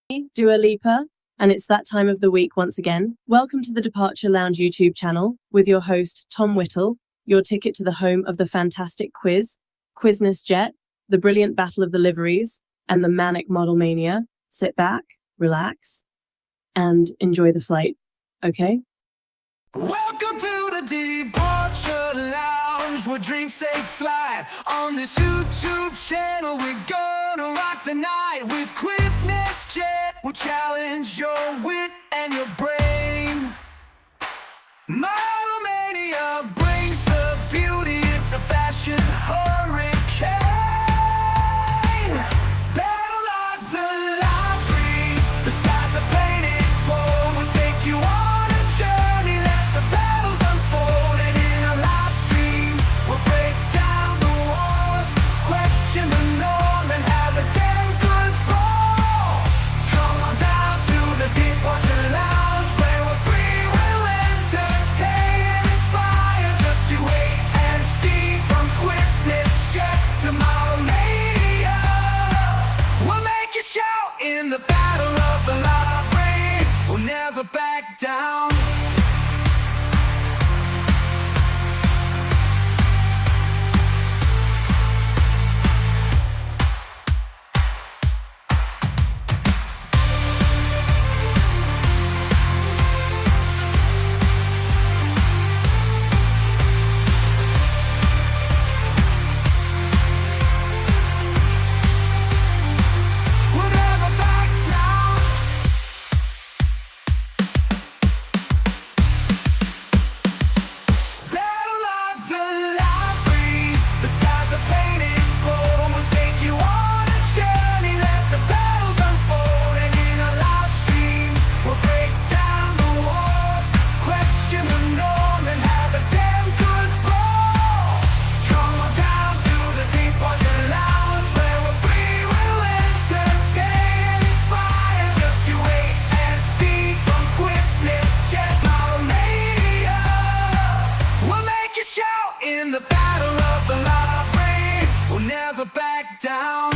Dua Lipa, and it's that time of the week once again. Welcome to the Departure Lounge YouTube channel with your host, Tom Whittle, your ticket to the home of the fantastic quiz, Quizness Jet, the brilliant Battle of the Liveries, and the manic Model Mania. Sit back, relax, and enjoy the flight, okay? Welcome to the Departure Lounge, where dreams take flight. On this YouTube channel, we're gonna rock the night with Quizness Jet. We'll challenge your wit and your brain. Model Mania brings the beauty, it's a fashion hurricane. Battle of the Liveries, the skies are painted gold. We'll take you on a journey, let the battles unfold. And in our live streams, we'll break down the walls, question the norm, and have a damn good ball. Come on down to the Departure Lounge, where we're free, we'll entertain and inspire. Just you wait and see, from Quizness Jet to Model Mania. We'll make you shout in the Battle of the Liveries. We'll never back down. We'll never back down. Battle of the Liveries, the skies are painted gold. We'll take you on a journey, let the battles unfold. And in our live streams, we'll break down the walls, question the norm, and have a damn good ball. Come on down to the Departure Lounge, where we're free, we'll entertain and inspire. Just you wait and see, from Quizness Jet, Model Mania. We'll make you shout in the Battle of the Liveries. We'll never back down.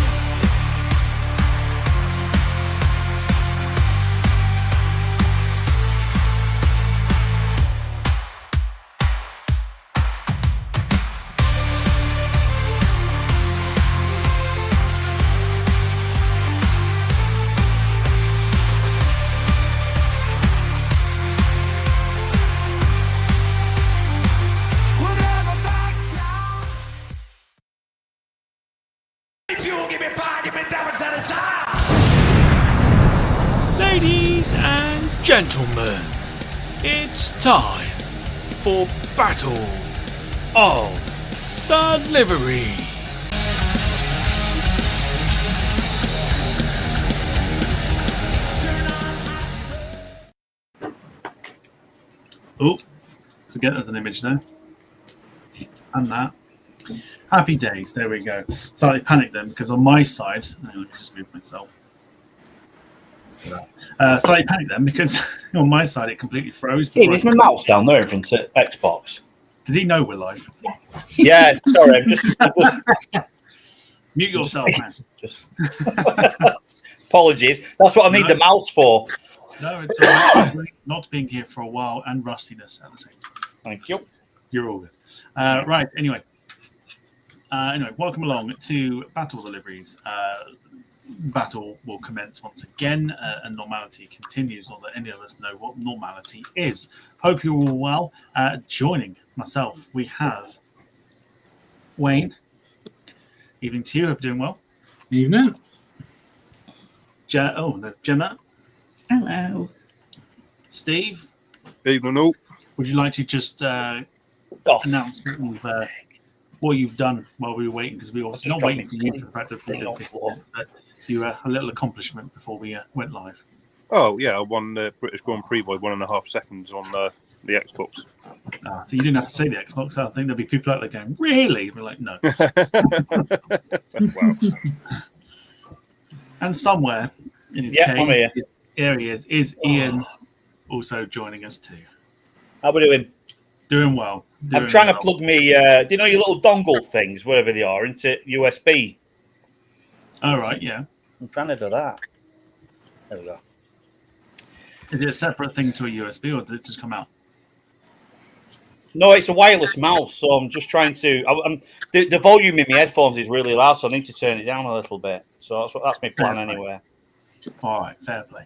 We'll never back down. If you give me five, give me that much at a time. Ladies and gentlemen, it's time for Battle of the Liveries. Oh, forget there's an image there. And that. Happy days, there we go. Slightly panicked then, because on my side, hang on, let me just move myself. Slightly panicked then, because on my side it completely froze. Hey, there's my mouse down there in front of Xbox. Did he know we're live? Yeah, sorry, I'm just Mute yourself, man. just apologies. That's what I need the mouse for. No, it's all right. Not being here for a while and rustiness at the same time. Thank you. You're all good. Right, anyway, welcome along to Battle of the Liveries. Battle will commence once again, and normality continues, not that any of us know what normality is. Hope you're all well. Joining myself, we have Wayne. Evening to you. Hope you're doing well. Evening. Gemma. Hello. Steve. Evening all. Would you like to just announce what you've done while we were waiting? Because we were not waiting for you to practice, but you a little accomplishment before we went live. Oh yeah, I won the British Grand Prix by 1.5 seconds on the Xbox. So you didn't have to say the Xbox. I think there'll be people out there going, really? We're like, no. Wow. And somewhere in his cave, area is Ian also joining us too. How we doing? Doing well. I'm trying to plug me, do you know your little dongle things, wherever they are, into USB? All right, yeah. I'm trying to do that. There we go. Is it a separate thing to a USB, or did it just come out? No, it's a wireless mouse, so I'm just trying to. The volume in my headphones is really loud, so I need to turn it down a little bit. So that's my plan Fair play. anyway. All right, fair play.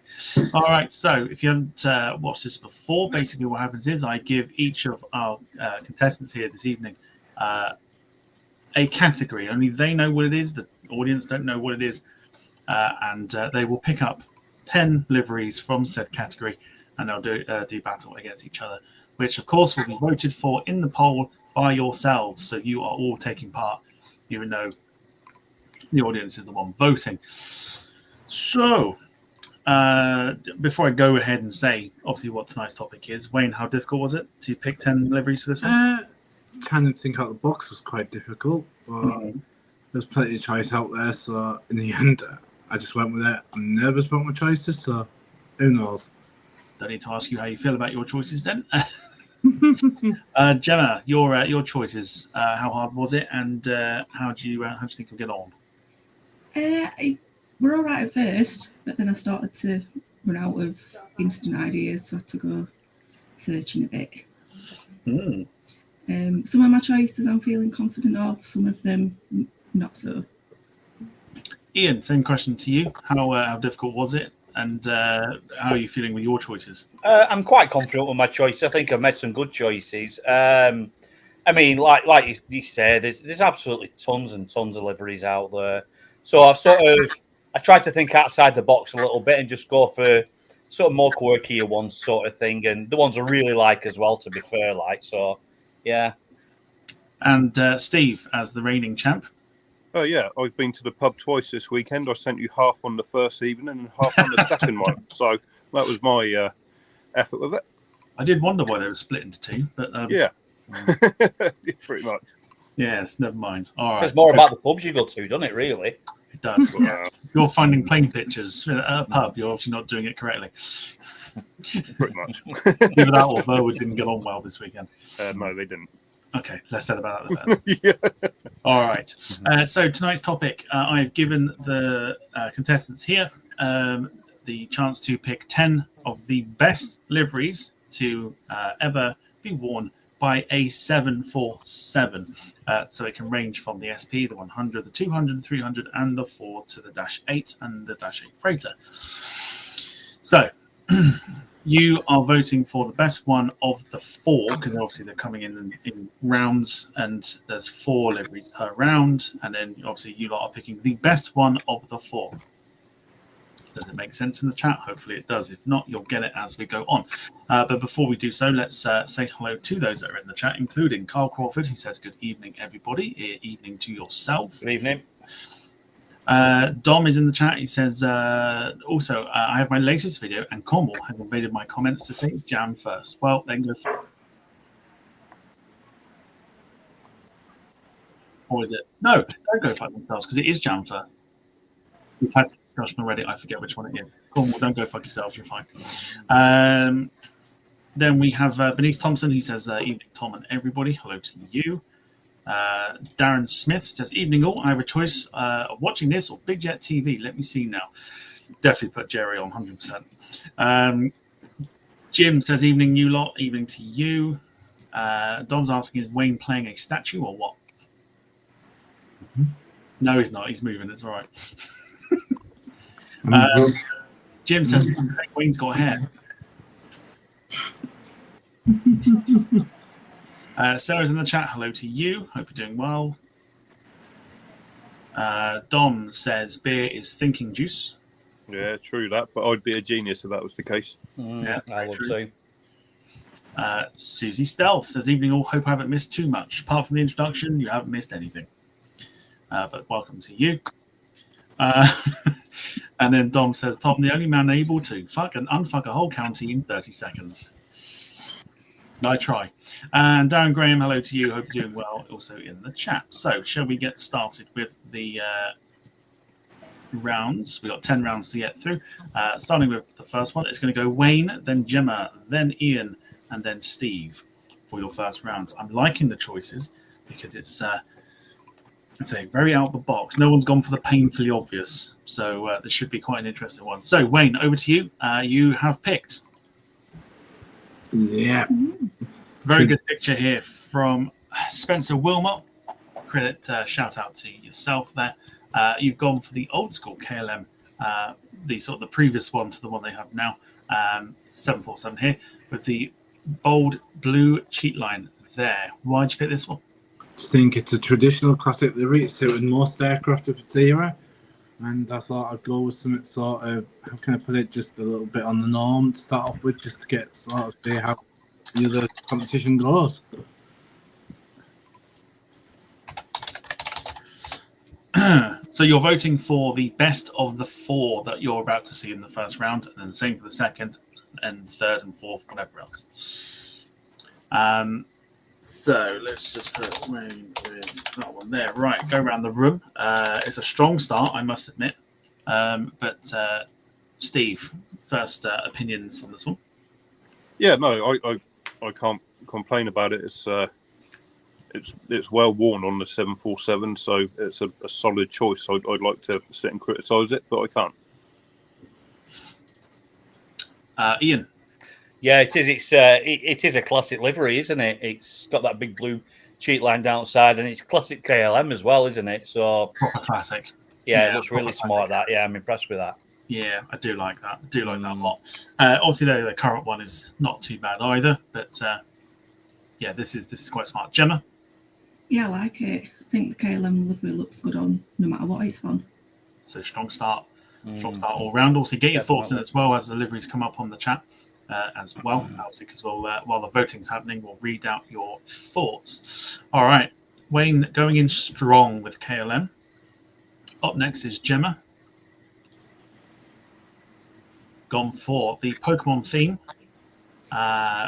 All right, so if you haven't watched this before, basically what happens is I give each of our contestants here this evening a category. Only they know what it is. The audience don't know what it is. And they will pick up 10 liveries from said category, and they'll do battle against each other, which of course will be voted for in the poll by yourselves. So you are all taking part, even though the audience is the one voting. So before I go ahead and say obviously what tonight's topic is, Wayne, how difficult was it to pick 10 liveries for this one? Trying to think out the box was quite difficult, but there's plenty of choice out there. So in the end, I just went with it. I'm nervous about my choices, so who knows? Don't need to ask you how you feel about your choices then. Gemma, your choices. How hard was it, and how do you think you'll get on? We're all right at first, but then I started to run out of instant ideas, so I had to go searching a bit. Some of my choices I'm feeling confident of, some of them not so. Ian, same question to you. How difficult was it, and how are you feeling with your choices? I'm quite confident with my choice. I think I've made some good choices. I mean, like you said, there's absolutely tons and tons of liveries out there. So I tried to think outside the box a little bit and just go for sort of more quirkier ones, sort of thing, and the ones I really like as well. To be fair, so yeah. And Steve, as the reigning champ. Oh yeah, I've been to the pub twice this weekend. I sent you half on the first evening and half on the second one. So that was my effort with it. I did wonder why they were split into two, but yeah, pretty much. Yes, never mind. All right. It says more about the pubs you go to, doesn't it? Really? It does. Wow. You're finding plane pictures at a pub. You're obviously not doing it correctly. Pretty much. Either that or Burwood didn't get on well this weekend. No, they didn't. Okay, less said about that. Yeah. All right. So tonight's topic, I've given the contestants here the chance to pick 10 of the best liveries to ever be worn by a 747. So it can range from the SP, the 100, the 200, the 300, and the 4 to the -8 and the -8 freighter. So you are voting for the best one of the 4, because obviously they're coming in rounds, and there's 4 liveries per round, and then obviously you lot are picking the best one of the 4. Does it make sense in the chat? Hopefully it does. If not, you'll get it as we go on. But before we do so, let's say hello to those that are in the chat, including Carl Crawford, who says, good evening, everybody. Evening to yourself. Good evening. Dom is in the chat. He says, also, I have my latest video, and Cornwall has invaded my comments to say jam first. Well, then go for it. Or is it? No, don't go fuck themselves, because it is jam first. We've had this discussion already. I forget which one it is. Cornwall, don't go fuck yourselves. You're fine. Then we have Bernice Thompson, who says, evening, Tom and everybody. Hello to you. Darren Smith says, evening all. I have a choice of watching this or Big Jet TV. Let me see now. Definitely put Jerry on 100%. Jim says, evening, you lot. Evening to you. Dom's asking, is Wayne playing a statue or what? No, he's not. He's moving. It's all right. Jim says, Wayne's got hair. Sarah's in the chat. Hello to you. Hope you're doing well. Dom says beer is thinking juice. Yeah, true that. But I'd be a genius if that was the case. Yeah, I would too. Susie Stealth says, evening all. Hope I haven't missed too much. Apart from the introduction, you haven't missed anything. But welcome to you. And then Dom says, Tom, the only man able to fuck and unfuck a whole county in 30 seconds. I try. And Darren Graham, hello to you. Hope you're doing well, also in the chat. So, shall we get started with the rounds? We've got 10 rounds to get through. Starting with the first one, it's going to go Wayne, then Gemma, then Ian, and then Steve for your first rounds. I'm liking the choices because it's say very out the box. No one's gone for the painfully obvious, so this should be quite an interesting one. So Wayne, over to you. You have picked. Yeah. Very good picture here from Spencer Wilmot. Credit, shout out to yourself there. You've gone for the old school KLM, the previous one to the one they have now, 747 here, with the bold blue cheat line there. Why'd you pick this one? I just think it's a traditional classic livery. It's suited most aircraft of its era. And I thought I'd go with something sort of, how can I put it, just a little bit on the norm to start off with, just to get sort of see how the other competition goes. So you're voting for the best of the 4 that you're about to see in the first round, and then the same for the second and third and fourth, whatever else. So let's just put Wayne with that one there. Right, go around the room. It's a strong start, I must admit. But Steve, first opinions on this one? Yeah, no, I can't complain about it. It's well worn on the 747, so it's a solid choice. I'd like to sit and criticise it, but I can't. Ian? Yeah, it is. It is a classic livery, isn't it? It's got that big blue cheat line down outside, and it's classic KLM as well, isn't it? So proper classic. Yeah, it looks really smart. That. Yeah, I'm impressed with that. Yeah, I do like that. I do like that a lot. Obviously, the current one is not too bad either, but yeah, this is quite smart. Gemma? Yeah, I like it. I think the KLM livery looks good on no matter what it's on. So strong start. Strong start all round. Also, get your thoughts in as well as the liveries come up on the chat as well. Obviously, because while the voting's happening, we'll read out your thoughts. All right. Wayne going in strong with KLM. Up next is Gemma. Gone for the Pokemon theme.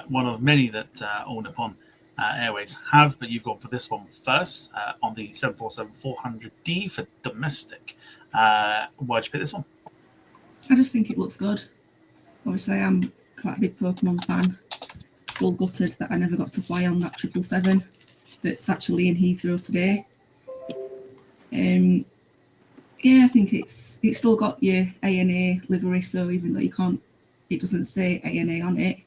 One of many that All Nippon Airways have, but you've gone for this one first on the 747-400D for domestic. Why'd you pick this one? I just think it looks good. Obviously, I'm quite a big Pokemon fan. Still gutted that I never got to fly on that 777 that's actually in Heathrow today. Yeah, I think it's still got your ANA livery, so even though it doesn't say ANA on it,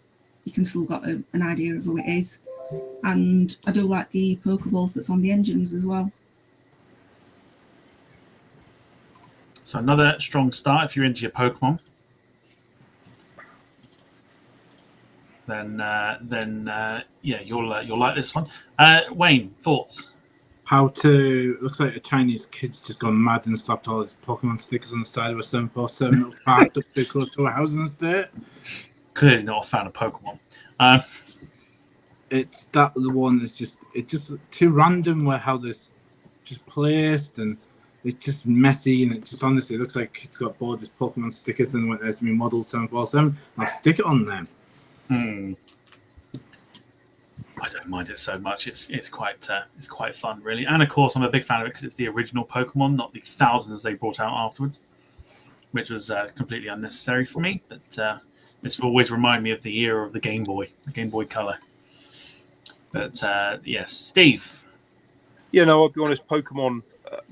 you can still got an idea of who it is. And I do like the Pokeballs that's on the engines as well. So another strong start if you're into your Pokemon. Then yeah, you'll like this one. Wayne, thoughts? Looks like a Chinese kid's just gone mad and slapped all his Pokemon stickers on the side of a 747 that was parked up too close to a housing estate. Clearly not a fan of Pokemon. It's that the one that's just too random where how this just placed, and it's just messy, and it just honestly looks like it's got bored his Pokemon stickers and went, there's me model 747. I'll stick it on them. I don't mind it so much. It's quite fun, really. And of course, I'm a big fan of it because it's the original Pokemon, not the thousands they brought out afterwards, which was completely unnecessary for me. But this will always remind me of the era of the Game Boy Color. But yes, Steve. Yeah, no, I'll be honest. Pokemon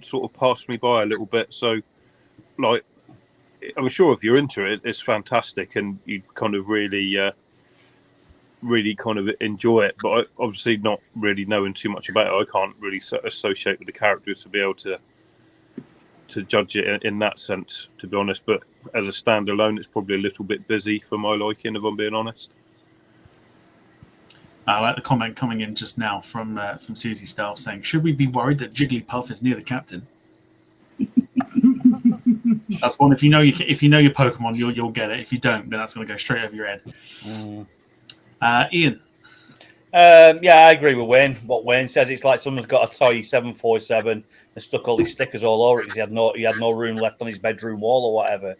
sort of passed me by a little bit. So, like, I'm sure if you're into it, it's fantastic, and you kind of really kind of enjoy it. But obviously, not really knowing too much about it, I can't really associate with the characters to be able to judge it in that sense, to be honest. But as a standalone, it's probably a little bit busy for my liking, if I'm being honest. I like the comment coming in just now from Susie Stahl saying, "Should we be worried that Jigglypuff is near the captain?" That's one. If you know your Pokemon, you'll get it. If you don't, then that's going to go straight over your head. Ian. Yeah, I agree with Wayne. What Wayne says, it's like someone's got a toy 747 and stuck all these stickers all over it because he had no room left on his bedroom wall or whatever.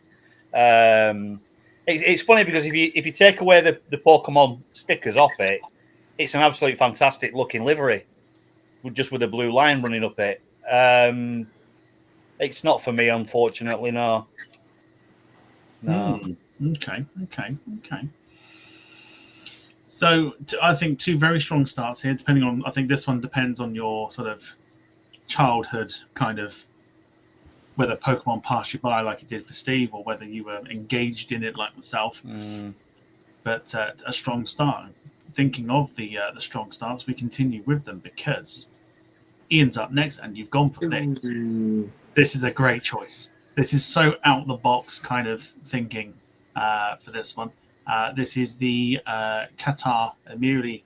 It's funny because if you take away the Pokemon stickers off it, it's an absolutely fantastic looking livery, just with a blue line running up it. It's not for me, unfortunately. No. Okay. So I think two very strong starts here. I think this one depends on your sort of childhood kind of, whether Pokemon passed you by like it did for Steve, or whether you were engaged in it like myself. But a strong start. Thinking of the strong starts, we continue with them because Ian's up next, and you've gone for this. This is a great choice. This is so out the box kind of thinking for this one. This is the Qatar Emiri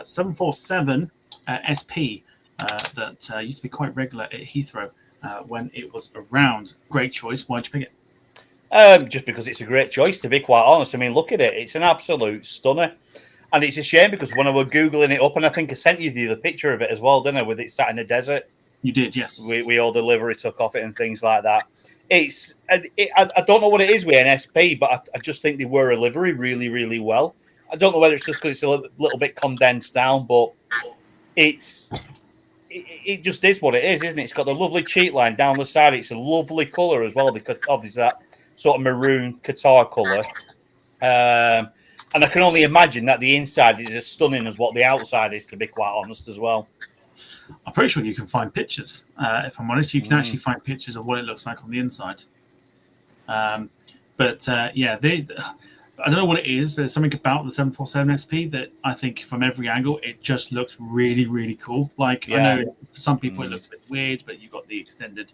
747 SP that used to be quite regular at Heathrow when it was around. Great choice. Why'd you pick it? Just because it's a great choice, to be quite honest. I mean, look at it. It's an absolute stunner. And it's a shame because when I was Googling it up, and I think I sent you the other picture of it as well, didn't I, with it sat in the desert? You did, yes. We all the livery took off it and things like that. I don't know what it is with an SP, but I just think they wear a livery really, really well. I don't know whether it's just because it's a little bit condensed down, but it just is what it is, isn't it? It's got a lovely cheek line down the side. It's a lovely colour as well, because obviously that sort of maroon Qatar colour. And I can only imagine that the inside is as stunning as what the outside is, to be quite honest, as well. I'm pretty sure you can find pictures. If I'm honest, you can actually find pictures of what it looks like on the inside. Yeah, I don't know what it is, but there's something about the 747 SP that I think from every angle, it just looks really, really cool. Like, I know for some people it looks a bit weird, but you've got the extended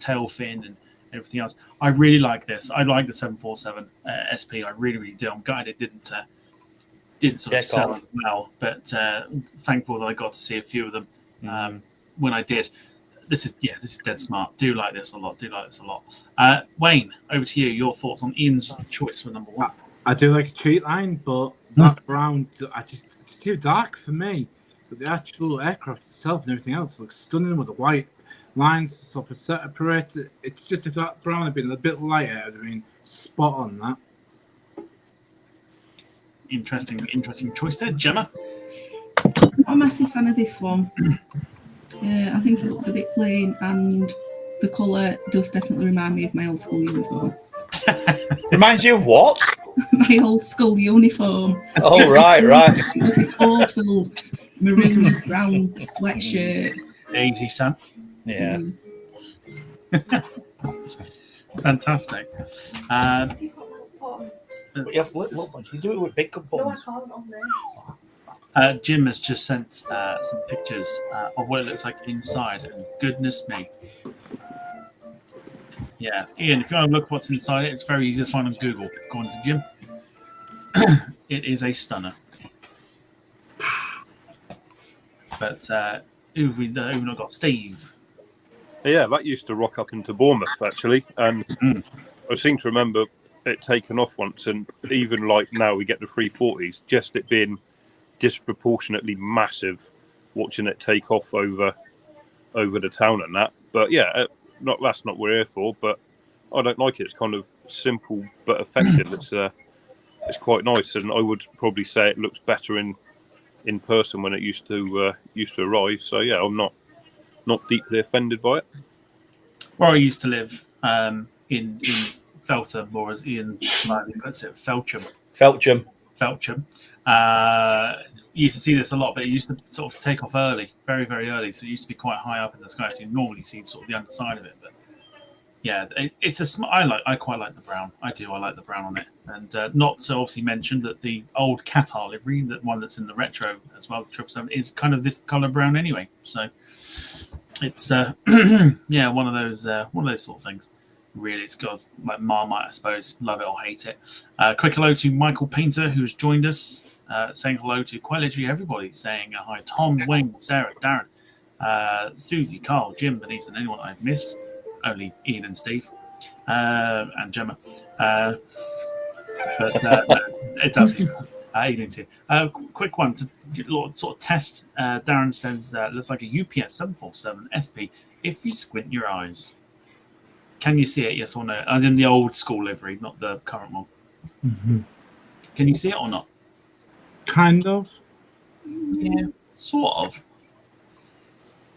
tail fin and everything else. I really like this. I like the 747 SP. I really, really do. I'm gutted it didn't sort of sell it well, but thankful that I got to see a few of them when I did. This is dead smart. Do like this a lot. Wayne, over to you. Your thoughts on Ian's choice for number one? I do like a treat line, but that brown, it's too dark for me. But the actual aircraft itself and everything else looks stunning with the white lines sort of separated. It's just if that brown had been a bit lighter, I'd have been spot on that. Interesting choice there, Gemma. I'm a massive fan of this one. I think it looks a bit plain, and the colour does definitely remind me of my old school uniform. Reminds you of what? My old school uniform. Oh, right. It was this awful maroon brown sweatshirt. Easy, Sam. Yeah. Fantastic. You do it with big cup buttons. Jim has just sent some pictures of what it looks like inside, and goodness me. Yeah, Ian, if you want to look what's inside it, it's very easy to find on Google, according to Jim. It is a stunner. But who've we not got? Steve. Yeah, that used to rock up into Bournemouth, actually. And I seem to remember it taken off once. And even like now we get the 340s, just it being disproportionately massive, watching it take off over the town and that. But yeah, that's not what we're here for. But I don't like it. It's kind of simple but effective. It's quite nice, and I would probably say it looks better in person when it used to arrive. So yeah, I'm not deeply offended by it. Where I used to live in Feltham, or as Ian puts it, Felcham. You used to see this a lot, but it used to sort of take off early, very, very early. So it used to be quite high up in the sky. So you normally see sort of the underside of it. But yeah, I quite like the brown. I do. I like the brown on it. And not to obviously mention that the old Qatar livery, that one that's in the retro as well, the 777, is kind of this colour brown anyway. So it's yeah, one of those sort of things. Really, it's got like Marmite, I suppose. Love it or hate it. Quick hello to Michael Painter, who's joined us, saying hello to quite literally everybody, saying hi. Tom, Wayne, Sarah, Darren, Susie, Carl, Jim, Denise, and anyone I've missed. Only Ian and Steve and Gemma. But it's absolutely Ian too. Quick one to get a little sort of test. Darren says looks like a UPS 747 SP if you squint your eyes. Can you see it? Yes or no? As in the old school livery, not the current one. Mm-hmm. Can you see it or not? Kind of. Yeah, sort of.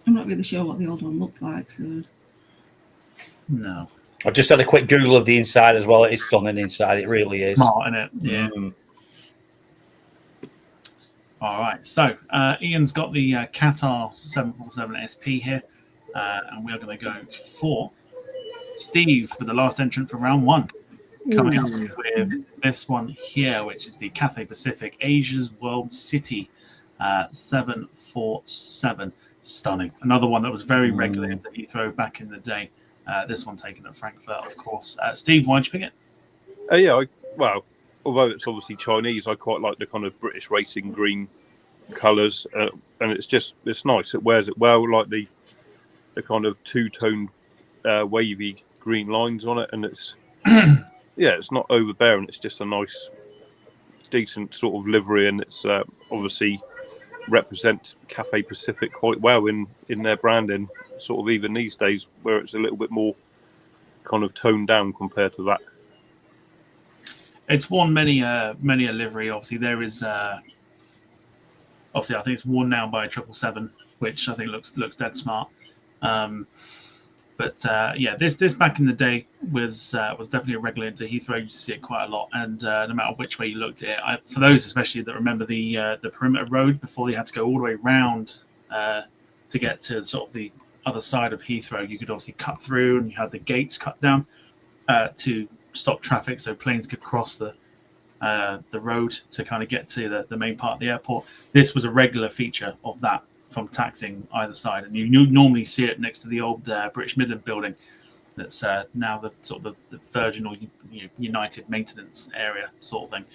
I'm not really sure what the old one looked like, so. No. I've just had a quick Google of the inside as well. It's stunning inside. It really is. Smart, isn't it? Yeah. All right. So Ian's got the Qatar 747 SP here. And we are going to go for Steve for the last entrant for round one. Coming up with this one here, which is the Cathay Pacific Asia's World City 747. Stunning. Another one that was very regular at Heathrow back in the day. This one taken at Frankfurt, of course. Steve, why'd you pick it? Well, although it's obviously Chinese, I quite like the kind of British racing green colours, and it's nice. It wears it well, like the kind of two-tone wavy green lines on it, and it's it's not overbearing. It's just a nice, decent sort of livery, and it's obviously represent Cathay Pacific quite well in their branding, sort of even these days where it's a little bit more kind of toned down compared to that. It's worn many a livery. Obviously, there is. Obviously, I think it's worn now by 777, which I think looks dead smart. This back in the day was definitely a regular into Heathrow. You see it quite a lot, and no matter which way you looked at it, for those especially that remember the perimeter road before they had to go all the way round to get to sort of the other side of Heathrow, you could obviously cut through, and you had the gates cut down to stop traffic so planes could cross the road to kind of get to the main part of the airport. This was a regular feature of that from taxing either side, and you normally see it next to the old British Midland building that's now the sort of the Virgin or United maintenance area sort of thing.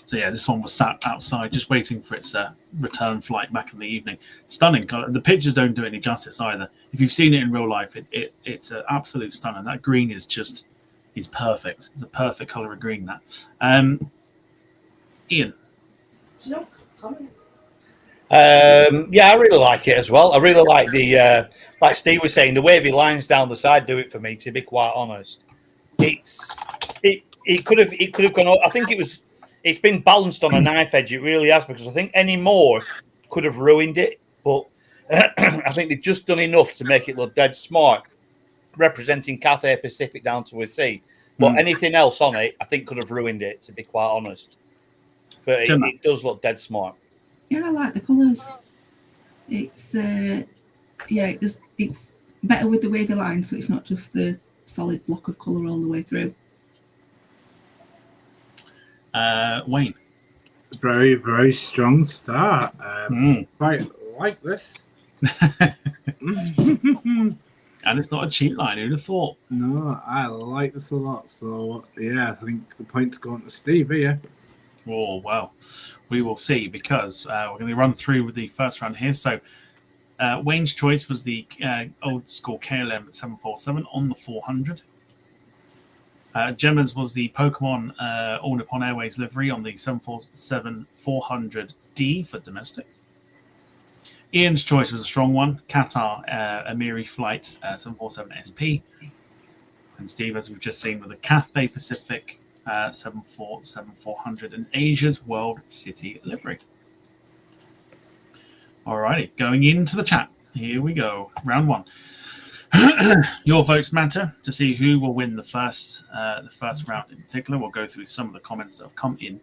This one was sat outside just waiting for its return flight back in the evening. Stunning. The pictures don't do any justice either. If you've seen it in real life, it's an absolute stunner. That green is perfect. It's a perfect colour of green, that. Ian? I really like it as well. I really like the, like Steve was saying, the wavy lines down the side do it for me, to be quite honest. It could have gone, I think it's been balanced on a knife edge, it really has, because I think any more could have ruined it, but I think they've just done enough to make it look dead smart, representing Cathay Pacific down to a T. But anything else on it, I think could have ruined it, to be quite honest. But it does look dead smart. Yeah, I like the colours. It's it's better with the wavy line, so it's not just the solid block of colour all the way through. Wayne? Very, very strong start. Quite like this. And it's not a cheap line, who'd have thought? No, I like this a lot. So, yeah, I think the point's going to Steve here. Oh, well, we will see, because we're going to run through with the first round here. So, Wayne's choice was the old school KLM 747 on the 400. Gemma's was the Pokemon All Nippon Airways livery on the 747 400D for domestic. Ian's choice was a strong one, Qatar Emiri Flight 747 SP. And Steve, as we've just seen, with the Cathay Pacific 747 400 and Asia's World City livery. Alrighty, going into the chat. Here we go. Round one. Your votes matter to see who will win the first round. In particular, we'll go through some of the comments that have come in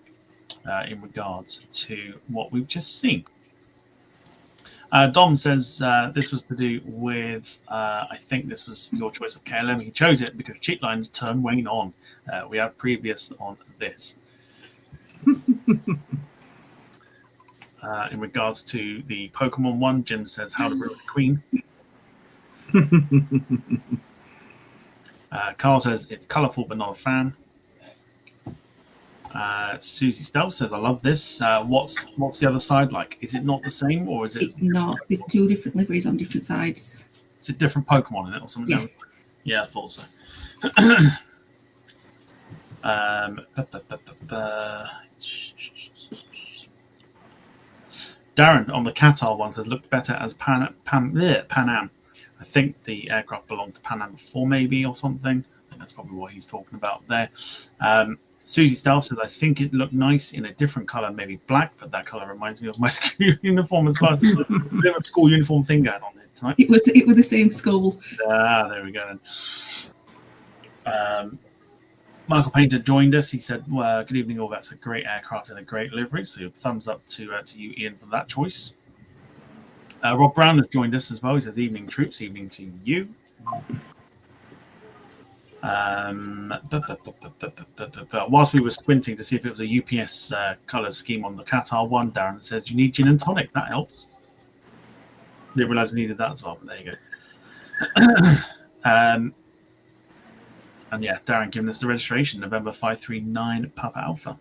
regards to what we've just seen. Dom says this was to do with, I think this was your choice of KLM. He chose it because cheat lines turn Wayne on. We have previous on this. In regards to the Pokemon one, Jim says how to ruin the Queen. Carl says it's colourful but not a fan. Susie Stelf says I love this. What's the other side like? Is it not the same, or is it? It's not. There's two different liveries on different sides. It's a different Pokemon in it or something. Yeah. Yeah, I thought so. Darren on the Qatar one says looked better as Pan Am. I think the aircraft belonged to Pan Am before, maybe, or something. I think that's probably what he's talking about there. Susie Stelf says I think it looked nice in a different colour, maybe black, but that colour reminds me of my school uniform as well. A bit of a school uniform thing going on there tonight. It was the same school. There we go then. Michael Painter joined us. He said, well, good evening all. That's a great aircraft and a great livery. So thumbs up to you, Ian, for that choice. Rob Brown has joined us as well. He says, evening, troops, evening to you. Whilst we were squinting to see if it was a UPS colour scheme on the Qatar one, Darren says, you need gin and tonic. That helps. Didn't realise we needed that as well, but there you go. And yeah, Darren giving us the registration, November 539 Papa Alpha.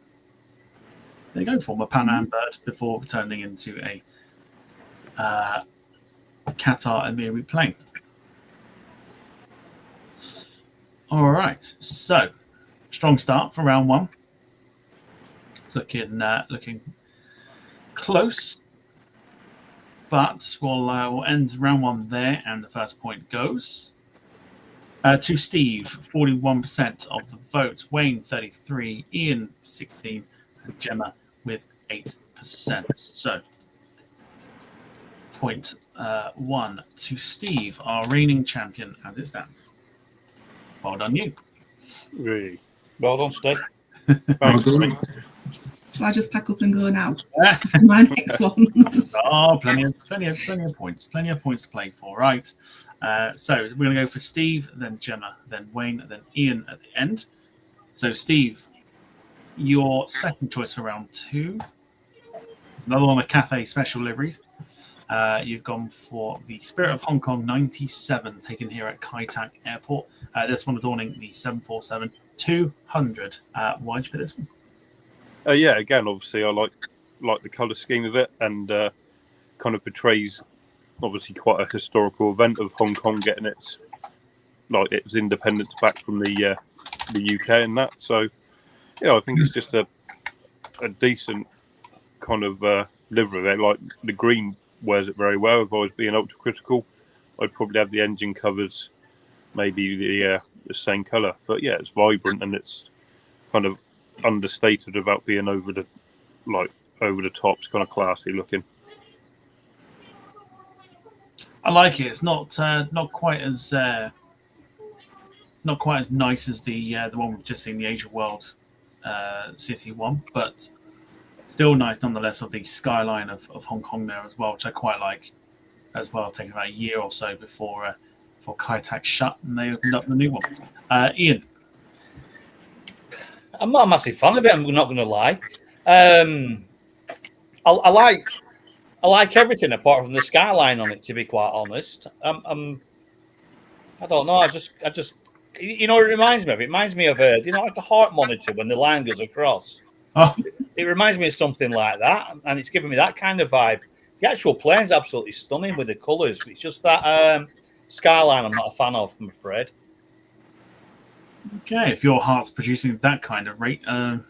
There you go, former Pan Am bird before turning into a Qatar Emiri plane. All right, so strong start for round one. Looking close, but we'll end round one there, and the first point goes to Steve, 41% of the vote. Wayne, 33. Ian, 16. And Gemma with 8%. So, point 1 to Steve, our reigning champion as it stands. Well done, you. Really. Well done, Steve. Thanks, mate. So I just pack up and go now for my next one. Oh, plenty of points. Plenty of points to play for. Right. So we're going to go for Steve, then Gemma, then Wayne, then Ian at the end. So Steve, your second choice for round 2 is another one of Cathay Special Liveries. You've gone for the Spirit of Hong Kong 97, taken here at Kai Tak Airport. This one adorning the 747-200. Why did you pick this one? Yeah, again, obviously, I like the colour scheme of it, and kind of portrays obviously quite a historical event of Hong Kong getting its independence back from the UK and that. So, yeah, I think it's just a decent kind of livery. Like the green wears it very well. If I was being ultra critical, I'd probably have the engine covers maybe the same colour. But yeah, it's vibrant and it's kind of understated about being over the top. It's kind of classy looking. I like it. It's not quite as nice as the one we've just seen, the Asia World City one, but still nice nonetheless. Of the skyline of Hong Kong there as well, which I quite like as well. Taking about a year or so before Kai Tak shut and they opened up the new one. Ian. I'm not a massive fan of it. I'm not going to lie. I like everything apart from the skyline on it. To be quite honest, I don't know. I just, you know, what it reminds me of. It reminds me of like a heart monitor when the line goes across. Oh. It reminds me of something like that, and it's giving me that kind of vibe. The actual plane's absolutely stunning with the colours. It's just that skyline I'm not a fan of, I'm afraid. Okay, if your heart's producing that kind of rate, there's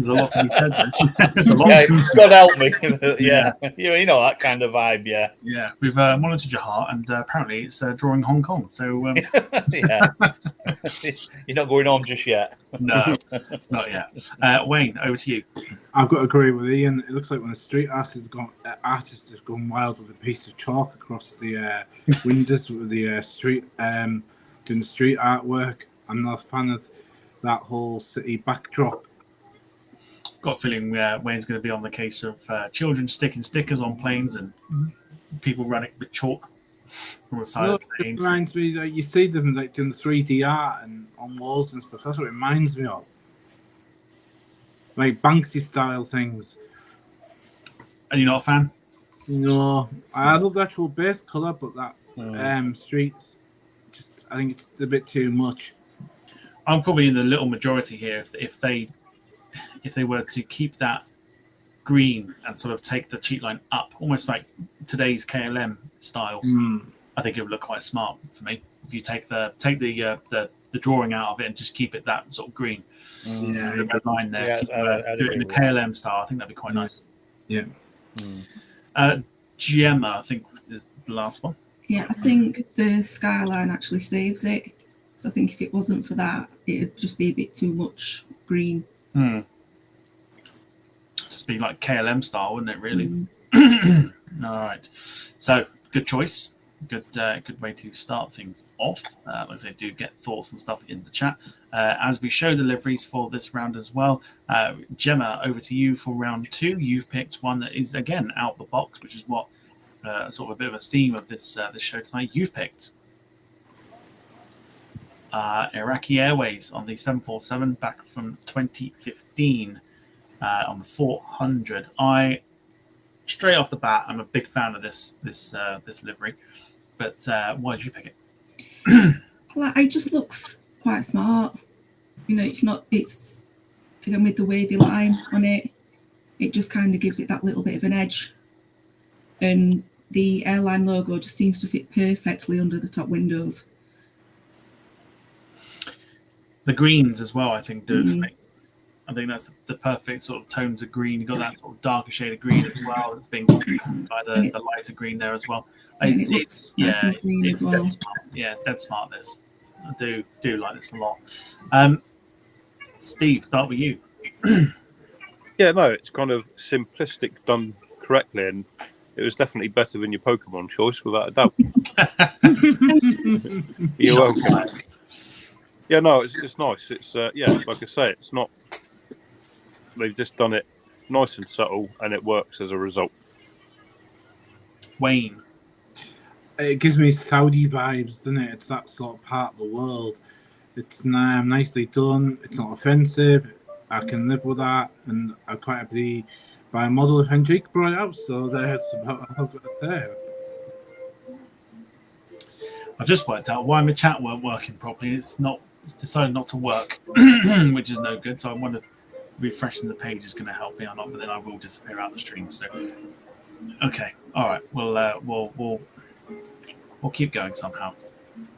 a lot to be said there. There's a lot. Yeah, God help me. Yeah, you know that kind of vibe. Yeah, yeah. We've monitored your heart, and apparently it's drawing Hong Kong. So yeah, you're not going home just yet. No, not yet. Wayne, over to you. I've got to agree with Ian. It looks like when the street artists have gone wild with a piece of chalk across the windows with the street doing the street artwork. I'm not a fan of that whole city backdrop. Got a feeling Wayne's going to be on the case of children sticking stickers on planes and people running with chalk from the side of the plane. It reminds me, like, you see them like doing the 3D art and on walls and stuff. That's what it reminds me of. Like Banksy style things. And you're not a fan? No, I love the actual base colour, but that streets, I think it's a bit too much. I'm probably in the little majority here. If they were to keep that green and sort of take the cheat line up, almost like today's KLM style, I think it would look quite smart for me. If you take the drawing out of it and just keep it that sort of green, the red line there, do it in the KLM style. I think that'd be quite nice. Yeah. Gemma, I think is the last one. Yeah, I think the skyline actually saves it. So I think if it wasn't for that, it would just be a bit too much green. Just be like KLM style, wouldn't it? Really. All right. So good choice. Good way to start things off. Like I say, do get thoughts and stuff in the chat as we show the liveries for this round as well. Gemma, over to you for round 2. You've picked one that is again out the box, which is what sort of a bit of a theme of this show tonight. You've picked Iraqi Airways on the 747 back from 2015 on the 400. Straight off the bat, I'm a big fan of this livery. But why did you pick it? It just looks quite smart. It's again with the wavy line on it. It just kind of gives it that little bit of an edge, and the airline logo just seems to fit perfectly under the top windows. The greens as well, I think, do it for me. I think that's the perfect sort of tones of green. You've got that sort of darker shade of green as well. It's being complemented by the lighter green there as well. It's nice and clean as well. Dead smart. Yeah, dead smart. This I do like this a lot. Steve, start with you. Yeah, no, it's kind of simplistic done correctly, and it was definitely better than your Pokemon choice, without a doubt. You're welcome. Yeah, no, it's nice. It's like I say, it's not. They've just done it nice and subtle, and it works as a result. Wayne. It gives me Saudi vibes, doesn't it? It's that sort of part of the world. It's nicely done. It's not offensive. I can live with that, and I'm quite happy by a model of Hendrik brought it up. So there's about all I've got to say. I've just worked out why my chat weren't working properly. It's decided not to work, which is no good. So I wonder if refreshing the page is going to help me or not. But then I will disappear out the stream. So okay, all right. We'll keep going somehow.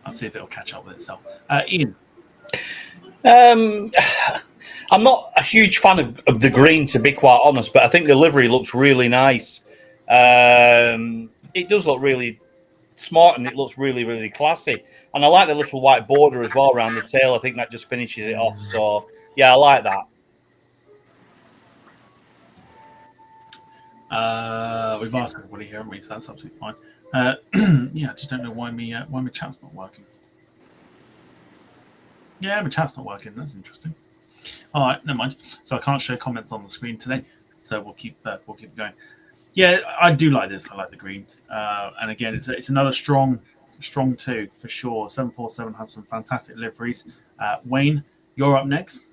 I'll see if it'll catch up with itself. Ian. I'm not a huge fan of the green, to be quite honest, but I think the livery looks really nice. It does look really smart, and it looks really, really classy. And I like the little white border as well around the tail. I think that just finishes it off. So, yeah, I like that. We've asked everybody here, haven't we? So that's absolutely fine. Yeah, I just don't know why my chat's not working. Yeah, my chat's not working. That's interesting. All right, never mind. So I can't show comments on the screen today. So we'll keep going. Yeah, I do like this. I like the green. And again, it's another strong two for sure. 747 has some fantastic liveries. Wayne, you're up next.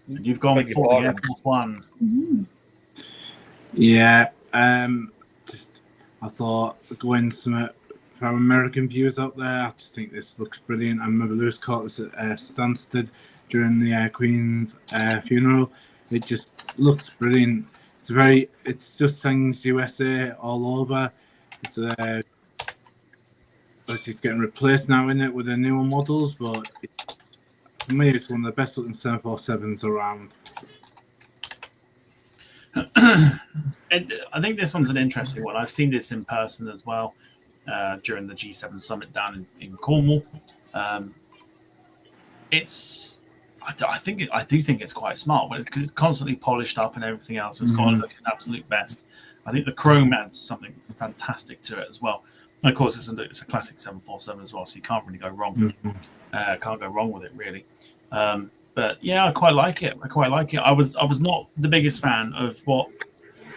And you've gone for the Air Force One. Yeah, just I thought going some for our American viewers out there, I just think this looks brilliant. I remember Lewis caught this at Stansted during the Queen's funeral. It just looks brilliant. It's just things USA all over. It's obviously it's getting replaced now, in it, with the newer models, but for me, it's one of the best looking 747s around. And I think this one's an interesting one. I've seen this in person as well during the G7 summit down in Cornwall. I do think it's quite smart because it's constantly polished up and everything else. So it's got to look its absolute best. I think the chrome adds something fantastic to it as well. And of course, it's a classic 747 as well, so you can't really go wrong. Can't go wrong with it, really. But yeah, I quite like it. I was not the biggest fan of what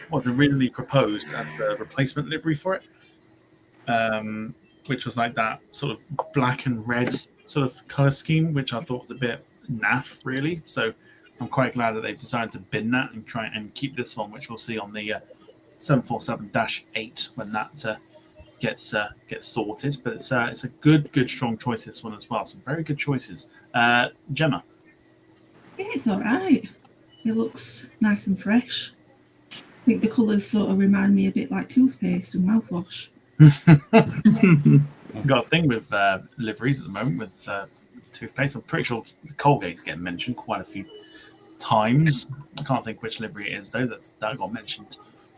was originally proposed as the replacement livery for it, which was like that sort of black and red sort of color scheme, which I thought was a bit naff, really. So I'm quite glad that they've decided to bin that and try and keep this one, which we'll see on the 747-8 when that gets sorted. But it's a good strong choice, this one as well. Some very good choices. Gemma. Yeah, it's all right. It looks nice and fresh. I think the colours sort of remind me a bit like toothpaste and mouthwash. I've got a thing with liveries at the moment with toothpaste. I'm pretty sure Colgate's getting mentioned quite a few times. I can't think which livery it is, though, that got mentioned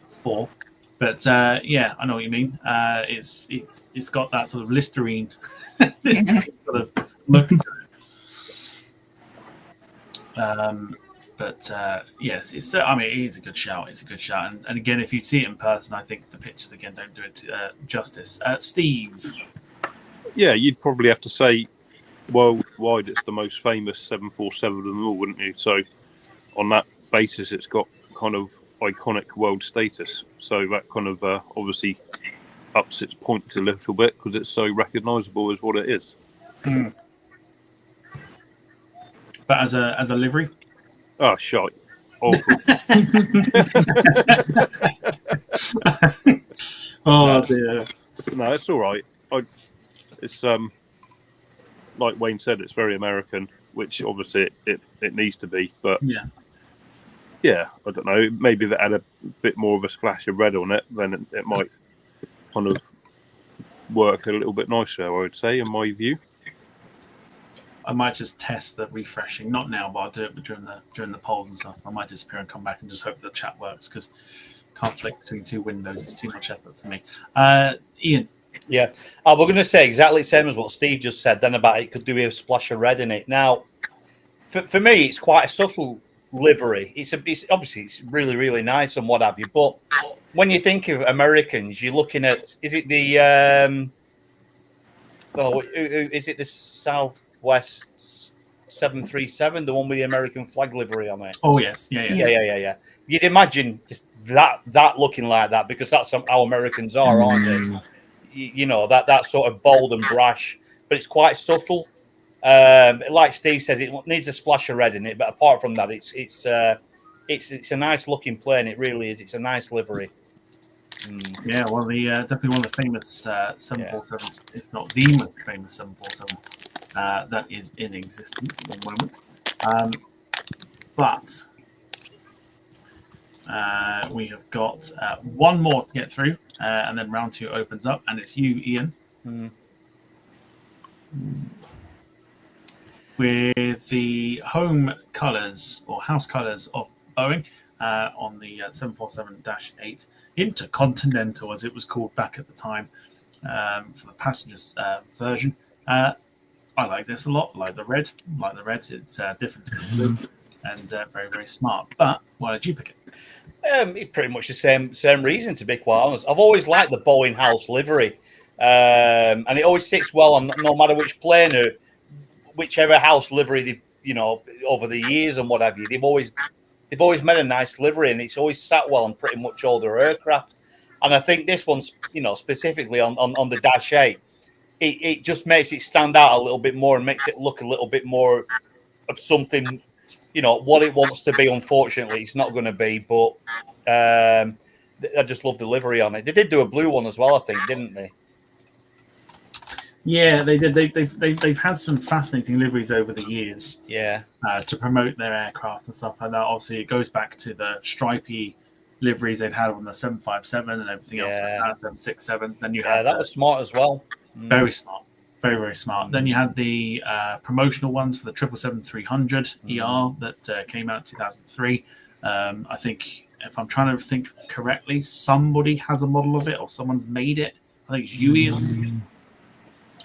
before. But yeah, I know what you mean. It's got that sort of Listerine sort of look to it. But yes, it is a good shout. It's a good shout, and again, if you see it in person, I think the pictures again don't do it justice. Steve. Yeah, you'd probably have to say worldwide it's the most famous 747 of them all, wouldn't you? So on that basis, it's got kind of iconic world status. So that kind of obviously ups its points a little bit because it's so recognisable as what it is. But as a livery, Oh, shite. Awful. oh dear. No, it's all right. It's like Wayne said, it's very American, which obviously it needs to be. But Yeah. I don't know. Maybe if it had a bit more of a splash of red on it, then it might kind of work a little bit nicer, I would say, in my view. I might just test the refreshing. Not now, but I'll do it during the polls and stuff. I might disappear and come back and just hope the chat works because can't flick between two windows. It's too much effort for me. Ian. Yeah, we're going to say exactly the same as what Steve just said then about it could do a splash of red in it. Now, for me, it's quite a subtle livery. It's obviously it's really, really nice and what have you. But when you think of Americans, you're looking at, is it the is it the Southwest 737, the one with the American flag livery on it? Oh yes, yeah. You'd imagine just that looking like that because that's how Americans are, aren't they? You know, that sort of bold and brash, but it's quite subtle. Like Steve says, it needs a splash of red in it, but apart from that, it's a nice looking plane. It really is. It's a nice livery. Yeah, well, definitely one of the famous 747s, if not the most famous 747 that is in existence at the moment. But we have got one more to get through, and then round 2 opens up, and it's you, Ian. With the home colours or house colours of Boeing on the 747-8 Intercontinental, as it was called back at the time, for the passengers version. I like this a lot. Like the red. It's different to the blue and very, very smart. But why did you pick it? Pretty much the same reason, to be quite honest. I've always liked the Boeing house livery, and it always sits well on no matter which plane or whichever house livery they, over the years and what have you. They've always made a nice livery, and it's always sat well on pretty much all their aircraft. And I think this one's, specifically on the Dash 8, it just makes it stand out a little bit more and makes it look a little bit more of something. What it wants to be. Unfortunately, it's not going to be, but I just love the livery on it. They did do a blue one as well, I think, didn't they? Yeah, they did. They've had some fascinating liveries over the years. Yeah, to promote their aircraft and stuff like that. Obviously, it goes back to the stripy liveries they'd had on the 757 and everything else like that, 767s. Then you had that was smart as well. Very smart. Very, very smart. Then you had the promotional ones for the 777-300 ER that came out in 2003. I think, if I'm trying to think correctly, somebody has a model of it or someone's made it. I think it's you, Ian.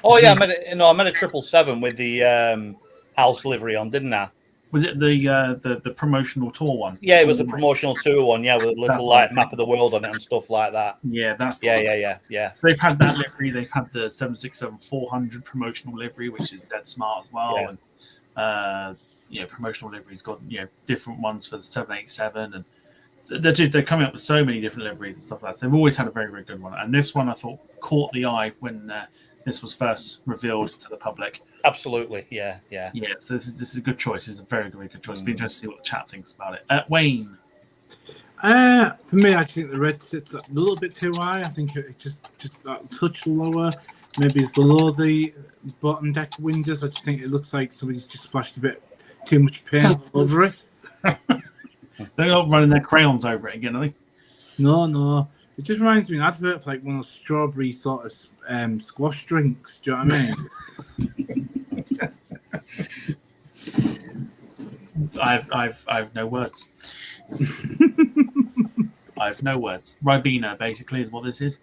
Oh yeah, I made a 777 with the house livery on, didn't I? Was it the promotional tour one? Yeah, it was the promotional tour one. Yeah, with a little map of the world on it and stuff like that. Yeah, that's yeah. So they've had that livery. They've had the 767-400 promotional livery, which is dead smart as well. Yeah. And promotional liveries got different ones for the 787, and they're coming up with so many different liveries and stuff like that. So they've always had a very, very good one. And this one I thought caught the eye when this was first revealed to the public. Absolutely, yeah. So this is a good choice. It's a very, very good choice. It'll be interesting to see what the chat thinks about it. Wayne. For me, I think the red sits a little bit too high. I think it just that touch lower. Maybe it's below the bottom deck windows. I just think it looks like somebody's just splashed a bit too much paint over it. They're not running their crayons over it again, are they? No. It just reminds me of an advert for like one of those strawberry sort of squash drinks. Do you know what I mean? I've no words. I have no words. Ribena, basically, is what this is.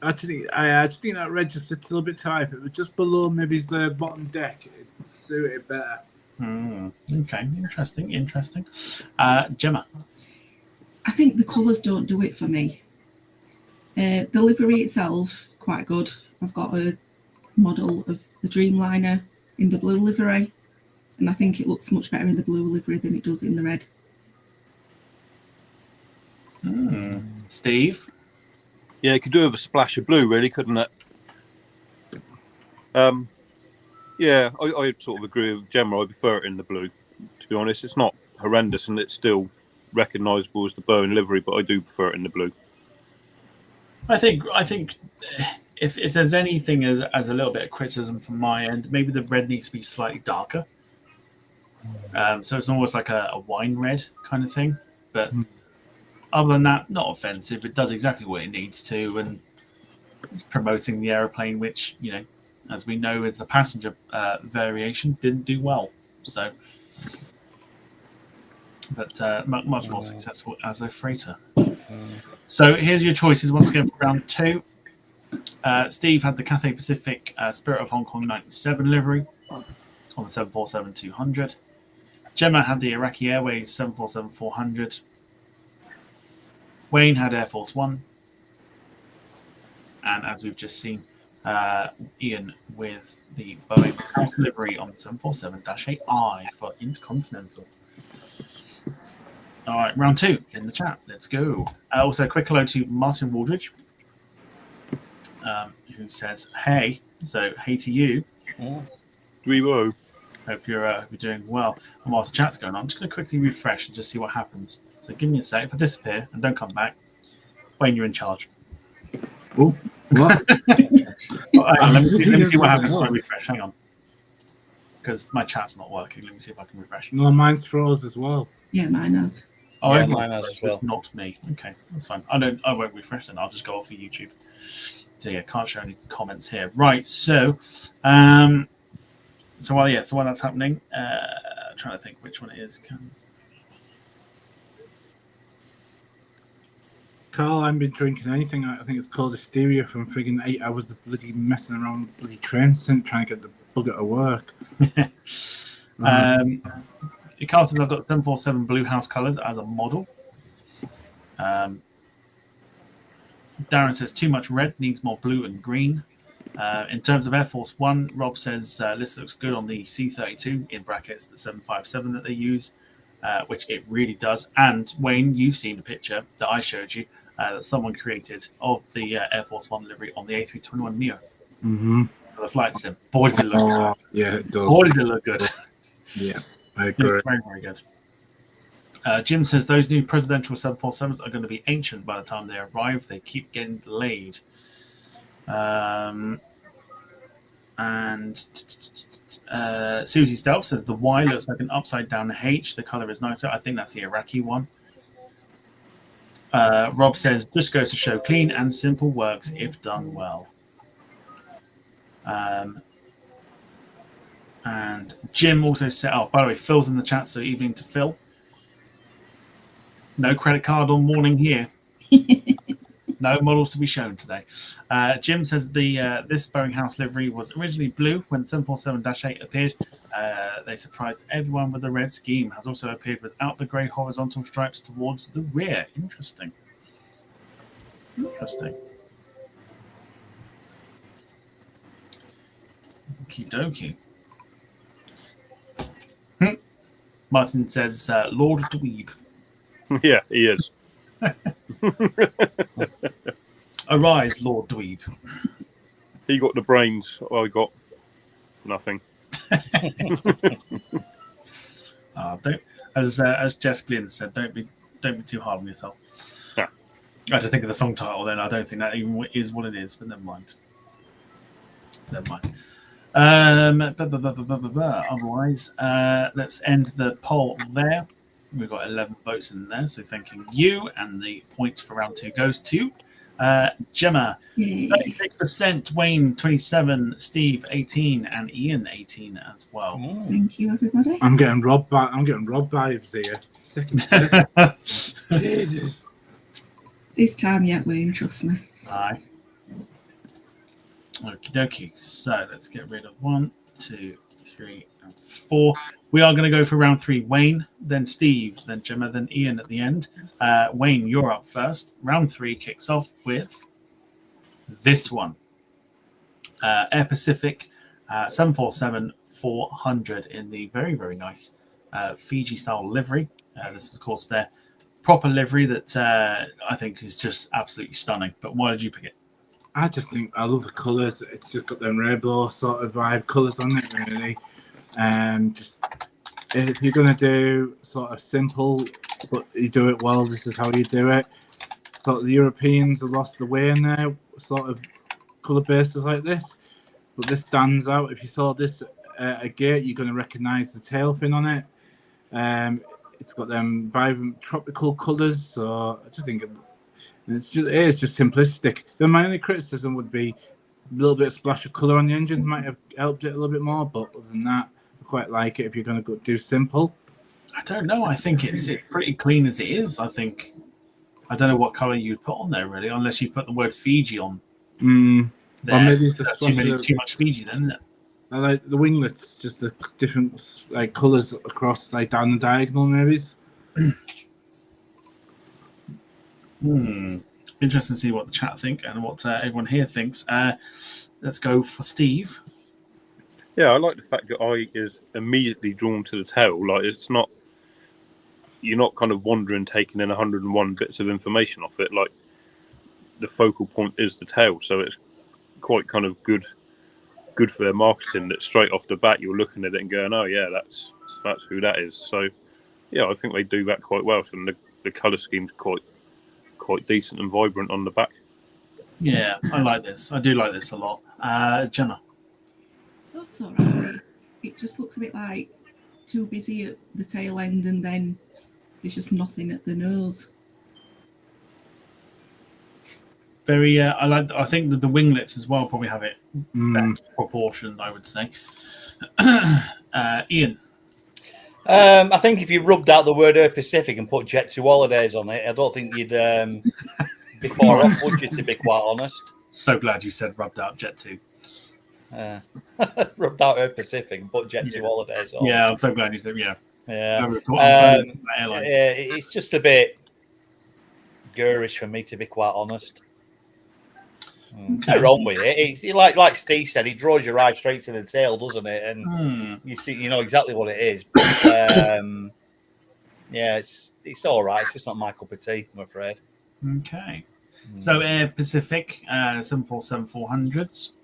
I just think that red just sits a little bit too high. If it was just below maybe the bottom deck, it'd suit it better. Okay, interesting. Gemma. I think the colours don't do it for me. The livery itself, quite good. I've got a model of the Dreamliner in the blue livery, and I think it looks much better in the blue livery than it does in the red. Steve? Yeah, it could do with a splash of blue, really, couldn't it? Yeah, I sort of agree with Gemma. I prefer it in the blue, to be honest. It's not horrendous and it's still recognisable as the Bowen livery, but I do prefer it in the blue. I think if there's anything as a little bit of criticism from my end, maybe the red needs to be slightly darker. So it's almost like a wine red kind of thing. But other than that, not offensive. It does exactly what it needs to, and it's promoting the aeroplane, which, you know, as we know, is the passenger variation, didn't do well. So, but much more successful as a freighter. So here's your choices once again for round 2. Steve had the Cathay Pacific Spirit of Hong Kong 97 livery on the 747-200. Gemma had the Iraqi Airways 747-400. Wayne had Air Force One. And as we've just seen, Ian with the Boeing house livery on 747-8I for Intercontinental. All right, round 2 in the chat. Let's go. Also, a quick hello to Martin Waldridge, who says, hey. So, hey to you. Dweebo. Hope you're doing well. And whilst the chat's going on, I'm just going to quickly refresh and just see what happens. So, give me a sec. If I disappear and don't come back, Wayne, you're in charge. Oh, what? Let me see what happens when I refresh. Hang on. Because my chat's not working. Let me see if I can refresh. No, mine's froze as well. Yeah, mine has. Oh, yeah, mine has as well. It's not me. Okay, that's fine. I won't refresh then. I'll just go off of YouTube. So yeah, can't show any comments here. Right. So, while that's happening, trying to think which one it is. Carl, I haven't been drinking anything. I think it's called hysteria from frigging 8 hours of bloody messing around with bloody train sync trying to get the bugger to work. Carlton's, I've got 747 Blue House colours as a model. Darren says too much red, needs more blue and green. In terms of Air Force One, Rob says this looks good on the C-32, in brackets the 757 that they use, which it really does. And Wayne, you've seen the picture that I showed you that someone created of the Air Force One livery on the A321neo for the flight sim. Boy, does it look good. Yeah, it does. Boy, does it look good. Yeah, I agree. It's very, very good. Jim says those new presidential 747s are going to be ancient by the time they arrive. They keep getting delayed. And Susie Stelp says the Y looks like an upside down H. The color is nicer. I think that's the Iraqi one. Rob says just goes to show clean and simple works if done well. And Jim also said, oh, by the way, Phil's in the chat, so evening to Phil. No credit card on morning here. No models to be shown today. Jim says this Boeing house livery was originally blue when 747-8 appeared. They surprised everyone with the red scheme. Has also appeared without the grey horizontal stripes towards the rear. Interesting. Okie dokie. Martin says Lord Dweeb. Yeah, he is. Arise, Lord Dweeb. He got the brains. I got nothing. Don't, as Jess Glynn said, don't be too hard on yourself. Yeah. I had to think of the song title. Then I don't think that even is what it is. But never mind. Otherwise, let's end the poll there. We've got 11 votes in there, so thanking you. And the point for round 2 goes to Gemma, 36%, Wayne 27, Steve 18, and Ian 18 as well. Thank you, everybody. I'm getting robbed vibes here. Jesus. This time yet, Wayne, trust me. Aye. Okie dokie. So let's get rid of 1, 2, 3, and 4. We are going to go for round 3. Wayne, then Steve, then Gemma, then Ian at the end. Wayne, you're up first. Round 3 kicks off with this one. Air Pacific 747-400 in the very, very nice Fiji-style livery. This is, of course, their proper livery that I think is just absolutely stunning. But why did you pick it? I just think I love the colours. It's just got them rainbow sort of vibe colours on it, really. Just if you're gonna do sort of simple, but you do it well, this is how you do it. Sort of the Europeans have lost the way in there, sort of colour bases like this. But this stands out. If you saw this at a gate, you're gonna recognise the tail fin on it. It's got them vibrant tropical colours, so I just think it is just simplistic. Then my only criticism would be a little bit of splash of colour on the engine might have helped it a little bit more, but other than that, I quite like it if you're going to do simple. I don't know. I think it's pretty clean as it is. I don't know what colour you'd put on there really, unless you put the word Fiji on. Or maybe it's That's too much Fiji, then, isn't it? I like the winglets, just the different like colours across, like down the diagonal, maybe. Interesting to see what the chat think and what everyone here thinks. Let's go for Steve. Yeah, I like the fact that eye is immediately drawn to the tail. Like it's not, you're not kind of wandering, taking in 101 bits of information off it. Like the focal point is the tail, so it's quite kind of good for their marketing. That straight off the bat you're looking at it and going, oh yeah, that's who that is. So yeah, I think they do that quite well. And the colour scheme's quite decent and vibrant on the back. Yeah, I like this. I do like this a lot. Gemma. Looks alright. It just looks a bit like too busy at the tail end, and then there's just nothing at the nose. Very. I think that the winglets as well probably have it best proportioned, I would say. Ian. I think if you rubbed out the word Air Pacific and put Jet 2 Holidays on it, I don't think you'd be far off, would you, to be quite honest? So glad you said rubbed out Jet 2. Rubbed out Air Pacific and put Jet 2 Holidays on. Yeah, I'm so glad you said, yeah. It's just a bit garish for me, to be quite honest. Nothing wrong with it. It's like Steve said, it draws your eye straight to the tail, doesn't it? And you know exactly what it is. But, yeah, it's all right. It's just not my cup of tea, I'm afraid. Okay. So Air Pacific 747-400s.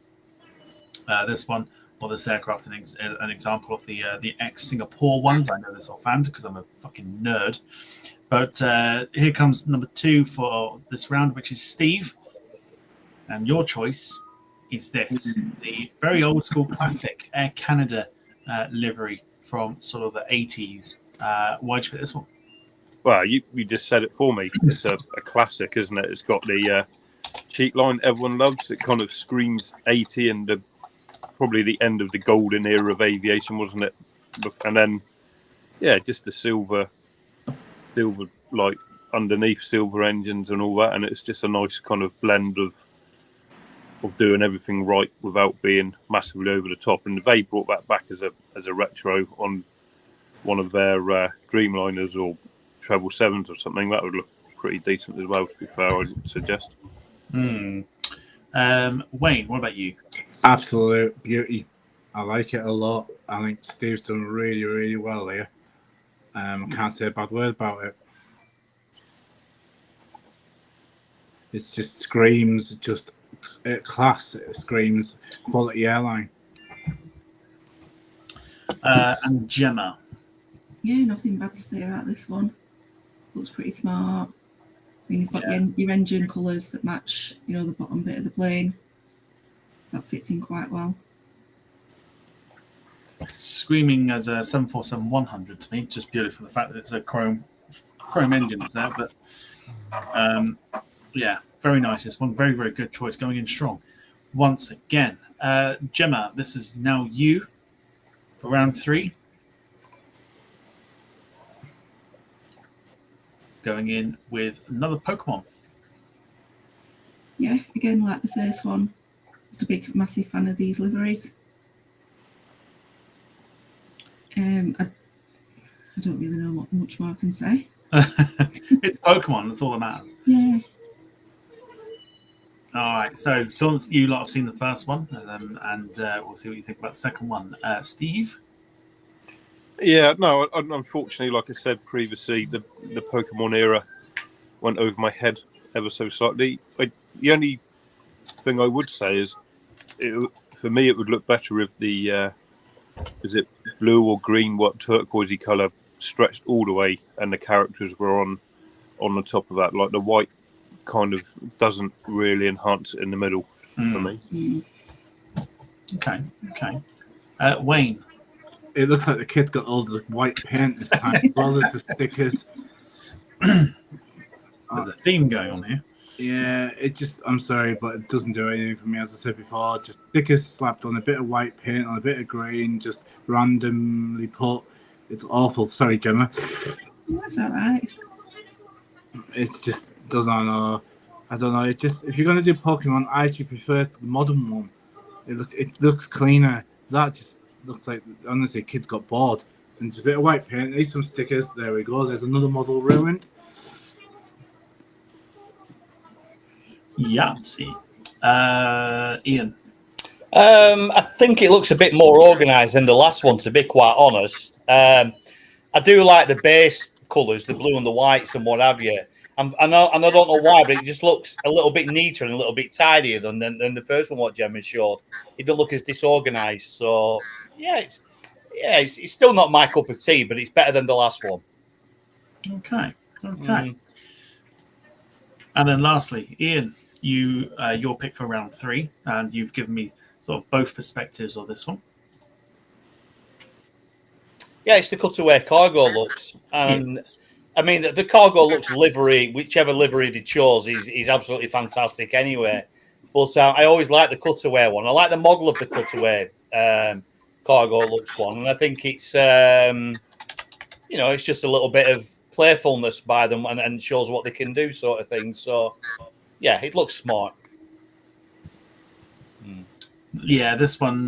This one, well, this aircraft is an example of the ex-Singapore ones. I know this offhand because I'm a fucking nerd. But here comes number 2 for this round, which is Steve. And your choice is this, the very old school classic Air Canada livery from sort of the 80s. Why'd you pick this one? Well, you just said it for me. It's a classic, isn't it? It's got the cheek line everyone loves. It kind of screams 80 and probably the end of the golden era of aviation, wasn't it? And then, yeah, just the silver like underneath silver engines and all that. And it's just a nice kind of blend of doing everything right without being massively over the top. And if they brought that back as a retro on one of their Dreamliners or 777s or something, that would look pretty decent as well, to be fair, I would suggest. Wayne, what about you? Absolute beauty. I like it a lot. I think Steve's done really, really well here. I can't say a bad word about it. It just screams just class. It screams quality airline. And Gemma. Yeah, nothing bad to say about this one. Looks pretty smart. I mean, you've got your engine colours that match, the bottom bit of the plane. That fits in quite well. Screaming as a 747-100 to me, just purely for the fact that it's a chrome engines there. But yeah, very nice. This one, very, very good choice, going in strong. Once again, Gemma, this is now you for round 3. Going in with another Pokemon. Yeah, again, like the first one, just a big, massive fan of these liveries. I don't really know what much more I can say. It's Pokemon, that's all that matters. Yeah. All right, so you lot have seen the first one, and we'll see what you think about the second one. Steve? Yeah, no, unfortunately, like I said previously, the Pokemon era went over my head ever so slightly. The only thing I would say is, for me, it would look better if the is it blue or green, what turquoisey color stretched all the way, and the characters were on the top of that. Like the white kind of doesn't really enhance it in the middle for me. Okay. Wayne. It looks like the kid's got all the white paint this time, as well as the stickers. There's a theme going on here. Yeah, I'm sorry, but it doesn't do anything for me, as I said before. Just stickers slapped on a bit of white paint, on a bit of green, just randomly put. It's awful. Sorry, Gemma. That's all right. It's just doesn't know. I don't know. It just, if you're gonna do Pokemon, I actually prefer the modern one. It looks cleaner. That just looks like, honestly, kids got bored. And just a bit of white paint. Need some stickers. There we go. There's another model ruined. Yahtzee. Ian. I think it looks a bit more organised than the last one, to be quite honest. I do like the base colours, the blue and the whites and what have you. And I don't know why, but it just looks a little bit neater and a little bit tidier than the first one what Gemma showed. It don't look as disorganised. So, it's still not my cup of tea, but it's better than the last one. Okay. And then lastly, Ian, your pick for round 3, and you've given me sort of both perspectives of this one. Yeah, it's the cutaway cargo looks. And Yes. I mean, the cargo looks livery, whichever livery they chose, is absolutely fantastic anyway. But I always like the cutaway one. I like the model of the cutaway cargo looks one. And I think it's, it's just a little bit of playfulness by them and shows what they can do sort of thing. So, yeah, it looks smart. Yeah, this one,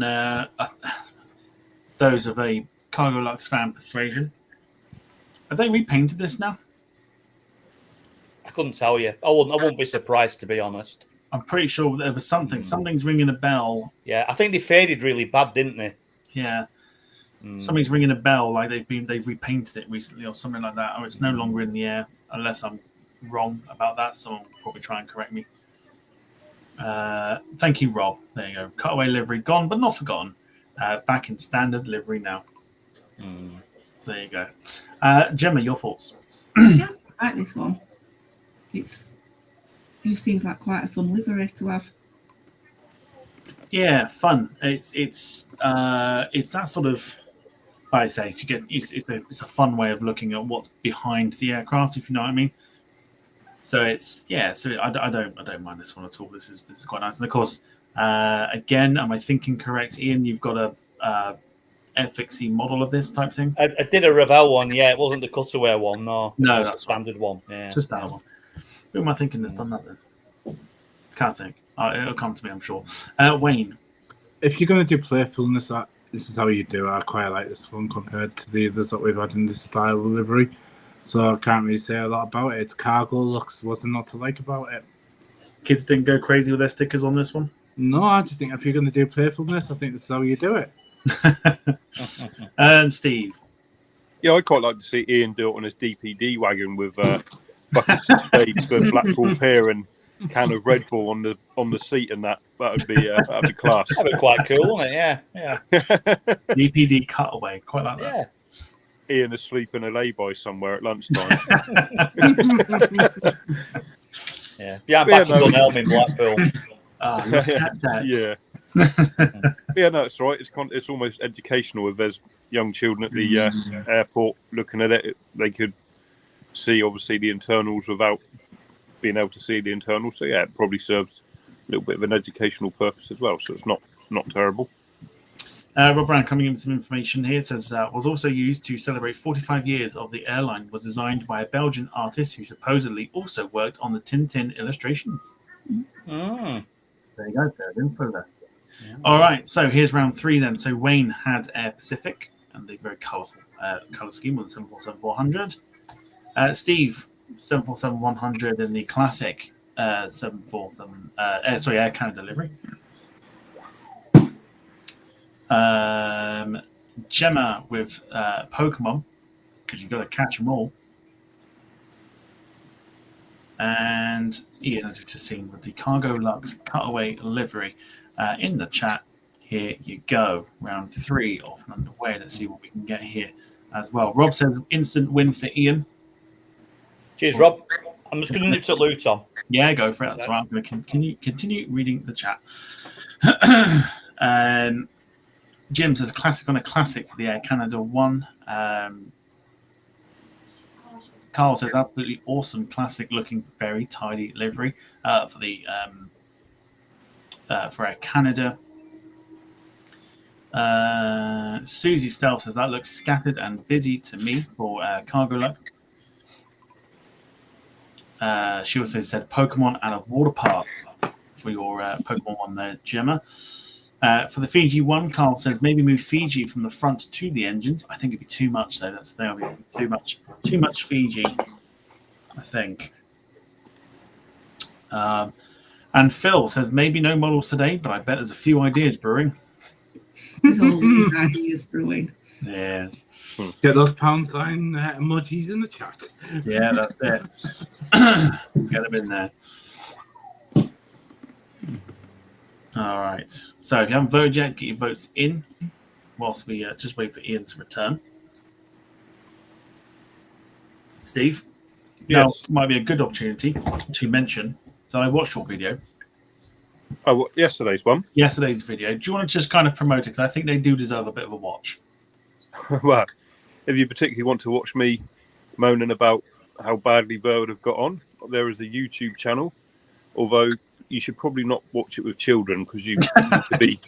those of a Cargo Lux fan persuasion. Have they repainted this now? I couldn't tell you. I wouldn't be surprised, to be honest. I'm pretty sure there was something. Something's ringing a bell. Yeah, I think they faded really bad, didn't they? Yeah. Something's ringing a bell, like they've repainted it recently or something like that, or it's no longer in the air, unless I'm wrong about that. Someone will probably try and correct me. Thank you, Rob. There you go. Cutaway livery gone, but not forgotten. Back in standard livery now. So there you go. Gemma, your thoughts? Yeah, I like this one. It just seems like quite a fun livery to have. Yeah, fun. It's that sort of, I say, it's a fun way of looking at what's behind the aircraft, if you know what I mean. So I don't mind this one at all. This is quite nice. And of course, again, am I thinking correct, Ian? You've got a FXE model of this type thing. I did a Revell one. Yeah, it wasn't the cutaway one. No, that's the standard one. Yeah, it's just that one. Who am I thinking that's done that then? Can't think. It'll come to me, I'm sure. Wayne. If you're going to do playfulness, this is how you do it. I quite like this one compared to the others that we've had in this style of livery. So I can't really say a lot about it. Its cargo looks wasn't not to like about it. Kids didn't go crazy with their stickers on this one? No, I just think if you're going to do playfulness, I think this is how you do it. And Steve. Yeah, I'd quite like to see Ian do it on his DPD wagon with buckets of spades for Blackpool Pier and can of Red Bull on the seat, and that'd be class. That'd be quite cool, wouldn't it? Yeah. DPD cutaway, quite like that. Yeah. Ian asleep in a lay-by somewhere at lunchtime. Yeah, back in Dunelm in Blackpool. Yeah. Yeah, no, it's right. It's almost educational. If there's young children at the airport looking at it, they could see obviously the internals without being able to see the internals. So yeah, it probably serves a little bit of an educational purpose as well. So it's not terrible. Rob Brown coming in with some information here. It says, was also used to celebrate 45 years of the airline, was designed by a Belgian artist who supposedly also worked on the Tintin illustrations. There you go, there's info there. Yeah. All right, so here's round 3 then. So Wayne had Air Pacific, and the very colourful colour scheme with the 747-400. Steve, 747-100 in the classic 747, Air Canada livery. Gemma with Pokemon, because you've got to catch them all. And Ian, as we've just seen, with the Cargo Lux Cutaway livery in the chat. Here you go. Round 3 off and underway. Let's see what we can get here as well. Rob says instant win for Ian. Cheers, Rob. I'm just going to nip to Lou, Tom. Yeah, go for it. That's right. I'm going to continue reading the chat. Jim says classic on a classic for the Air Canada 1. Carl says absolutely awesome, classic looking, very tidy livery for the for Air Canada. Susie Stealth says that looks scattered and busy to me for Cargo Lux. She also said Pokemon and a water park for your Pokemon one there, Gemma. For the Fiji one, Carl says maybe move Fiji from the front to the engines. I think it'd be too much though. That'll be too much Fiji, I think. And Phil says maybe no models today, but I bet there's a few ideas brewing. There's always ideas brewing. Yes. Get those pound sign emojis in the chat. Yeah, that's it. Get them in there. All right. So if you haven't voted yet, get your votes in whilst we just wait for Ian to return. Steve? Yes. Now might be a good opportunity to mention that I watched your video. Oh, what, yesterday's one? Yesterday's video. Do you want to just kind of promote it? Because I think they do deserve a bit of a watch. Well, if you particularly want to watch me moaning about how badly Verwood have got on, there is a YouTube channel, although you should probably not watch it with children because you need to be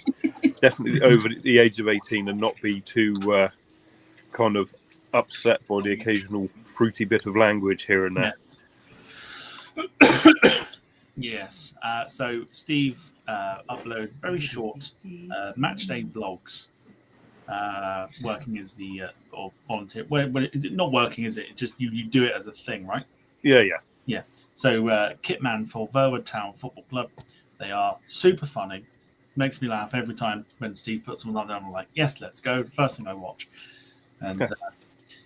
definitely over the age of 18 and not be too kind of upset by the occasional fruity bit of language here and there. Yes. So Steve uploads very short match day vlogs. Working as the or volunteer. Well, not working, is it? It's just you do it as a thing, right? Yeah. So Kitman for Verwood Town Football Club. They are super funny. Makes me laugh every time when Steve puts them on there. I'm like, yes, let's go. First thing I watch. And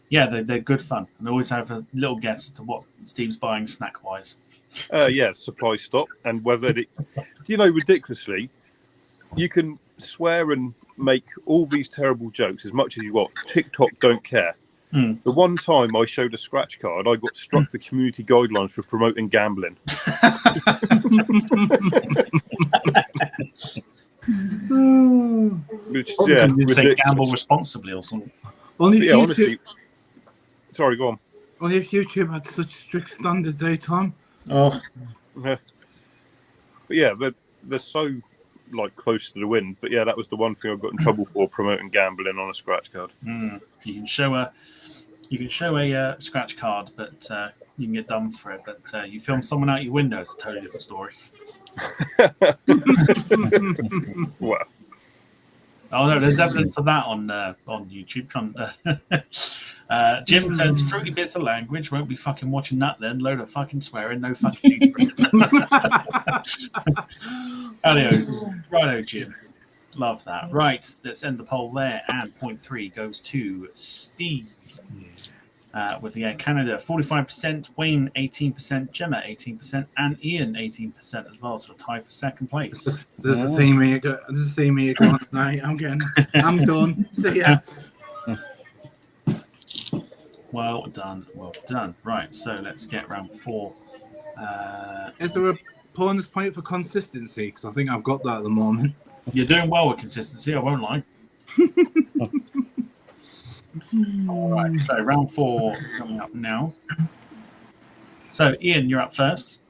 yeah, they're good fun. And I always have a little guess as to what Steve's buying snack wise. Yeah, supply stop and whether it, ridiculously, you can swear and make all these terrible jokes as much as you want. TikTok don't care. The one time I showed a scratch card, I got struck for community guidelines for promoting gambling. Which, yeah, say gamble responsibly or something. Only yeah, YouTube, honestly. Sorry, go on. only if YouTube had such strict standards, Tom. Oh, Yeah. But yeah, they're so close to the win. But yeah, that was the one thing I got in trouble for, promoting gambling on a scratch card. you can show a scratch card, but you can get done for it. But you film someone out your window, it's a totally different story. Well, Oh no, there's evidence of that on YouTube. Jim says fruity bits of language. Won't be fucking watching that then. Load of fucking swearing. No fucking. Righto, Jim. Love that. Right, let's end the poll there. And point 3 goes to Steve with the Air Canada 45%, Wayne 18%, Gemma 18%, and Ian 18% as well. So a tie for second place. There's a theme here. There's a theme here going tonight. I'm done. See ya. Well done. Right, so let's get round 4. Is there a bonus point for consistency? Because I think I've got that at the moment. You're doing well with consistency, I won't lie. All right, so round 4 coming up now. So, Ian, you're up first.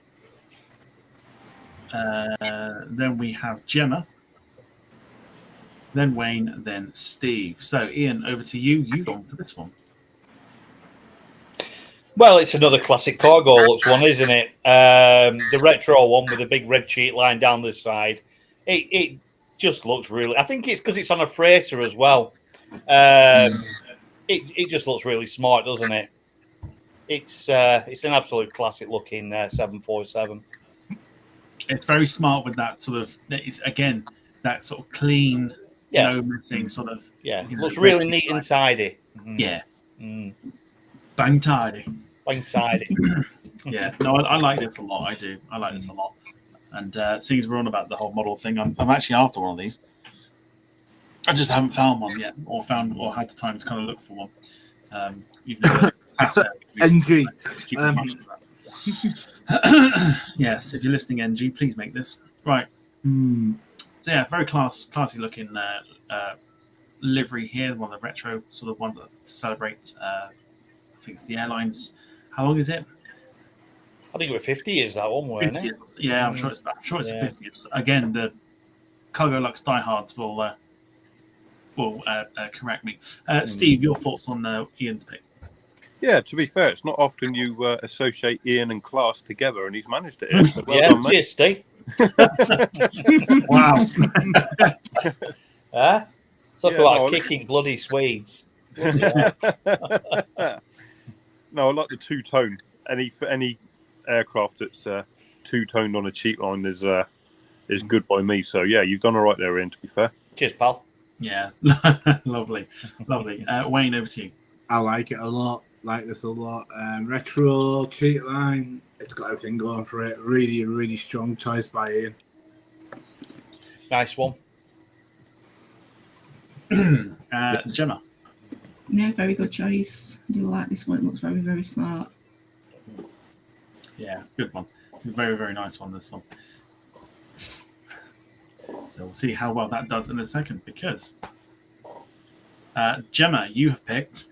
Then we have Gemma. Then Wayne, then Steve. So, Ian, over to you. You go on for this one. Well, it's another classic Cargo Lux one, isn't it? The retro one with a big red cheat line down the side. It just looks really... I think it's because it's on a freighter as well. It just looks really smart, doesn't it? It's an absolute classic looking 747. It's very smart with that sort of... It's, again, that sort of clean Yeah. no missing sort of. Yeah, you know, looks really red neat and line. tidy. Yeah, Mm. bang tidy. Bang tidy. Yeah, no, I like this a lot. I do. I like this a lot. And seeing as we're on about the whole model thing, I'm actually after one of these. I just haven't found one yet, or had the time to kind of look for one. Even though NG. Yes, if you're listening, NG, please make this right. So yeah, very classy looking livery here. One of the retro sort of ones that celebrate. I think it's the airlines. How long is it? I think it was 50 years that one, weren't it? 50th. Yeah, I'm sure it's the 50th. Again, the Cargo Lux diehards will correct me. Steve, your thoughts on Ian's pick? Yeah, to be fair, it's not often you associate Ian and Class together, and he's managed it here. So well Yeah, done, mate. cheers, Steve. Wow. Talk Yeah, about no, kicking bloody Swedes. No, I like the two-tone. Any aircraft that's two-toned on a cheap line is good by me. So yeah, you've done all right there, Ian. To be fair. Cheers, pal. Yeah, lovely. Wayne, over to you. I like it a lot. Like this a lot. Retro cheat line. It's got everything going for it. Really, really strong choice by Ian. Nice one. Gemma. Yeah, very good choice. I do like this one. It looks very, very smart. Yeah, good one. It's a very, very nice one, this one. So we'll see how well that does in a second, because Gemma, you have picked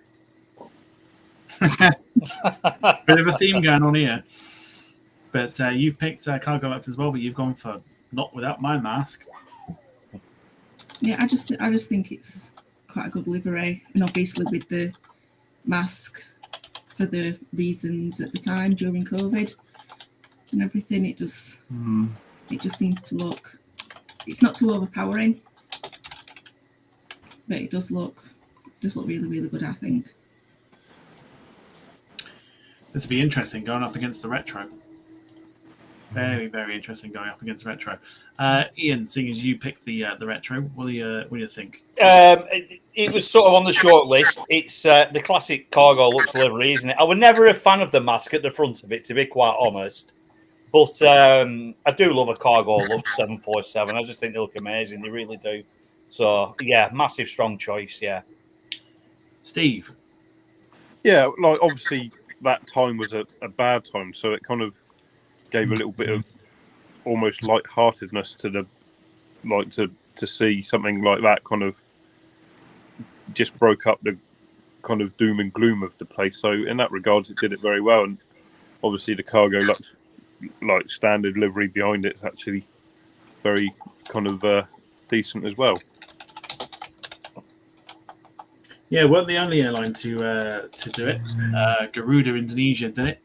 bit of a theme going on here, but you've picked Cargo Lux as well, but you've gone for Not Without My Mask. Yeah, I just think it's quite a good livery, and obviously with the mask for the reasons at the time during COVID and everything, it just seems to look. It's not too overpowering, but it does look really, really good, I think. This will be interesting going up against the retro. Very, very interesting going up against retro. Ian, seeing as you picked the retro, what do you think? It was sort of on the short list. It's the classic Cargo Lux livery, isn't it? I was never a fan of the mask at the front of it, to be quite honest. But I do love a Cargo Lux 747. I just think they look amazing. They really do. So yeah, massive, strong choice. Yeah. Steve. Yeah, like obviously that time was a bad time, so it kind of gave a little bit of almost light-heartedness to the to see something like that kind of just broke up the kind of doom and gloom of the place. So in that regard, it did it very well, and obviously the Cargo Lux like standard livery behind it is actually very kind of decent as well. Yeah, weren't the only airline to do it. Garuda Indonesia did it.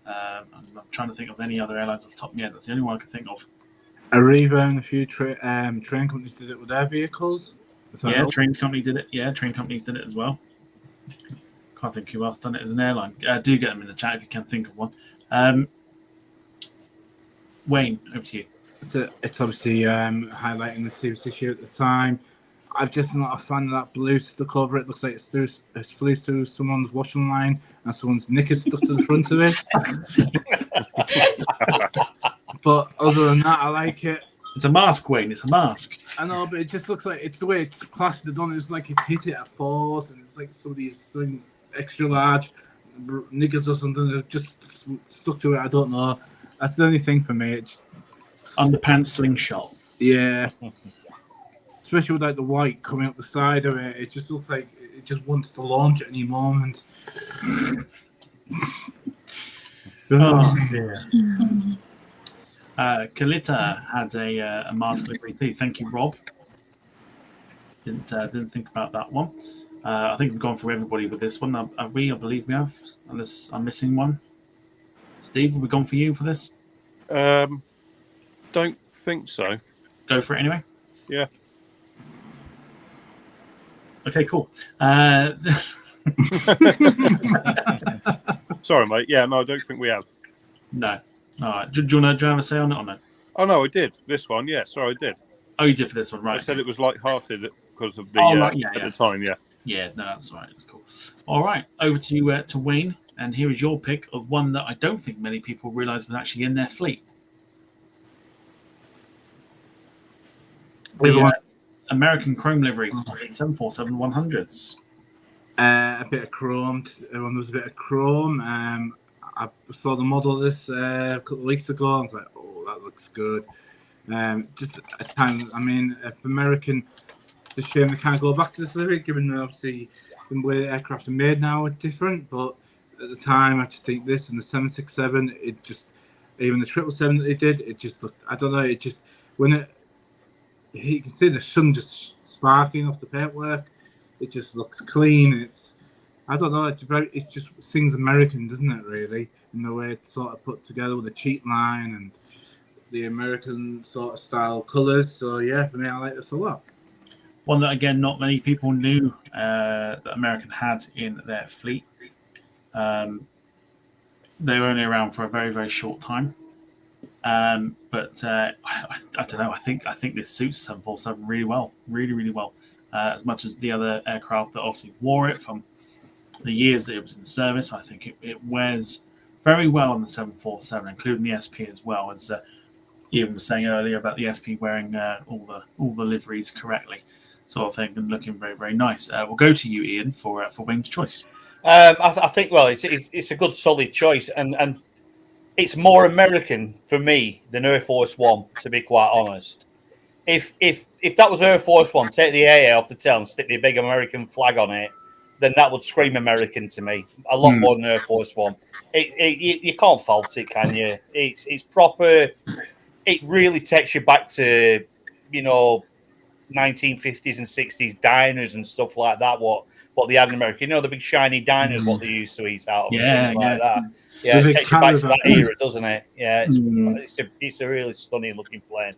I'm trying to think of any other airlines off the top of my head. That's the only one I can think of. Arriva and a few train companies did it with their vehicles. Yeah, train company did it. Yeah, train companies did it as well. Can't think who else done it as an airline. Do get them in the chat if you can think of one. Wayne, over to you. It's obviously highlighting the series issue at the time. I'm just not a fan of that blue stuck over it. Looks like it's flew through someone's washing line and someone's knickers stuck to the front of it. But other than that, I like it. It's a mask, Wayne. It's a mask. I know, but it just looks like it's the way it's plastered on. It's like it hit it at force, and it's like somebody's doing extra large knickers or something that just stuck to it. I don't know. That's the only thing for me. It's underpants slingshot. Yeah. Especially with like the white coming up the side of it, it just looks like it just wants to launch at any moment. Oh dear. Kalita had a mask livery too. Thank you, Rob. Didn't think about that one. I think we've gone through everybody with this one. Have we? I believe we have. Unless I'm missing one. Steve, have we gone for you for this? Don't think so. Go for it anyway. Yeah. Okay, cool. Sorry, mate. Yeah, no, I don't think we have. No. All right. Do you want to have a say on it or no? Oh, no, I did. This one, yeah. Sorry, I did. Oh, you did for this one, right? I said it was light-hearted because of the yeah. the time. Yeah. Yeah, no, that's right. That's cool. All right, over to you, to Wayne, and here is your pick of one that I don't think many people realise was actually in their fleet. The American chrome livery, 747-100s. A bit of chrome. When there was a bit of chrome, I saw the model of this a couple of weeks ago. I was like, oh, that looks good. Just a time. I mean, if American, it's a shame they can't go back to this livery, given obviously the way aircraft are made now are different. But at the time, I just think this and the 767, it just, even the 777 that they did, it just looked. I don't know. It just when it, you can see the sun just sparking off the paintwork. It just looks clean. It's, I don't know. It just sings American, doesn't it? Really, in the way it's sort of put together with the cheat line and the American sort of style colours. So yeah, for me, I like this a lot. One that again, not many people knew that American had in their fleet. They were only around for a very, very short time. But I don't know. I think this suits 747 really well, really, really well. As much as the other aircraft that obviously wore it from the years that it was in service, I think it wears very well on the 747, including the SP as well. As Ian was saying earlier about the SP wearing all the liveries correctly, sort of thing, and looking very, very nice. We'll go to you, Ian, for Wayne's choice. I think, well, it's a good solid choice, and it's more American for me than Air Force One, to be quite honest. If that was Air Force One, take the AA off the tail and stick the big American flag on it, then that would scream American to me a lot more than Air Force One. You can't fault it, can you? It's proper. It really takes you back to 1950s and 60s diners and stuff like that. What they had in America, the big shiny diners, what they used to eat out of, and things like that. Yeah, it takes you back to that era, doesn't it? Yeah, it's a really stunning looking plane.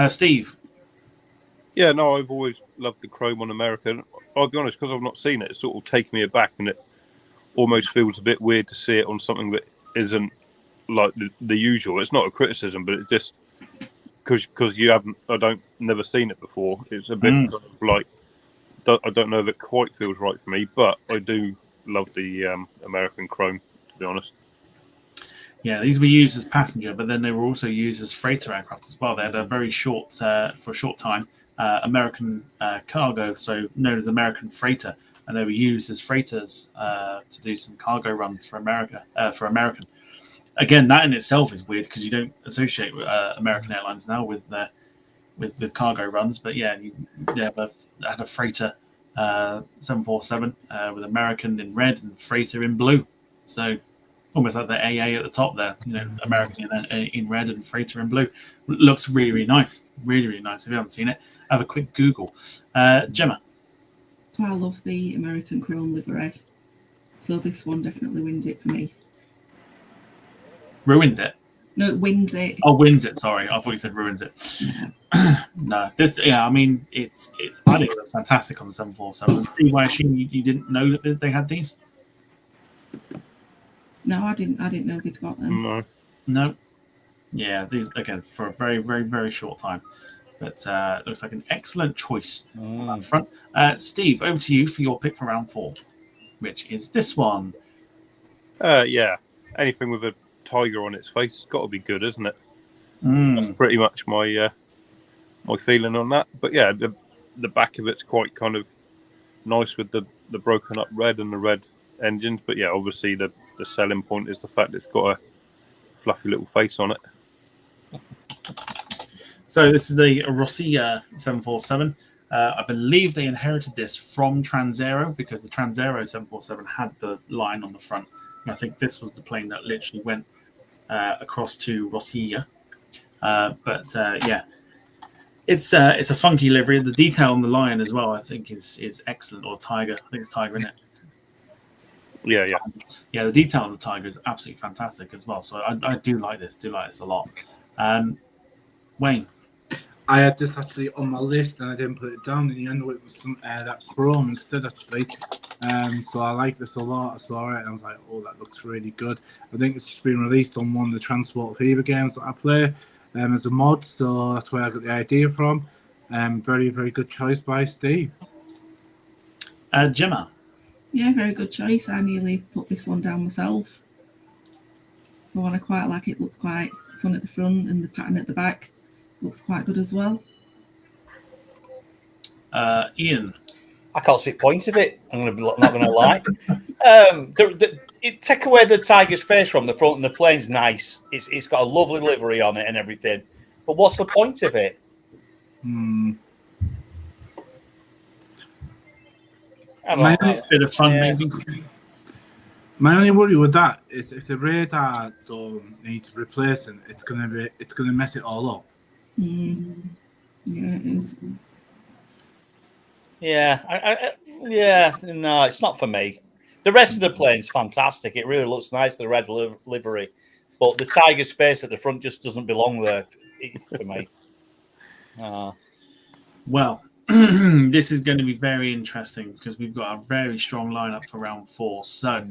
Steve. Yeah, no, I've always loved the chrome on American. I'll be honest, because I've not seen it, it's sort of taken me aback, and it almost feels a bit weird to see it on something that isn't like the usual. It's not a criticism, but it just because never seen it before. It's a bit kind of like, I don't know if it quite feels right for me, but I do love the American chrome, to be honest. Yeah, these were used as passenger, but then they were also used as freighter aircraft as well. They had a very short, for a short time, American cargo, so known as American freighter, and they were used as freighters to do some cargo runs for America, for American. Again, that in itself is weird because you don't associate American Airlines now with cargo runs, but yeah, they had a freighter 747 with American in red and freighter in blue, so almost like the AA at the top there, American in red and freighter in blue. Looks really, really nice. Really, really nice. If you haven't seen it, have a quick Google. Gemma. I love the American chrome livery, so this one definitely wins it for me. Ruins it? No, it wins it. Oh, wins it. Sorry, I thought you said ruins it. No, this. Yeah, I mean, I think it was fantastic on the 747. Steve, I assume you didn't know that they had these. No, I didn't know they'd got them. No. Yeah, these again for a very, very, very short time, but it looks like an excellent choice up front. Steve, over to you for your pick for round 4, which is this one. Yeah, anything with a tiger on its face has got to be good, isn't it? That's pretty much my feeling on that. But yeah, the back of it's quite kind of nice with the broken up red and the red engines. But yeah, obviously the selling point is the fact it's got a fluffy little face on it. So this is the Rossi 747. I believe they inherited this from Transaero because the Transaero 747 had the line on the front. And I think this was the plane that literally went across to Rossiya. Yeah, it's a funky livery. The detail on the line as well, I think, is excellent. Or tiger, I think it's tiger in it. Yeah. The detail on the tiger is absolutely fantastic as well. So I do like this. Do like this a lot. Wayne. I had this actually on my list and I didn't put it down. In the end, it was some that chrome instead, actually. So I like this a lot. I saw it and I was like, oh, that looks really good. I think it's just been released on one of the Transport Fever games that I play. as a mod, so that's where I got the idea from. Very, very good choice by Steve. Gemma. Yeah, very good choice. I nearly put this one down myself. The one I quite like, it looks quite fun at the front, and the pattern at the back looks quite good as well. Ian. I can't see the point of it. I'm not going to lie. Take away the tiger's face from the front, and the plane's nice. It's got a lovely livery on it and everything. But what's the point of it? Bit of fun, maybe. My only worry with that is if the radar dome needs replacing, it's gonna mess it all up. Yeah, it is. Yeah, no, it's not for me. The rest of the plane's fantastic. It really looks nice, the red livery. But the tiger's face at the front just doesn't belong there for me. Well, this is going to be very interesting because we've got a very strong lineup for round 4. So,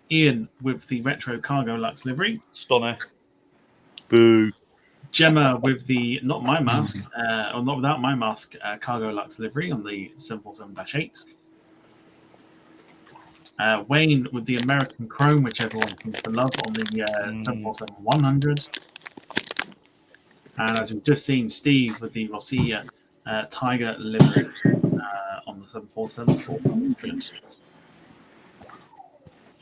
Ian with the retro cargo Lux livery. Stunner. Boo. Gemma with the not my mask, or not without my mask, cargo Lux livery on the 747-8. Wayne with the American Chrome, which everyone seems to love, on the 747-100. And as we've just seen, Steve with the Rossiya Tiger livery on the 747-400.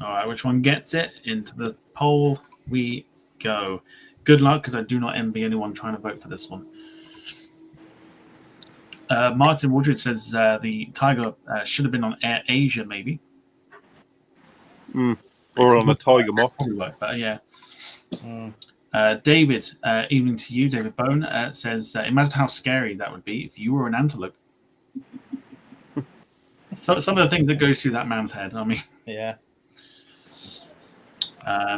All right, which one gets it? Into the poll we go. Good luck, because I do not envy anyone trying to vote for this one. Martin Woodridge says the Tiger should have been on Air Asia, maybe. Or on a Tiger Moth. But yeah. David, evening to you, David Bone, says, imagine how scary that would be if you were an antelope. So, some of the things that goes through that man's head, I mean. Yeah.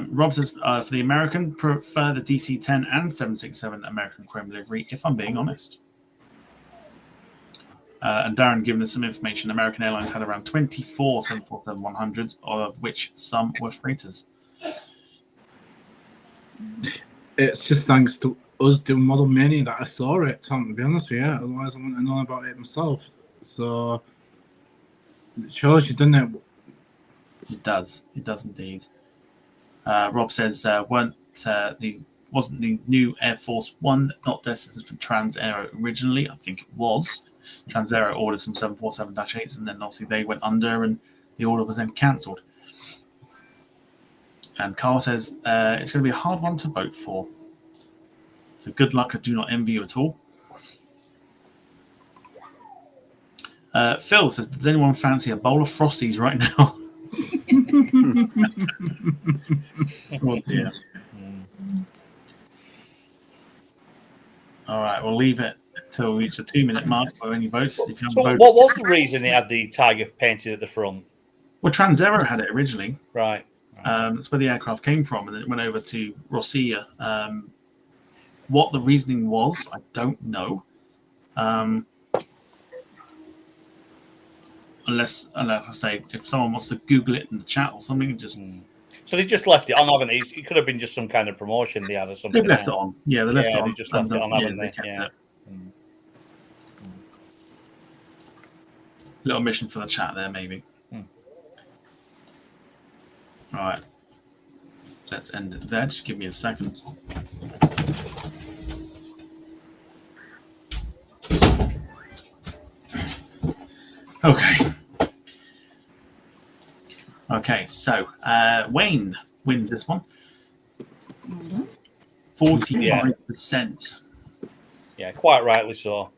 Rob says, for the American, prefer the DC-10 and 767 American Chrome livery, if I'm being honest. And Darren giving us some information. American Airlines had around 24 747-100s, of which some were freighters. It's just thanks to us doing Model Mania that I saw it, Tom, to be honest with you. Otherwise, I wouldn't have known about it myself. So, it shows you, doesn't it? It does. It does indeed. Rob says, wasn't the new Air Force One not destined for Trans-Aero originally? I think it was. Trans-Aero ordered some 747-8s, and then obviously they went under, and the order was then cancelled. And Carl says, it's going to be a hard one to vote for. So good luck. I do not envy you at all. Phil says, does anyone fancy a bowl of Frosties right now? Oh dear. All right, we'll leave it till we reach the 2-minute mark for any votes. So what was the reason it had the tiger painted at the front? Well, Trans-Aero had it originally. Right. That's where the aircraft came from, and then it went over to Rossiya. What the reasoning was, I don't know. Unless I say, if someone wants to Google it in the chat or something, just. So they just left it on, haven't they? It could have been just some kind of promotion they had or something. They've left it on. Yeah, they left it on. They just left it on, haven't they? Yeah. Little mission for the chat there, maybe. Right. Let's end it there. Just give me a second. Okay. Okay, so Wayne wins this one. 45%. Yeah, quite rightly so.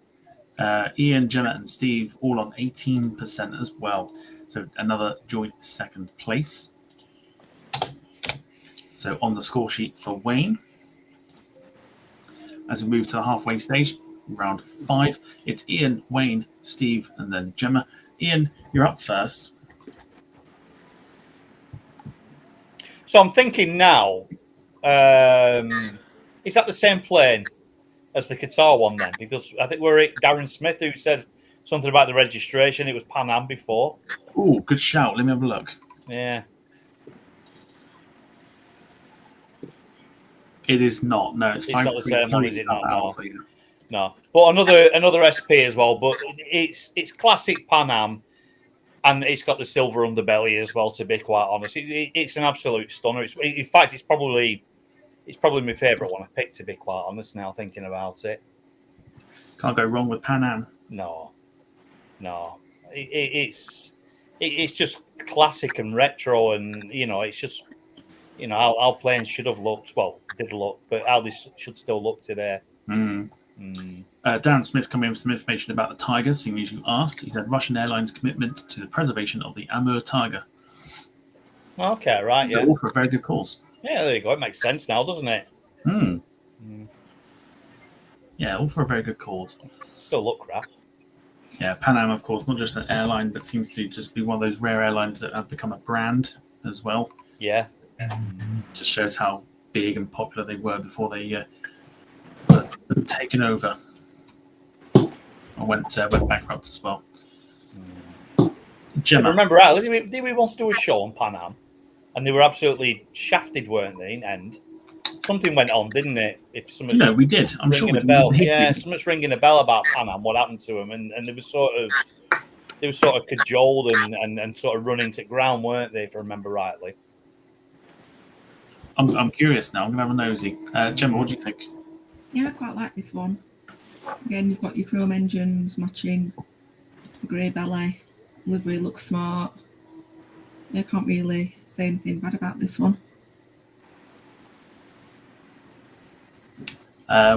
Ian, Gemma, and Steve all on 18% as well. So another joint second place. So on the score sheet for Wayne, as we move to the halfway stage, round 5, it's Ian, Wayne, Steve, and then Gemma. Ian, you're up first. So I'm thinking now, is that the same plane as the Qatar one then? Because I think we're Darren Smith who said something about the registration. It was Pan Am before. Oh, good shout. Let me have a look. Yeah. It is not. No, it's It's not the same one, is it? Not, no. Alpha, yeah. No, but another SP as well. But it's classic Pan Am, and it's got the silver underbelly as well. To be quite honest, it's an absolute stunner. In fact, it's probably my favourite one I picked. To be quite honest, now thinking about it, Can't go wrong with Pan Am. no, it's just classic and retro, and it's just how planes should have looked. Well, did look, but how this should still look today. Darren Smith coming in with some information about the Tiger, seeing as you asked. He said Russian Airlines' commitment to the preservation of the Amur Tiger. Okay, right, yeah. All for a very good cause. Yeah, there you go. It makes sense now, doesn't it? Yeah, all for a very good cause. Still look crap. Yeah, Pan Am, of course, not just an airline, but seems to just be one of those rare airlines that have become a brand as well. Yeah. Just shows how big and popular they were before they were taken over. I went bankrupt as well. Gemma. If I remember right, did we once do a show on Pan Am? And they were absolutely shafted, weren't they, in the end? Something went on, didn't it? No, we did. I'm sure we did. Yeah, someone's ringing a bell about Pan Am, what happened to them, and they were sort of cajoled and sort of run into ground, weren't they, if I remember rightly? I'm curious now. I'm going to have a nosy. Gemma, what do you think? Yeah, I quite like this one. Again, you've got your chrome engines matching the grey belly. Livery looks smart. Yeah, I can't really say anything bad about this one.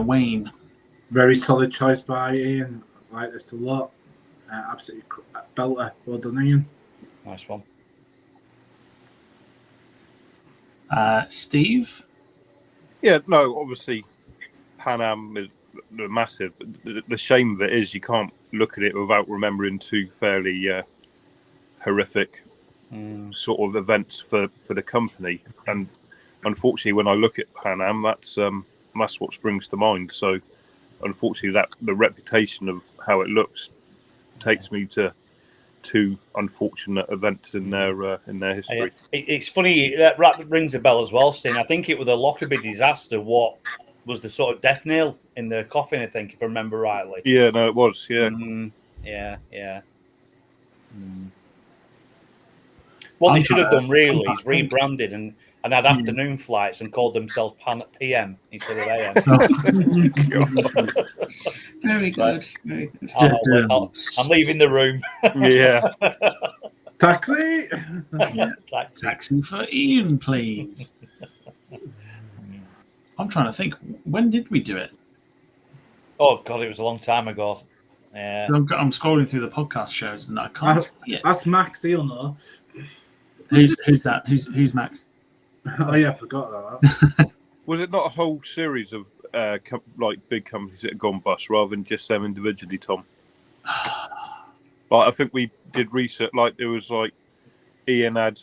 Wayne. Very solid choice by Ian. I like this a lot. Absolutely belter. Well done, Ian. Nice one. Steve? Yeah, no, obviously Pan Am is massive. The shame of it is you can't look at it without remembering two fairly horrific sort of events for the company. And unfortunately, when I look at Pan Am, that's what springs to mind. So unfortunately, that the reputation of how it looks takes me to two unfortunate events in their history. It's funny that rings a bell as well, Sting. I think it was the Lockerbie disaster. What was the sort of death nail in the coffin? I think, if I remember rightly. Yeah, no, it was. Yeah, yeah. What they should have done really is rebranded and had afternoon flights and called themselves Pan at PM instead of AM. Very good, very good. I'm leaving the room. Yeah. Taxi! Taxi for Ian, please. I'm trying to think. When did we do it? Oh, God, it was a long time ago. Yeah. I'm scrolling through the podcast shows and I can't see it. That's Max, he'll know. Who's that? Who's Max? Oh, yeah, I forgot that. Was it not a whole series of big companies that had gone bust rather than just them individually, Tom? I think we did research. There was Ian had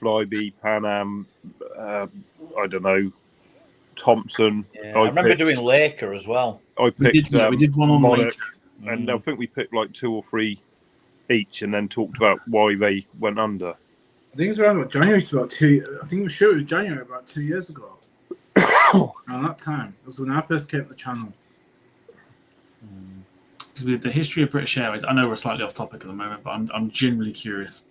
Flybe, Pan Am, I don't know, Thompson. Yeah, I remember doing Laker as well. I picked we did one on Monarch, Laker. and I think we picked 2 or 3 each, and then talked about why they went under. I think it was around January, about 2. I think we're sure it was January about 2 years ago. Around that time, it was when I first came to the channel. Because with the history of British Airways, I know we're slightly off topic at the moment, but I'm genuinely curious.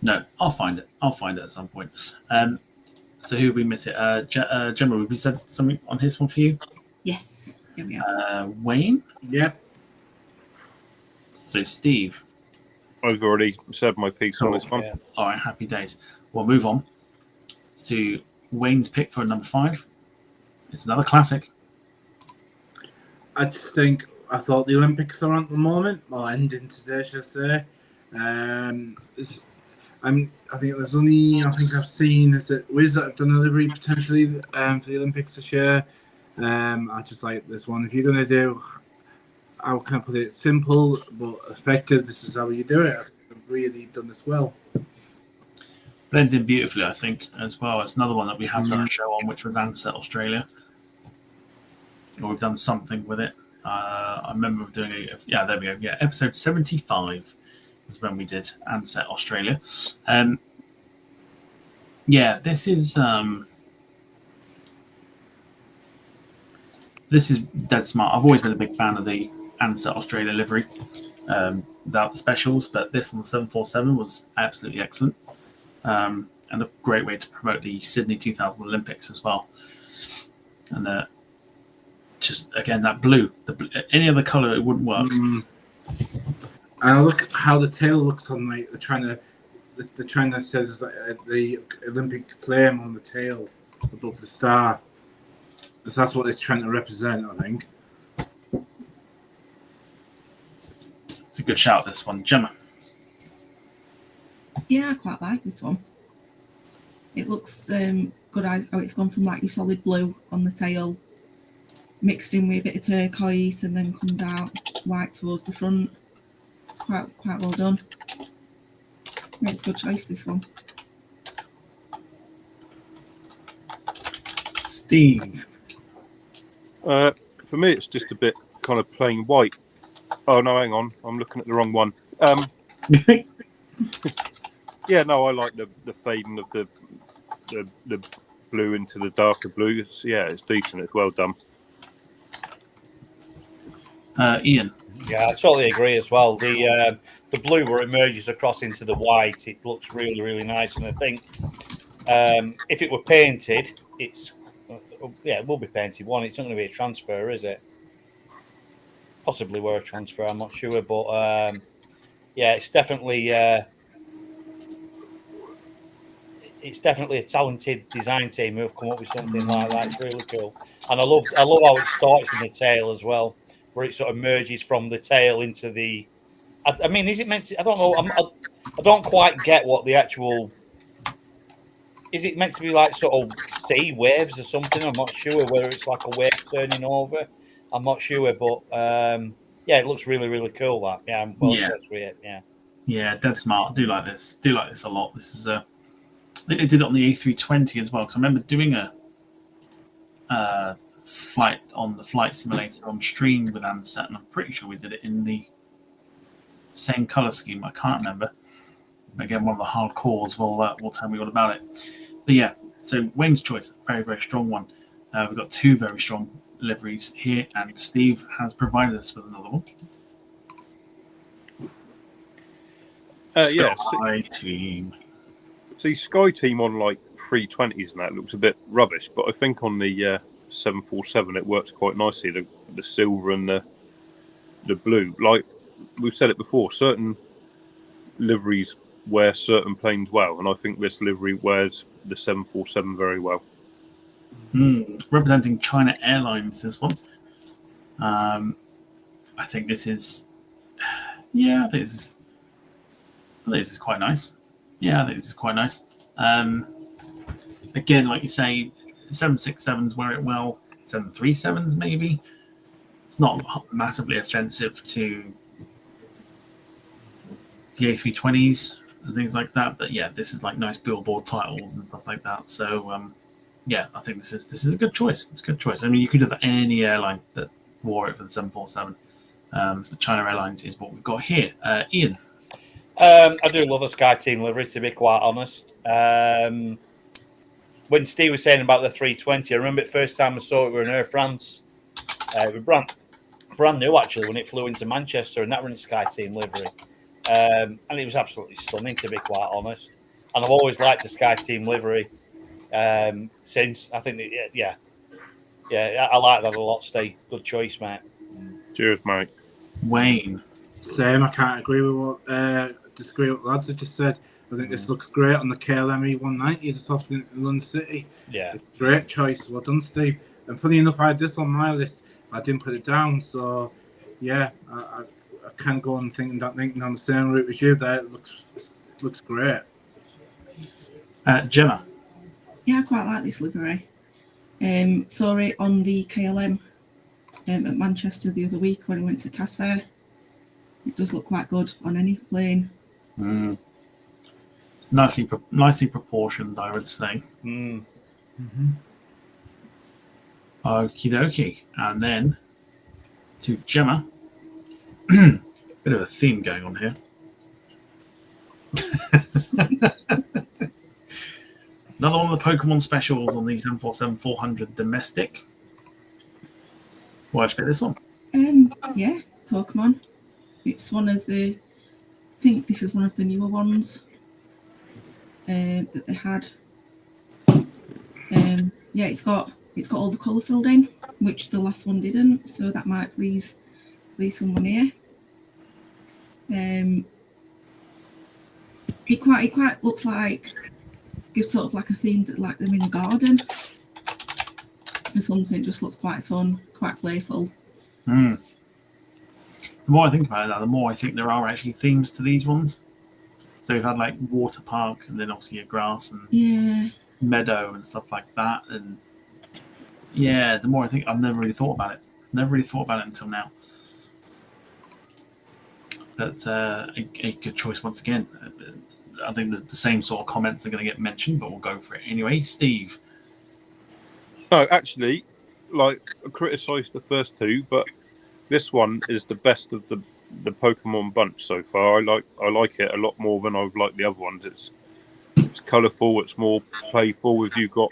No, I'll find it. I'll find it at some point. So who have we missed it? Gemma, have we said something on his one for you? Yes. Yeah, we have. Wayne? Yep. So Steve? I've already said my piece on this one. Yeah. All right, happy days. We'll move on to Wayne's pick for number 5. It's another classic. I thought the Olympics are on at the moment, or ending today, should I say. I think there's only, I've seen, is it Wiz that have done a livery potentially for the Olympics this year. I just like this one. If you're going to do, how can I put it, simple but effective, this is how you do it. I've really done this well. Blends in beautifully, I think, as well. It's another one that we have done a show on, which was Ansett Australia. Or we've done something with it. I remember doing there we go. Yeah, episode 75 was when we did Ansett Australia. This is dead smart. I've always been a big fan of the Ansett Australia livery without the specials, but this on the 747 was absolutely excellent. And a great way to promote the Sydney 2000 Olympics as well. And just again that blue, any other color it wouldn't work. And look at how the tail looks on the China says the Olympic flame on the tail above the star. That's what it's trying to represent, I think. It's a good shout, this one, Gemma. Yeah, I quite like this one. It looks good how it's gone from like your solid blue on the tail, mixed in with a bit of turquoise, and then comes out white towards the front. It's quite well done. Yeah, it's a good choice, this one. Steve. For me, it's just a bit kind of plain white. Oh no, hang on, I'm looking at the wrong one. Yeah, no, I like the fading of the blue into the darker blue. It's decent. It's well done. Ian. Yeah, I totally agree as well. The blue where it merges across into the white, it looks really, really nice. And I think if it were painted, it will be painted. One, it's not going to be a transfer, is it? Possibly were a transfer, I'm not sure, but it's definitely a talented design team who have come up with something like that. It's really cool, and I love how it starts in the tail as well, where it sort of merges from the tail into the. I mean, is it meant to? I don't know. I don't quite get what the actual. Is it meant to be like sort of sea waves or something? I'm not sure whether it's like a wave turning over. I'm not sure, but it looks really, really cool. That I'm well impressed with it. Yeah, dead smart. I do like this. Do like this a lot. This is I think they did it on the A320 as well. Because I remember doing a flight on the flight simulator on stream with Ansett, and I'm pretty sure we did it in the same color scheme. I can't remember. Again, one of the hardcores will tell me all about it. But yeah, so Wayne's choice, very, very strong one. We've got two very strong liveries here, and Steve has provided us with another one. Sky Team. See, Sky Team on like 320s and that looks a bit rubbish, but I think on the 747 it works quite nicely. The silver and the blue. Like we've said it before, certain liveries wear certain planes well, and I think this livery wears the 747 very well. Representing China Airlines, this one. I think this is. Yeah, I think this is quite nice. Yeah, I think this is quite nice. Again, like you say, 767s wear it well. 737s maybe. It's not massively offensive to the A320s and things like that. But yeah, this is like nice billboard titles and stuff like that. So I think this is a good choice. It's a good choice. I mean, you could have any airline that wore it for the 747. But China Airlines is what we've got here. Ian. I do love a Sky Team livery, to be quite honest. When Steve was saying about the 320, I remember the first time I saw it, we were in Air France. It was brand new, actually, when it flew into Manchester, and that was in Sky Team livery. And it was absolutely stunning, to be quite honest. And I've always liked the Sky Team livery since. I think, I like that a lot, Steve. Good choice, mate. Cheers, mate. Wayne. Same, I can't disagree with what lads have just said. I think this looks great on the KLM E190, the soft in London City. Yeah. It's a great choice. Well done, Steve. And funny enough, I had this on my list. I didn't put it down, so yeah, I can go on thinking on the same route as you there. It looks great. Gemma. Yeah, I quite like this livery. Saw it on the KLM at Manchester the other week when I went to CAS Fair. It does look quite good on any plane. Nicely proportioned, I would say. Okie dokie. And then to Gemma. Bit of a theme going on here. Another one of the Pokemon specials on the 747-400 domestic. Why'd you pick this one? Yeah, Pokemon. It's one of the. I think this is one of the newer ones that they had. Yeah, it's got all the colour filled in, which the last one didn't. So that might please someone here. It quite looks like gives sort of like a theme that like them in a garden or something. It just looks quite fun, quite playful. The more I think about it, the more I think there are actually themes to these ones. So we've had like water park, and then obviously a grass and meadow and stuff like that. And yeah, the more I think, I've never really thought about it. Never really thought about it until now. But a good choice once again. I think that the same sort of comments are going to get mentioned, but we'll go for it anyway. Steve. No, actually, like I criticised the first two, but this one is the best of the Pokemon bunch so far. I like it a lot more than I've liked the other ones. It's colourful. It's more playful. If you've got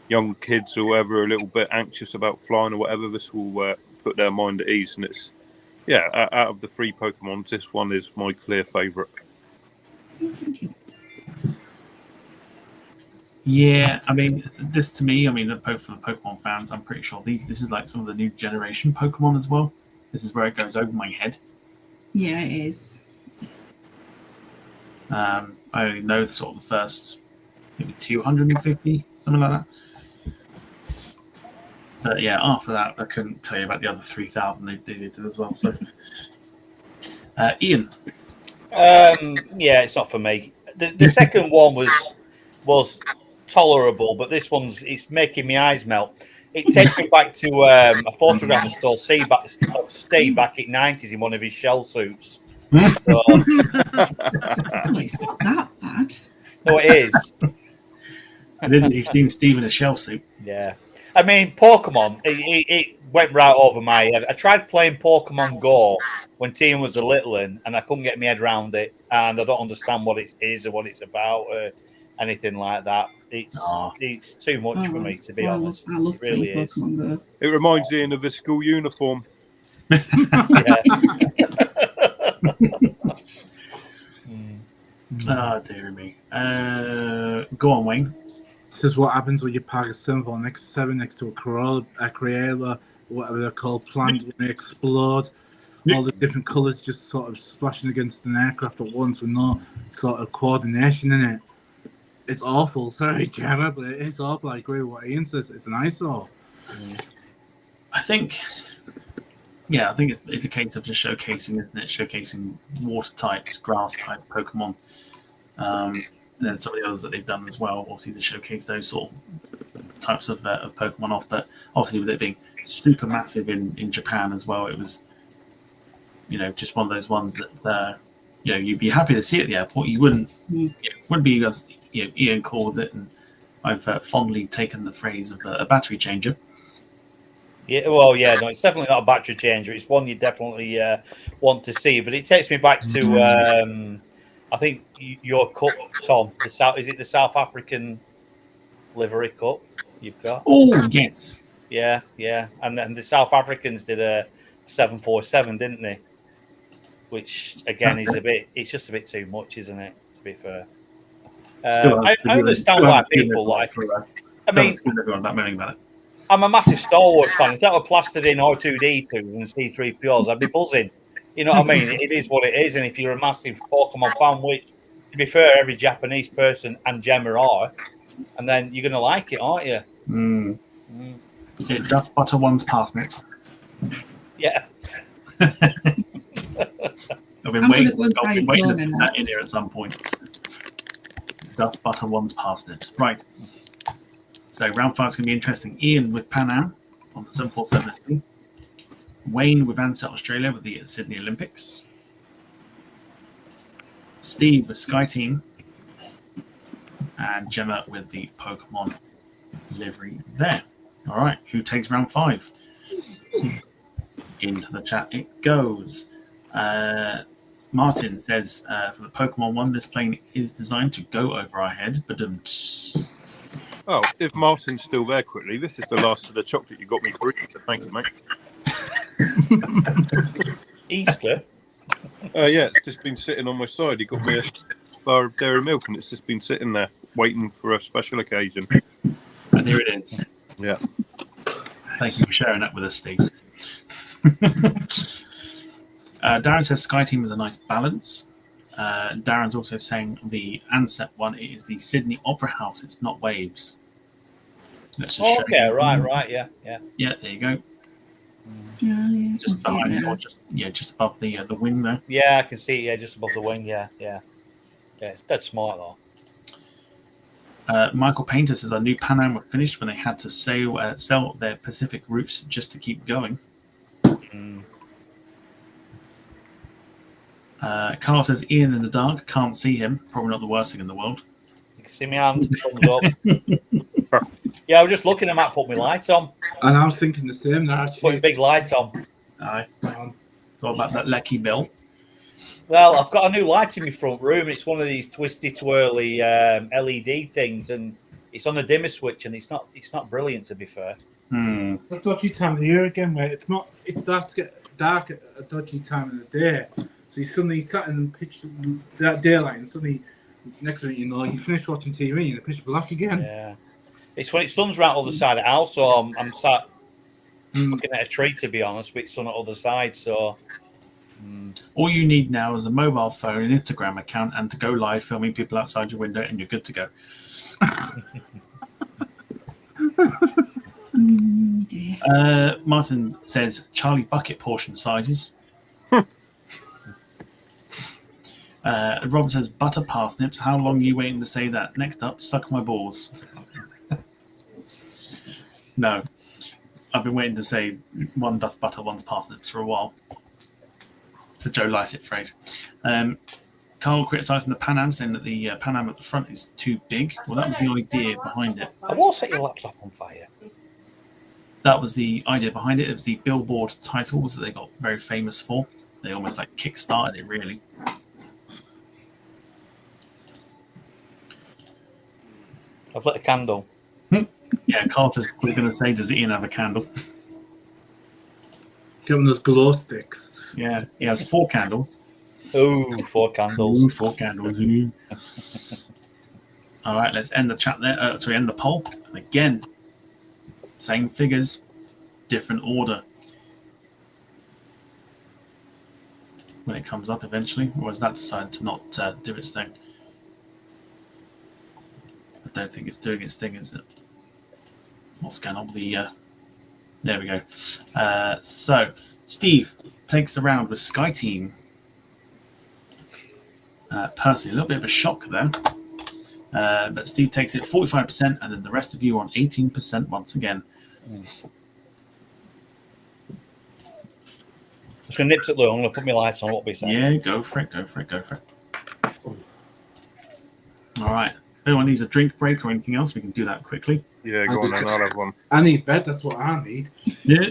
young kids or whoever a little bit anxious about flying or whatever, this will put their mind at ease. And it's out of the 3 Pokemon, this one is my clear favourite. Thank you. Yeah, I mean, this to me, I mean, for the Pokemon fans, I'm pretty sure this is like some of the new generation Pokemon as well. This is where it goes over my head. Yeah, it is. I only know sort of the first maybe 250, something like that. But yeah, after that, I couldn't tell you about the other 3,000 they did as well. So, Ian. Yeah, it's not for me. The second one was tolerable, but this it's making my eyes melt. It takes me back to a photograph of Steve back in '90s in one of his shell suits. So, It's not that bad. no, it is. And isn't he seen Steve in a shell suit? Yeah. I mean, Pokemon, it went right over my head. I tried playing Pokemon Go when Tia was a little one, and I couldn't get my head around it, and I don't understand what it is or what it's about or anything like that. It's too much for me, to be honest. I love it really playing is. Pokemon Go. It reminds Ian of his school uniform. Yeah. Oh, dear me. Go on, Wayne. This is what happens when you park a 747 next to a Crayola, whatever they're called, plant when they explode. All the different colours just sort of splashing against an aircraft at once with no sort of coordination in it. It's awful. Sorry, Gemma, but it is awful. I agree with what Ian says. It's an eyesore. I think it's a case of just showcasing, isn't it? Showcasing water types, grass type Pokemon. And then some of the others that they've done as well, obviously to showcase those sort of types of Pokemon off. But obviously with it being super massive in Japan as well, it was, just one of those ones that, you'd be happy to see at the airport. You wouldn't be as, Ian calls it, and I've fondly taken the phrase of a battery changer. Yeah, well, yeah, no, it's definitely not a battery changer. It's one you definitely want to see. But it takes me back to, I think, your cup, Tom. Is it the South African livery cup you've got? Oh, yes. Yeah. And then the South Africans did a 747, didn't they? Which, again, it's just a bit too much, isn't it, to be fair? I understand why people like it. I mean, about it. I'm a massive Star Wars fan. If that were plastered in R2D2 and C3POs, I'd be buzzing. You know what I mean? It is what it is. And if you're a massive Pokemon fan, which, to be fair, every Japanese person and Gemma are, and then you're going to like it, aren't you? It does butter one's parsnips. Yeah. I've been waiting to fit that in here at some point. Doth butter one's parsnips. Right. So round 5 is going to be interesting. Ian with Pan Am on the 747. Wayne with Ansett Australia with the Sydney Olympics. Steve with Sky Team. And Gemma with the Pokemon livery there. All right. Who takes round 5? into the chat it goes. Martin says, for the Pokemon one, this plane is designed to go over our head, but Oh, if Martin's still there quickly, this is the last of the chocolate you got me for Easter. Thank you, mate. Easter. Yeah, it's just been sitting on my side. He got me a bar of dairy milk, and it's just been sitting there waiting for a special occasion. and here it is. Yeah. Thank you for sharing that with us, Steve. Darren says Sky Team is a nice balance. Darren's also saying the Ansett one, it is the Sydney Opera House. It's not Waves. Let's just show Okay, you. right, yeah. Yeah, there you go. Yeah, Just behind it, or just above the wing there. Yeah, I can see it. Yeah, just above the wing. Yeah. It's dead smart though. Michael Painter says our new Pan Am were finished when they had to sell their Pacific routes just to keep going. Carl says Ian in the dark, can't see him. Probably not the worst thing in the world. You can see me hand thumbs up. Yeah, I was just looking at Matt put my lights on. And I was thinking the same. Actually. Putting big lights on. Aye. What about that Lecky Bill? Well, I've got a new light in my front room. It's one of these twisty, twirly LED things, and it's on the dimmer switch, and it's not brilliant, to be fair. It's a dodgy time of the year again, where it starts to get dark at a dodgy time of the day. So you suddenly sat in the pitch that daylight, and suddenly next minute you finish watching TV and the pitch black again. Yeah, it's when it's sun's right on the other side of the house, so I'm sat looking at a tree, to be honest, with sun on the other side. So all you need now is a mobile phone, an Instagram account, and to go live filming people outside your window, and you're good to go. Martin says Charlie bucket portion sizes. Robert says butter parsnips. How long are you waiting to say that? Next up, suck my balls. No, I've been waiting to say one doth butter, one's parsnips for a while. It's a Joe Lycett phrase. Carl criticising the Pan Am, saying that the Pan Am at the front is too big. Well, that was the idea behind it. I will set your laptop on fire. That was the idea behind it. It was the Billboard titles that they got very famous for. They almost like kick-started it, really. I've lit a candle. Yeah, Carl says we're going to say, does Ian have a candle? Give him those glow sticks. Yeah, he has 4 candles. Ooh, 4 candles. Ooh, 4 candles. All right, let's end the chat there. End the poll. And again, same figures, different order. When it comes up eventually, or has that decided to not do its thing? I don't think it's doing its thing, is it? What's going on with the... there we go. So, Steve takes the round with Sky Team. Personally, a little bit of a shock there. But Steve takes it 45%, and then the rest of you on 18% once again. I'm just going to nip it low. I'm going to put my lights on. What we say? Yeah, go for it. All right. If anyone needs a drink break or anything else, we can do that quickly. Yeah, go on then. I'll have one. I need bed. That's what I need. Yeah.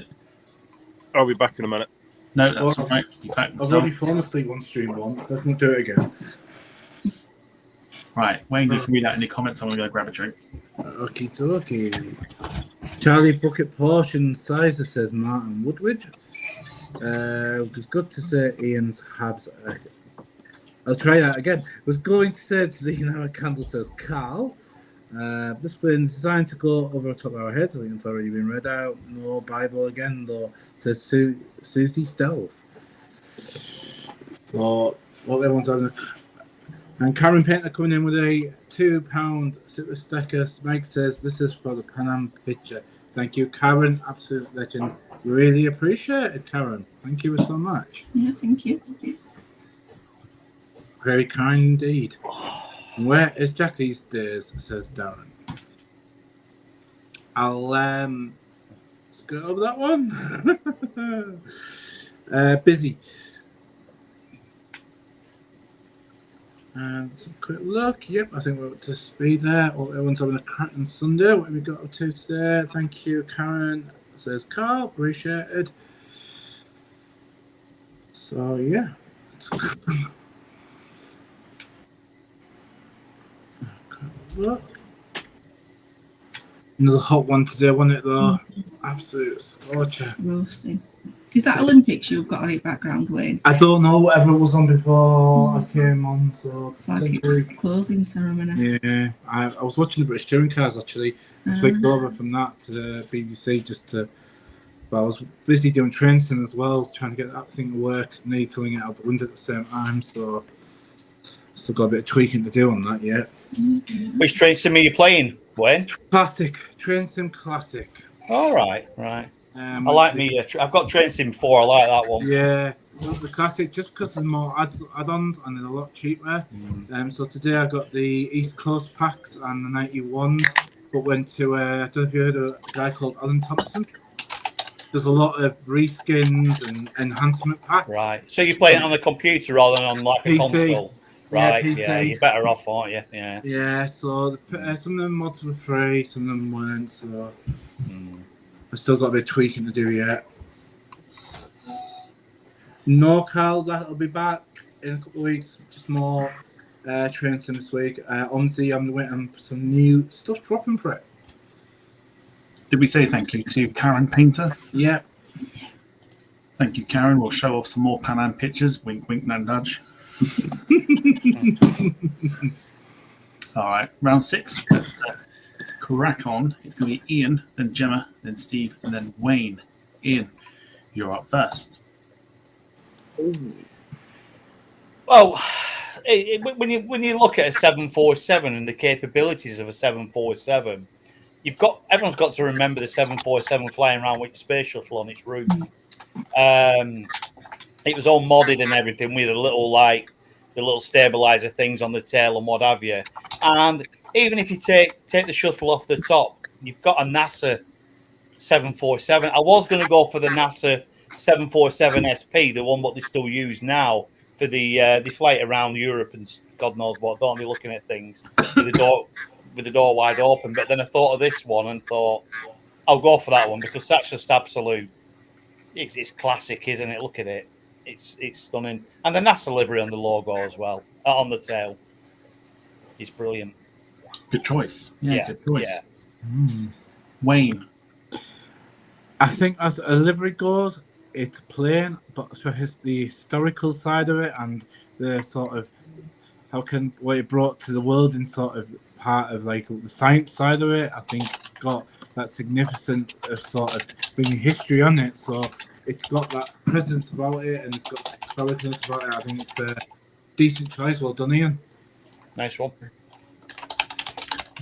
I'll be back in a minute. No, that's all right. Be back I've already fallen asleep on stream once. Let's not do it again. Right, Wayne, you can read out any comments. I'm going to go grab a drink. Okie dokie. Charlie bucket portion sizes, says Martin Woodward. It was good to say Ian's Habs. I'll try that again. Was going to say to the our candle, says Carl. This one's designed to go over the top of our heads. I think it's already been read out. No Bible again, though. Says Susie Stealth. So, what everyone's having. And Karen Painter coming in with a £2 super sticker. Mike says this is for the Pan Am picture. Thank you, Karen. Absolute legend. Really appreciate it, Karen. Thank you so much. Yeah, thank you. Very kind indeed. Where is Jack these days? Says Darren. I'll skirt over that one. Busy. And some quick look. Yep, I think we're up to speed there. Oh, everyone's having a cracking Sunday. What have we got up to today? Thank you, Karen. Says Carl. Appreciated. So yeah. Another hot one today, wasn't it though? Absolute scorcher. Roasting. Is that Olympics you've got on your background, Wayne? I don't know whatever was on before I came on, so It's like it's closing ceremony. yeah. I was watching the British touring cars actually. I flicked over from that to the BBC just to. But I was busy doing train sim as well, trying to get that thing to work, nearly filling it out the window at the same time. So still got a bit of tweaking to do on that yet. Which train sim are you playing, Wayne? Classic train sim classic. All right. I like me. I've got train sim 4. I like that one. Yeah, the classic just because there's more add-ons and they're a lot cheaper. So today I got the East Coast packs and the 91s, but went to I don't know if you heard of a guy called Alan Thompson. There's a lot of reskins and enhancement packs. Right. So you play it on a computer rather than on like a PC. console. Right. Yeah, Yeah, PC. you're better off, aren't you? Yeah. Yeah. So some of them mods were free, some of them weren't. So I still got a bit of tweaking to do yet. No, Carl, that'll be back in a couple of weeks. Just more train sim this week. Omzi, I'm waiting for some new stuff dropping for it. Did we say thank you to Karen Painter? Yeah. Thank you, Karen. We'll show off some more Pan Am pictures. Wink, wink, nudge. All right, round 6. Crack on. It's going to be Ian, then Gemma, then Steve, and then Wayne. Ian, you're up first. Well, when you look at a 747 and the capabilities of a 747, everyone's got to remember the 747 flying around with a space shuttle on its roof. It was all modded and everything with the little stabilizer things on the tail and what have you. And even if you take the shuttle off the top, you've got a NASA 747. I was going to go for the NASA 747 SP, the one what they still use now for the flight around Europe and God knows what. Don't be looking at things with the door wide open. But then I thought of this one and thought I'll go for that one because that's just absolute. It's classic, isn't it? Look at it. It's stunning, and the NASA livery on the logo as well on the tail. It's brilliant. Good choice. Yeah, good choice. Yeah. Wayne. I think as a livery goes, it's plain, but for the historical side of it and the sort of what it brought to the world in sort of part of like the science side of it, I think got that significance of sort of bringing history on it. So it's got that presence about it and it's got historicalness about it. I think it's a decent choice. Well done, Ian. Nice one.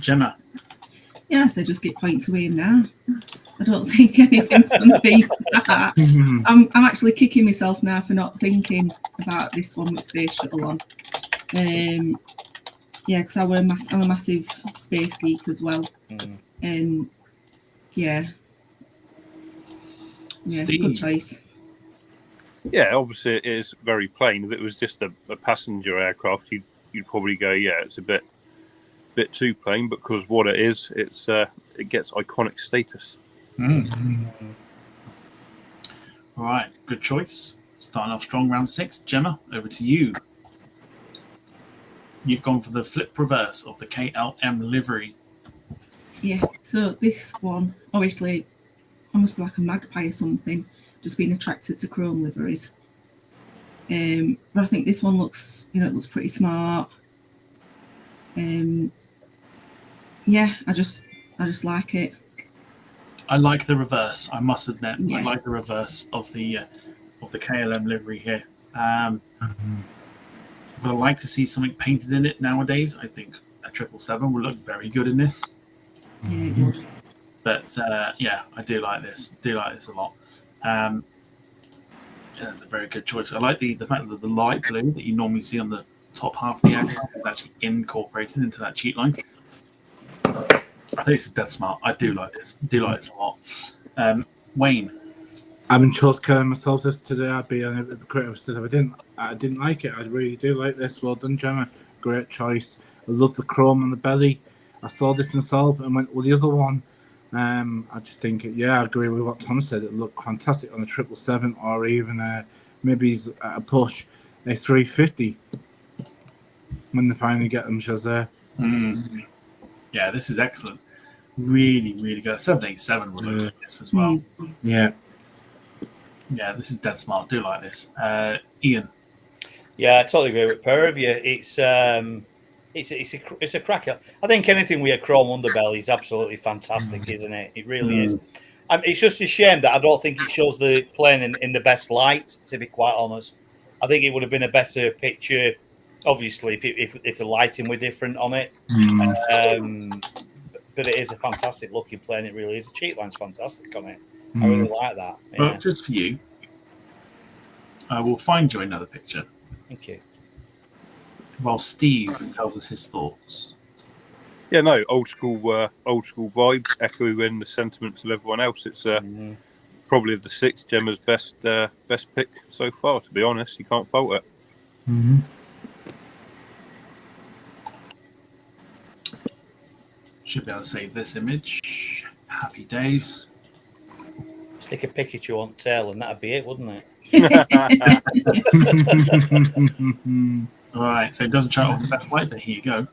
Gemma. Yeah, so just get points away now. I don't think anything's going to be that. I'm actually kicking myself now for not thinking about this one with Space Shuttle on. Yeah, because I'm a massive space geek as well. Yeah, Steve. good choice. Yeah, obviously it is very plain. If it was just a passenger aircraft, you'd probably go, yeah, it's a bit too plain. But because what it is, it gets iconic status. All right, good choice. Starting off strong, round 6. Gemma, over to you. You've gone for the flip reverse of the KLM livery. Yeah, so this one, obviously, almost like a magpie or something, just being attracted to chrome liveries. But I think this one looks pretty smart. Yeah, I just like it. I like the reverse. I must admit, Yeah. I like the reverse of the KLM livery here. But I like to see something painted in it nowadays. I think a 777 will look very good in this. Yeah, it would. But yeah, I do like this. A lot. Yeah, it's a very good choice. I like the fact that the light blue that you normally see on the top half of the aircraft is actually incorporated into that cheat line. I think it's dead smart. I do like this. A lot. Wayne. I haven't chose Karen myself today. I'd be a critic if I didn't like it. I really do like this. Well done, Gemma. Great choice. I love the chrome on the belly. I saw this myself and went with the other one. I just think, I agree with what Tom said. It looked fantastic on a 777 or even maybe he's at a push a 350 when they finally get them Shazam. Yeah, this is excellent. Really, really good. 787 would look like this as well. Yeah. Yeah, this is dead smart. Do like this. Ian. Yeah, I totally agree with pair of you. It's a cracker. I think anything with a chrome underbelly is absolutely fantastic, isn't it? It really is. It's just a shame that I don't think it shows the plane in the best light. To be quite honest, I think it would have been a better picture, obviously, if the lighting were different on it. But it is a fantastic looking plane. It really is. The cheat line's fantastic on it. I really like that. Yeah. Well, just for you, I will find you another picture. Thank you. While Steve tells us his thoughts. Yeah, no, old school vibes, echoing the sentiments of everyone else. It's probably the 6 Gemma's best pick so far. To be honest, you can't fault it. Should be able to save this image. Happy days. Stick a Pikachu on tail, and that'd be it, wouldn't it? All right, so it doesn't show off the best light, but here you go.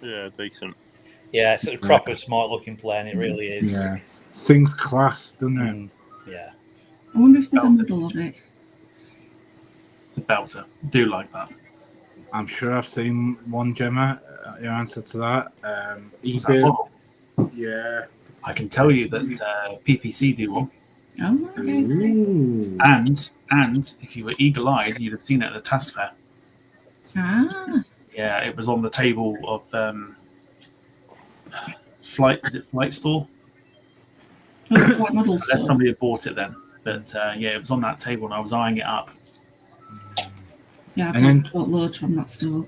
Yeah, decent. Yeah, it's a proper smart looking plane. It really is. Yeah. Things class, doesn't it? Yeah. I wonder if there's a model of it. It's a belter. Do like that. I'm sure I've seen one, Gemma. Your answer to that. Is that model? Yeah. I can tell you that PPC do one. Oh, okay. Ooh. And if you were eagle-eyed, you'd have seen it at the task fair. Ah. Yeah, it was on the table of Flight Store? Oh, what model Unless store? somebody had bought it then. But yeah, it was on that table and I was eyeing it up. Yeah, And then- I've bought loads from that store.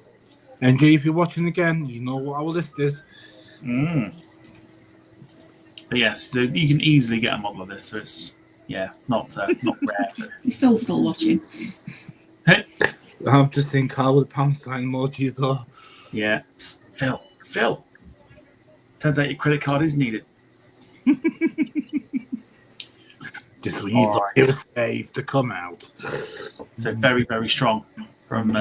And if you're watching again, you know what our list is. But yes, so you can easily get a model of this. So it's not rare. But Is Phil still watching? I'm just seeing Carl with pound sign emojis though. yeah, Phil. Turns out your credit card is needed. Just when you thought it was safe to come out. So very, very strong from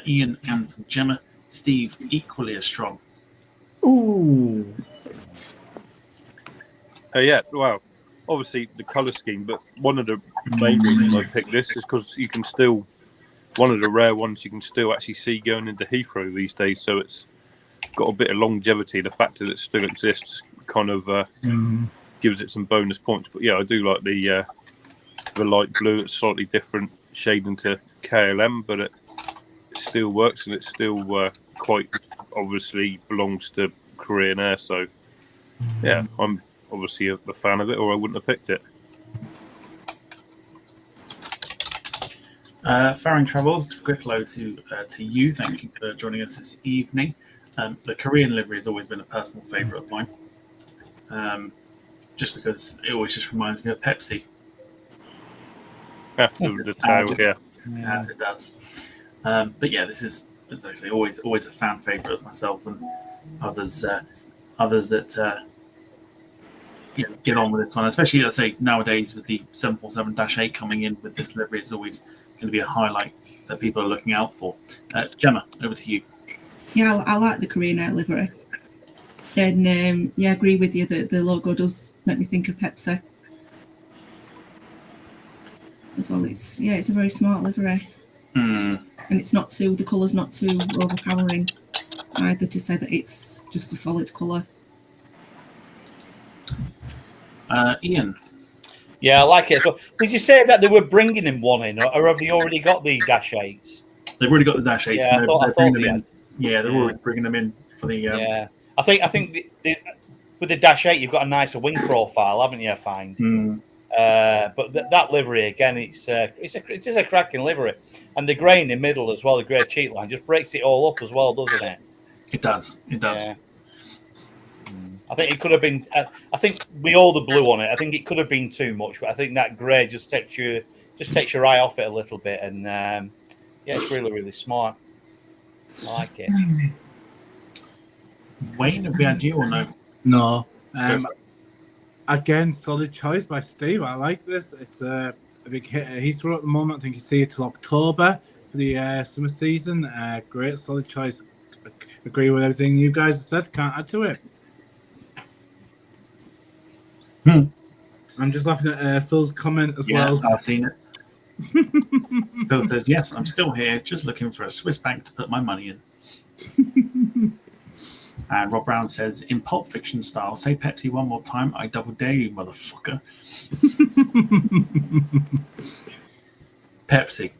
Ian and from Gemma. Steve, equally as strong. Ooh. Yeah, well, obviously the colour scheme, but one of the main reasons I picked this is because you can still, one of the rare ones you can still actually see going into Heathrow these days, so it's got a bit of longevity. The fact that it still exists kind of gives it some bonus points. But yeah, I do like the light blue. It's slightly different shading to KLM, but it still works, and it still quite obviously belongs to Korean Air. So yeah, I'm obviously a fan of it, or I wouldn't have picked it. Faring Travels, quick hello to you. Thank you for joining us this evening. The Korean livery has always been a personal favourite of mine, just because it always just reminds me of Pepsi. The tail, yeah. As it does. But yeah, this is, as I say, always a fan favourite of myself and others that get on with this one, especially, let's say, nowadays with the 747-8 coming in with this livery. It's always going to be a highlight that people are looking out for. Gemma, over to you. Yeah, I like the Korean Air livery. And yeah, I agree with you that the logo does make me think of Pepsi. As well, it's a very smart livery. And it's not too, the colour's not too overpowering either to say that it's just a solid colour. Ian. Yeah, I like it. So, did you say that they were bringing him one in, or have they already got the Dash 8s? They've already got the Dash 8s. Yeah, I thought them in. Yeah, they're already bringing them in for the. Yeah, I think with the Dash 8, you've got a nicer wing profile, haven't you? I find. But that livery again, it is a cracking livery, and the grey in the middle as well, the grey cheat line, just breaks it all up as well, doesn't it? It does. Yeah. I think it could have been. I think with all the blue on it, I think it could have been too much. But I think that grey just takes your eye off it a little bit, and yeah, it's really, really smart. I like it. Wayne, have we had you or no? No. Again, solid choice by Steve. I like this. It's a big hit at Heathrow at the moment. I think you see it till October for the summer season. Great, solid choice. Agree with everything you guys have said. Can't add to it. I'm just laughing at Phil's comment as Yeah, well. I've seen it. Phil says, yes, I'm still here, just looking for a Swiss bank to put my money in. And Rob Brown says, in Pulp Fiction style, say Pepsi one more time, I double dare you, motherfucker. Pepsi.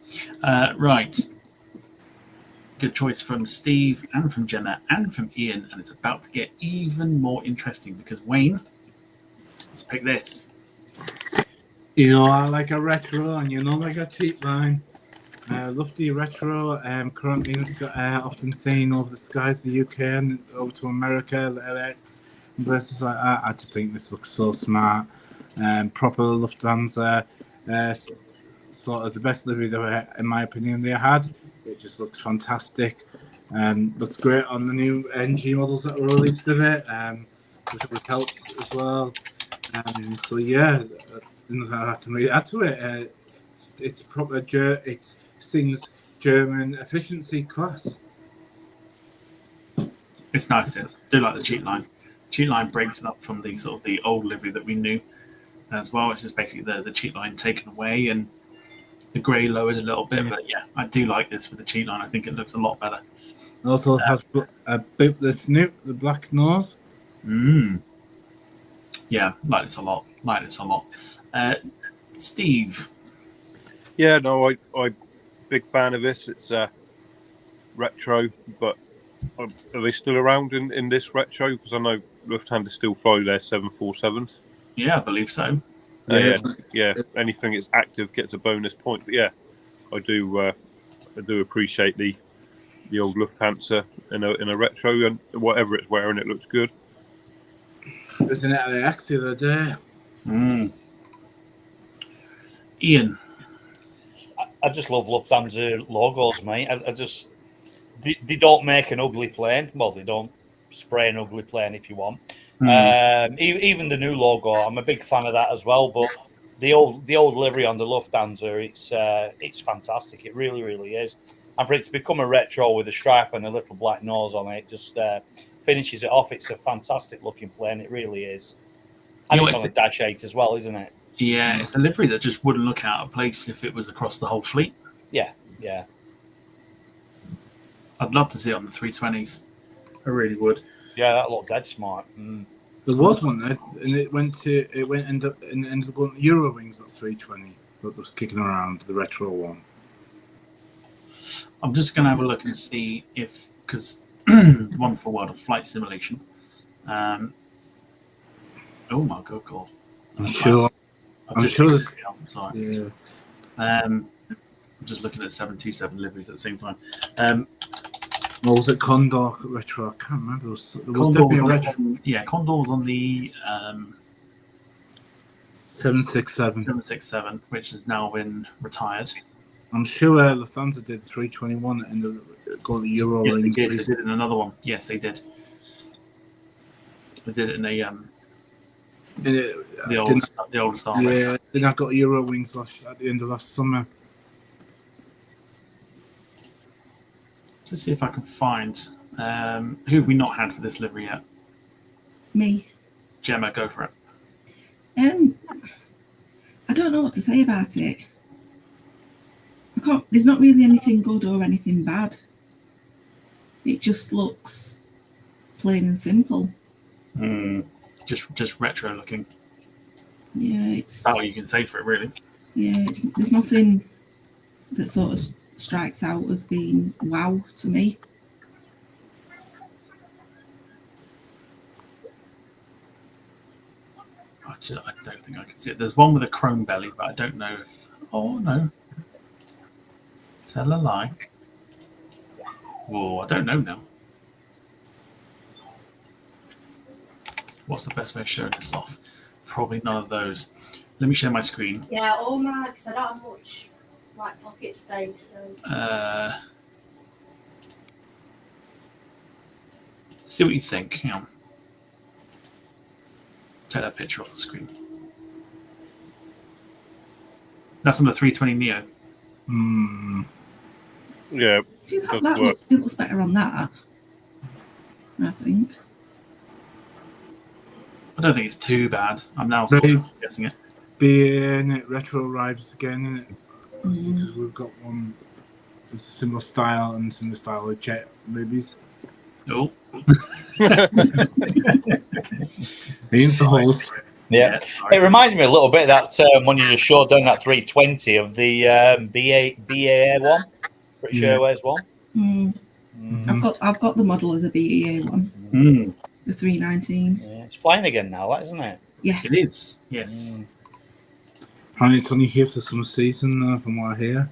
Right. Good choice from Steve and from Gemma and from Ian, and it's about to get even more interesting because Wayne, let's pick this. You know, I like a retro, and you know, like a cheap line. Love the retro. Currently, it's got often seen over the skies, the UK, and over to America, the LX, and places like that. I just think this looks so smart. Proper Lufthansa, sort of the best livery in my opinion, they had. It just looks fantastic. Looks great on the new NG models that were released of it, which always helps as well. So yeah, nothing I can really add to it. It's proper. It sings German efficiency class. It's nice. I do like the cheat line. Cheat line breaks it up from the sort of the old livery that we knew as well, which is basically the cheat line taken away and the grey lowered a little bit. But yeah, I do like this with the cheat line. I think it looks a lot better. Also has a bootless Snoop, the black nose. Yeah, like this a lot. Steve. Yeah, no, I'm big fan of this. It's retro, but are they still around in this retro? Because I know Lufthansa still fly their 747s. Yeah, I believe so. Yeah. Anything that's active gets a bonus point. But yeah, I do appreciate the old Lufthansa in a retro, and whatever it's wearing, it looks good. It was in LAX the other day. Ian. I just love Lufthansa logos, mate. I just they don't make an ugly plane. Well, they don't spray an ugly plane if you want. Even the new logo, I'm a big fan of that as well. But the old livery on the Lufthansa, it's fantastic. It really, really is. And for it to become a retro with a stripe and a little black nose on it, just finishes it off. It's a fantastic looking plane. It really is. And it's on a Dash 8 as well, isn't it? Yeah, it's a livery that just wouldn't look out of place if it was across the whole fleet. Yeah. I'd love to see it on the 320s. I really would. Yeah, that looked dead smart. There was one there, and it ended up going to Eurowings at 320, but was kicking around the retro one. I'm just going to have a look and see if, because wonderful world of flight simulation. Oh my god! I'm sure. Sorry. Yeah. I'm just looking at 727 liveries at the same time. What was it? Condor retro? I can't remember. There was definitely a retro. Yeah, Condor was on the 767. 767, which has now been retired. I'm sure Lufthansa did 321 and got the Euro. Yes, they did. They did it in another one. Yes, they did. They did it in a the old style. Yeah, then I got Euro Wings at the end of last summer. Let's see if I can find who have we not had for this livery yet. Me. Gemma, go for it. I don't know what to say about it. There's not really anything good or anything bad. It just looks plain and simple. Just retro looking. Yeah, it's. That's all you can say for it, really. Yeah, there's nothing that sort of strikes out as being wow to me. I don't think I can see it. There's one with a chrome belly, but I don't know if. Oh no. Tell a lie. Oh, I don't know now. What's the best way of showing this off? Probably none of those. Let me share my screen. Yeah, all my, because I don't have much like pocket space. So. See what you think. Hang on. Take that picture off the screen. That's on the 320 Neo. Yeah. See, that Does work. looks better on that, I think. I don't think it's too bad. I'm now Right. sort of guessing it. The retro arrives again, innit? Because we've got one. It's a similar style and similar style of jet movies. Oh, Ian's the host. Yeah. sorry. It reminds me a little bit of that when you just showed down that 320 of the BA one, British Airways one. I've got the model of the BEA one, the 319. Yeah, it's flying again now, isn't it? Yeah, It is. Yes. Apparently, it's only here for the summer season, from what I hear.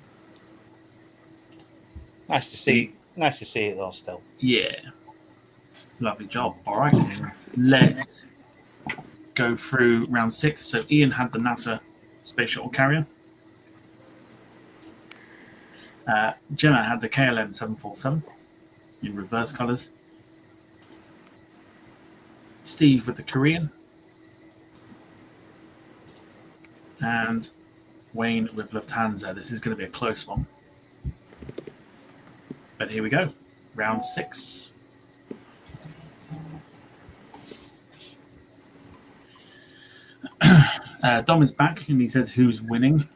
Nice to see. Nice to see it though. Still. Yeah. Lovely job. All right. Let's go through round 6. So Ian had the NASA space shuttle carrier. Gemma had the KLM 747 in reverse colours. Steve with the Korean. And Wayne with Lufthansa. This is going to be a close one. But here we go. Round 6. Dom is back and he says who's winning.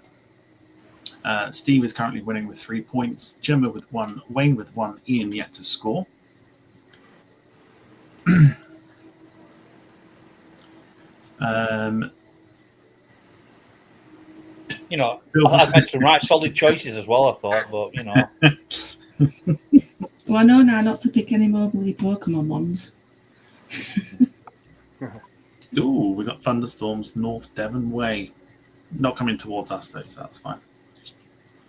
Steve is currently winning with 3 points. Gemma with 1. Wayne with 1. Ian yet to score. You know, I've had some right solid choices as well. I thought, but you know. well, I know now not to pick any more bloody Pokemon ones. Ooh, we got thunderstorms North Devon Way. Not coming towards us though, so that's fine.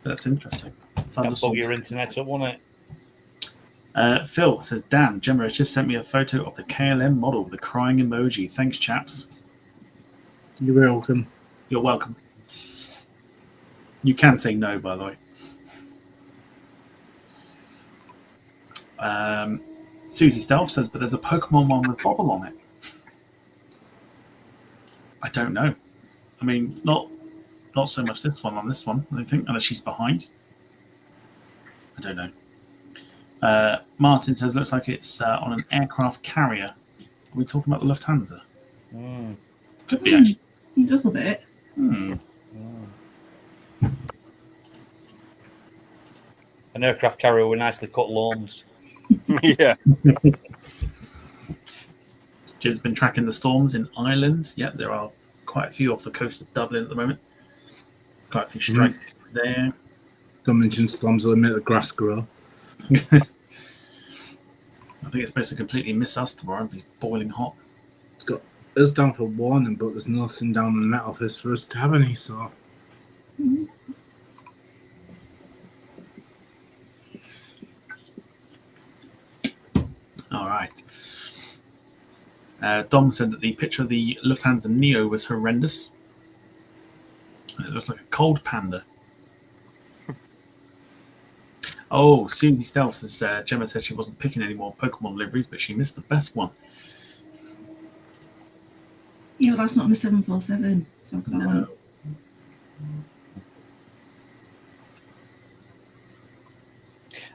But that's interesting. Can't bug your internet up, won't it? Phil says, Dan, Gemma has just sent me a photo of the KLM model, the crying emoji. Thanks, chaps. You're welcome. You're welcome. You can say no, by the way. Susie Stealth says, but there's a Pokemon one with Bobble on it. I don't know. I mean, not so much this one on this one, I don't think, unless she's behind. I don't know. Martin says, looks like it's on an aircraft carrier. Are we talking about the Lufthansa? Could be, actually. Just a bit. An aircraft carrier with nicely cut lawns. Yeah. Jim's been tracking the storms in Ireland. Yep, there are quite a few off the coast of Dublin at the moment. Quite a few strikes there. Don't mention storms will make the grass grow. I think it's supposed to completely miss us tomorrow and be boiling hot. It's got us down for warning, but there's nothing down in that office for us to have any, so. All right. Dom said that the picture of the Lufthansa Neo was horrendous. It looks like a cold panda. Oh, Susie Stealth says Gemma said she wasn't picking any more Pokemon liveries, but she missed the best one. Yeah, but that's not on the 747. So I can't.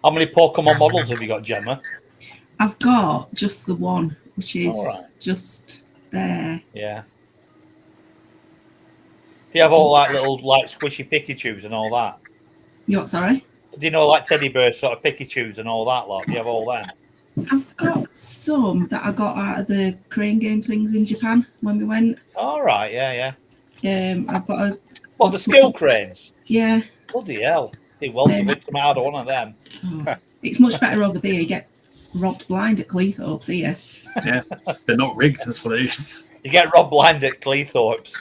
How many Pokemon models have you got, Gemma? I've got just the one, which is just there. Yeah. Do you have all like little like squishy Pikachus and all that? You what, sorry? Do you know like teddy bear sort of Pikachus and all that lot? Do you have all them? I've got some that I got out of the crane game things in Japan when we went. All right, yeah. I've got a. Well, the skill cranes. Yeah. Bloody hell. They well to win some out of one of them. Oh, it's much better over there. You get robbed blind at Cleethorpes here. Yeah, they're not rigged, that's what it is. You get robbed blind at Cleethorpes.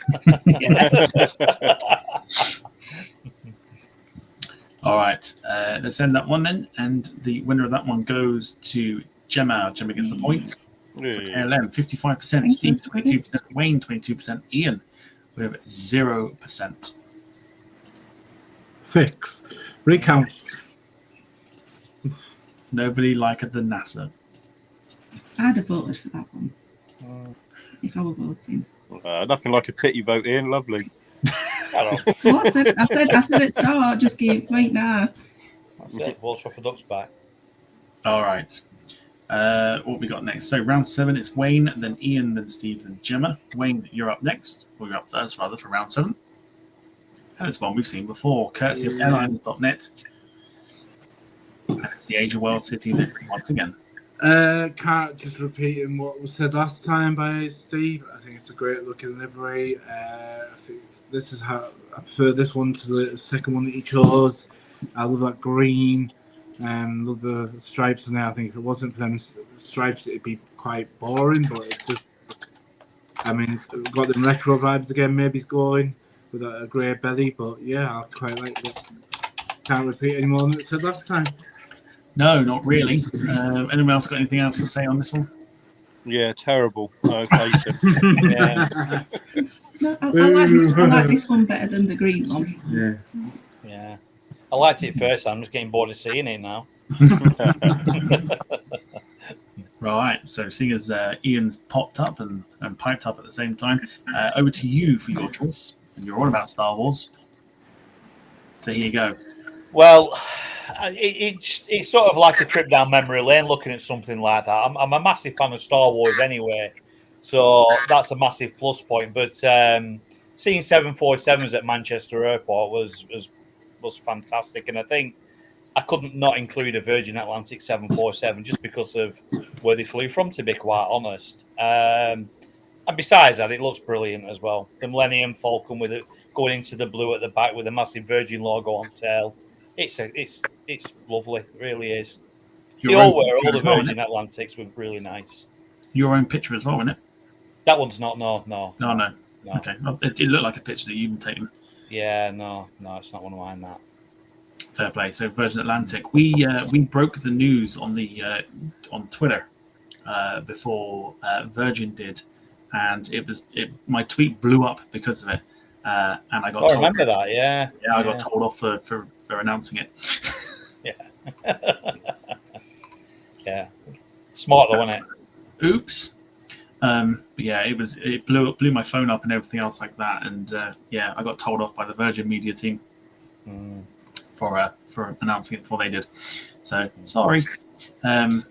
All right, let's end that one then. And the winner of that one goes to Gemma. Gemma gets the point. For KLM, 55%. Steve, 22%. Wayne, 22%. Ian with 0%. Fix. Recount. Nobody liked the NASA. I'd have voted for that one if I were voting. Nothing like a pity vote, Ian. Lovely. What? I said at start, just keep wait now. That's it. Walsh off a duck's back. All right. What we got next? So round 7, it's Wayne, then Ian, then Steve, then Gemma. Wayne, you're up next. Or you're up first, rather, for round 7. And it's one we've seen before, courtesy of airlines.net. And it's the Age of World City once again. Can't just repeating what was said last time by Steve. I think it's a great looking livery. I think this is how I prefer this one to the second one that he chose. I love that green. Love the stripes on there. I think if it wasn't for them stripes, it'd be quite boring. But it's just, I mean, it's got them retro vibes again. Maybe it's going with a grey belly. But yeah, I quite like it. Can't repeat any more than it said last time. No, not really. Anyone else got anything else to say on this one? Yeah, terrible. Okay. Yeah. No, I like this one better than the green one. Yeah. I liked it first. I'm just getting bored of seeing it now. Right. So seeing as Ian's popped up and piped up at the same time, over to you for your choice. And you're all about Star Wars. So here you go. Well, it's sort of like a trip down memory lane looking at something like that. I'm a massive fan of Star Wars anyway, so that's a massive plus point. But seeing 747s at Manchester Airport was fantastic, and I think I couldn't not include a Virgin Atlantic 747 just because of where they flew from, to be quite honest. And besides that, it looks brilliant as well. The Millennium Falcon with it going into the blue at the back with a massive Virgin logo on tail. It's lovely, it really is. They all the Virgin Atlantics were really nice. Your own picture as well, isn't it? That one's not. No. Okay, it looked like a picture that you've taken. Yeah, no, it's not one of mine. That. Fair play. So Virgin Atlantic, we broke the news on the on Twitter before Virgin did, and my tweet blew up because of it, and I got. I remember that. Yeah. Yeah, I got told off for announcing it. Yeah. Yeah. Smart though, wasn't it? Oops. But yeah, it blew my phone up and everything else like that, and yeah, I got told off by the Virgin media team for announcing it before they did. So sorry, but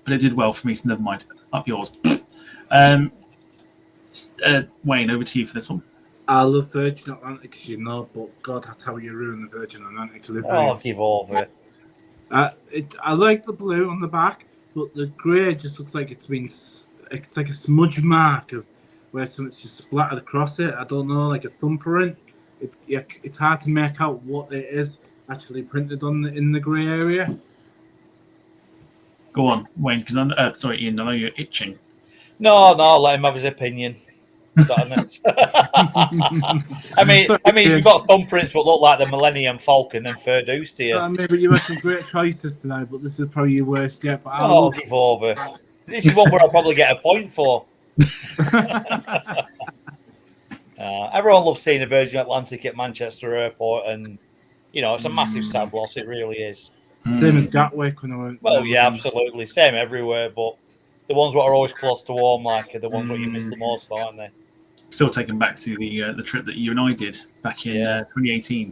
it did well for me. So never mind. Up yours. Wayne, over to you for this one. I love Virgin Atlantic, as you know, but God, that's how you ruin the Virgin Atlantic livery. Oh, give over it. I like the blue on the back, but the grey just looks like it's like a smudge mark of where something's just splattered across it. I don't know, like a thumbprint. It's hard to make out what it is actually printed on in the grey area. Go on, Wayne. Because sorry, Ian. I know you're itching. No, let him have his opinion. I mean, if you've got thumbprints that look like the Millennium Falcon, then fair dues to you. Maybe you had some great choices tonight, but this is probably your worst yet. But I'll give over. This is one where I'll probably get a point for. Everyone loves seeing a Virgin Atlantic at Manchester Airport, and it's a massive sad loss. It really is. Same as Gatwick when I went. Well, yeah, absolutely, same everywhere. But the ones that are always close to home, like, are the ones that you miss the most, aren't they? Still taken back to the trip that you and I did back in 2018.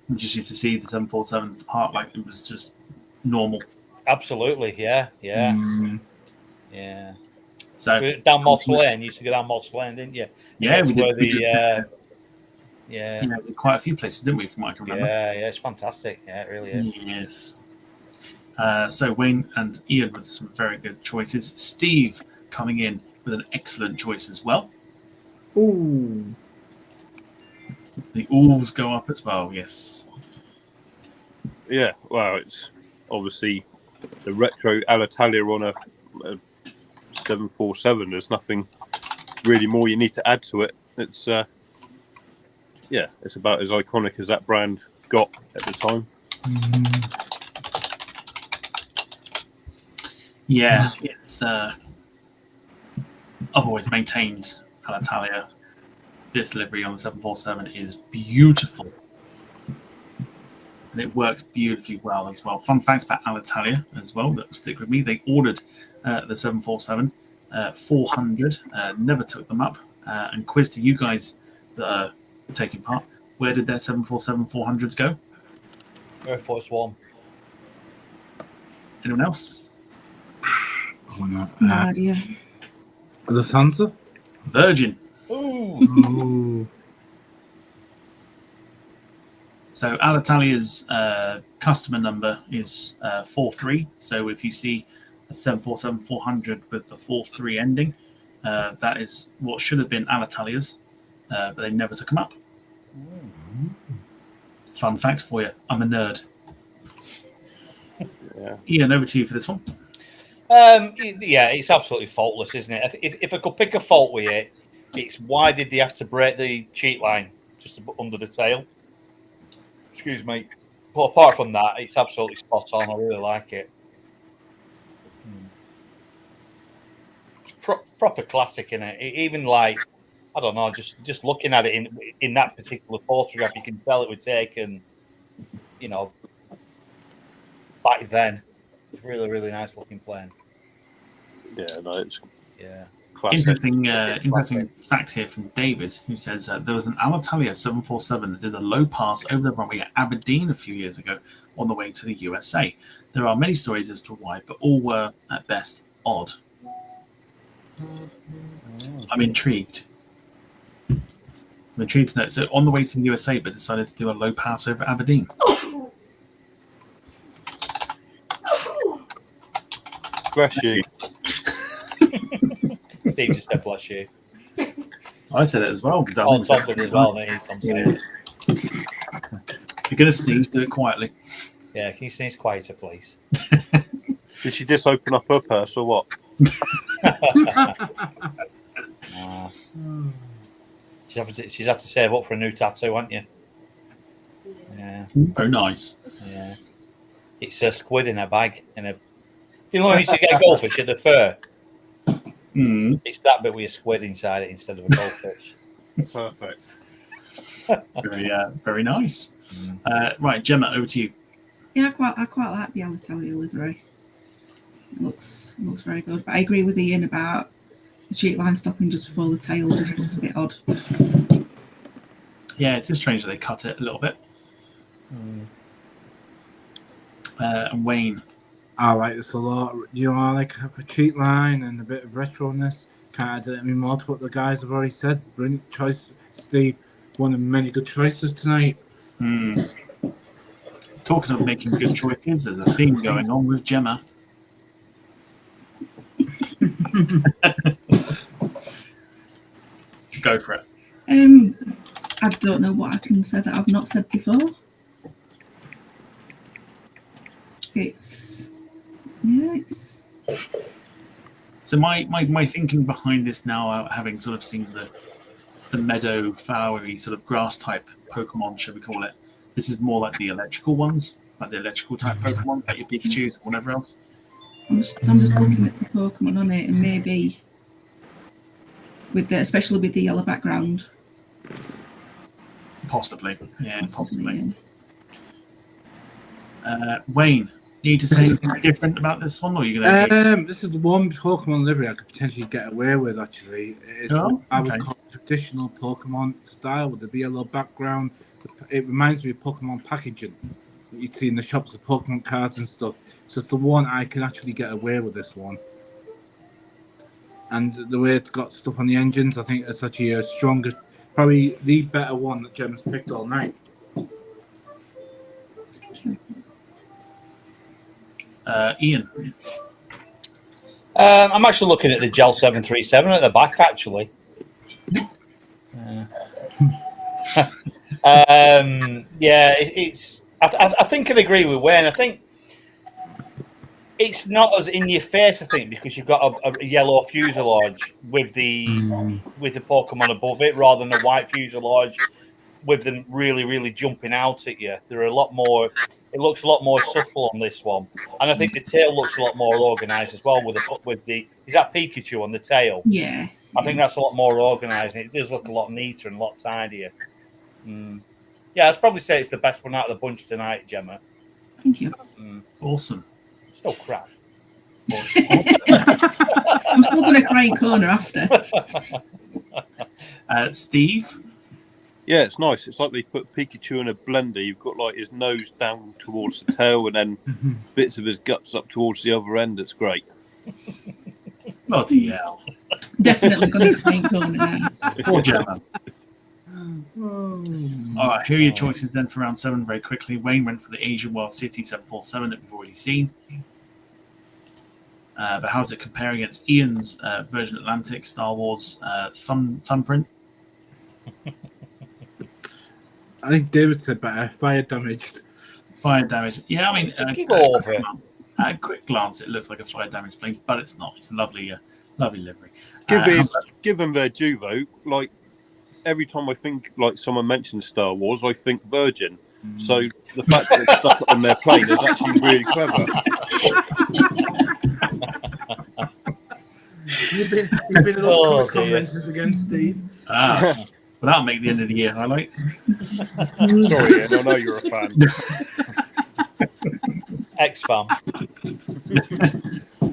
We just used to see the 747s depart like it was just normal. Absolutely, yeah. So down Moss Lane, you used to go down Moss Lane, didn't you? Yeah, we did quite a few places, didn't we? From what I can remember. Yeah, it's fantastic. Yeah, it really is. Yes. So Wayne and Ian with some very good choices. Steve coming in with an excellent choice as well. Ooh. The alls go up as well, yes. Yeah, well, it's obviously the retro Alitalia on a 747. There's nothing really more you need to add to it. It's it's about as iconic as that brand got at the time. Yeah, it's I've always maintained Alitalia. This livery on the 747 is beautiful, and it works beautifully well as well. Fun fact about Alitalia as well that will stick with me: they ordered the 747 400, never took them up. And quiz to you guys that are taking part. Where did their 747-400s go? Air Force One. Anyone else? Oh, no. No idea. Lufthansa? Virgin. Ooh. So Alitalia's customer number is 43. So if you see a 747-400 with the 43 ending, that is what should have been Alitalia's, but they never took them up. Fun facts for you. I'm a nerd. Yeah. Ian, over to you for this one. Yeah, it's absolutely faultless, isn't it? If I could pick a fault with it, it's why did they have to break the cheat line just under the tail? Excuse me. But apart from that, it's absolutely spot on. I really like it. Proper classic, innit? Even like, I don't know, just looking at it in that particular photograph, you can tell it was taken, you know, back then. It's really, really nice looking plane. Yeah, no, it's Yeah. classic. Interesting fact here from David, who says there was an Alitalia 747 that did a low pass over the runway at Aberdeen a few years ago on the way to the USA. There are many stories as to why, but all were at best odd. I'm intrigued. I'm intrigued to know. So on the way to the USA, but decided to do a low pass over Aberdeen. Bless you. Steve just said bless you. I said it as well. Oh, Tom did as well, mate. Tom said it. If you're going to sneeze, do it quietly. Yeah, can you sneeze quieter, please? Did she just open up her purse or what? She's had to save up for a new tattoo, hasn't you? Yeah. Very nice. Yeah. It's a squid in a bag. You know when you used to get a goldfish at the fair? It's that bit with a squid inside it instead of a goldfish. Perfect. Very nice. Right, Gemma, over to you. Yeah, I quite like the Alitalia livery. It looks very good. But I agree with Ian about the cheat line stopping just before the tail. Just looks a bit odd. Yeah, it is strange that they cut it a little bit. And Wayne. I like this a lot. You know, I like a cheat line and a bit of retroness. Can't add any more to what the guys have already said. Brilliant choice, Steve. One of many good choices tonight. Talking of making good choices, there's a theme going on with Gemma. Go for it. I don't know what I can say that I've not said before. It's So my thinking behind this now, having sort of seen the meadow flowery sort of grass type Pokemon, shall we call it? This is more like the electrical ones, like the electrical type Pokemon, like your Pikachu's or whatever else. I'm just looking at the Pokemon on it, and maybe especially with the yellow background. Possibly, yeah, possibly. Yeah. Wayne, need to say anything different about this one, or are you going to? This is the one Pokemon livery I could potentially get away with. Actually, it's what I would call traditional Pokemon style with the yellow background. It reminds me of Pokemon packaging that you see in the shops, the Pokemon cards and stuff. So it's the one I can actually get away with. This one, and the way it's got stuff on the engines, I think it's actually a stronger, probably the better one that Gemma's picked all night. Thank you. Ian. I'm actually looking at the Gel 737 at the back, actually. It's. I think I'd agree with Wayne. I think it's not as in your face. I think because you've got a yellow fuselage with the Pokemon above it, rather than a white fuselage with them really, really jumping out at you. They're a lot more. It looks a lot more subtle on this one, and I think the tail looks a lot more organised as well. With the is that Pikachu on the tail? Yeah. I think that's a lot more organised, and it does look a lot neater and a lot tidier. Yeah, I'd probably say it's the best one out of the bunch tonight, Gemma. Thank you. Awesome. Still crap. I'm still going to cry in corner after. Steve. Yeah, it's nice. It's like they put Pikachu in a blender. You've got like his nose down towards the tail, and then bits of his guts up towards the other end. It's great. Bloody hell. Definitely going to paint corner now. Poor Gemma. All right, here are your choices then for round 7 very quickly. Wayne went for the Asian World City 747 that we've already seen. But how does it compare against Ian's Virgin Atlantic Star Wars Thumbprint? I think David said better. Fire damaged. Fire damage. Yeah, I mean, at a quick glance, it looks like a fire damage plane, but it's not. It's a lovely livery. Give them their due though. Like every time I think like someone mentions Star Wars, I think Virgin. So the fact that they stuck it on their plane is actually really clever. You've been a lot of conventions against Steve. Well, that'll make the end of the year highlights. Sorry, Ian, I know you're a fan. Ex-fan.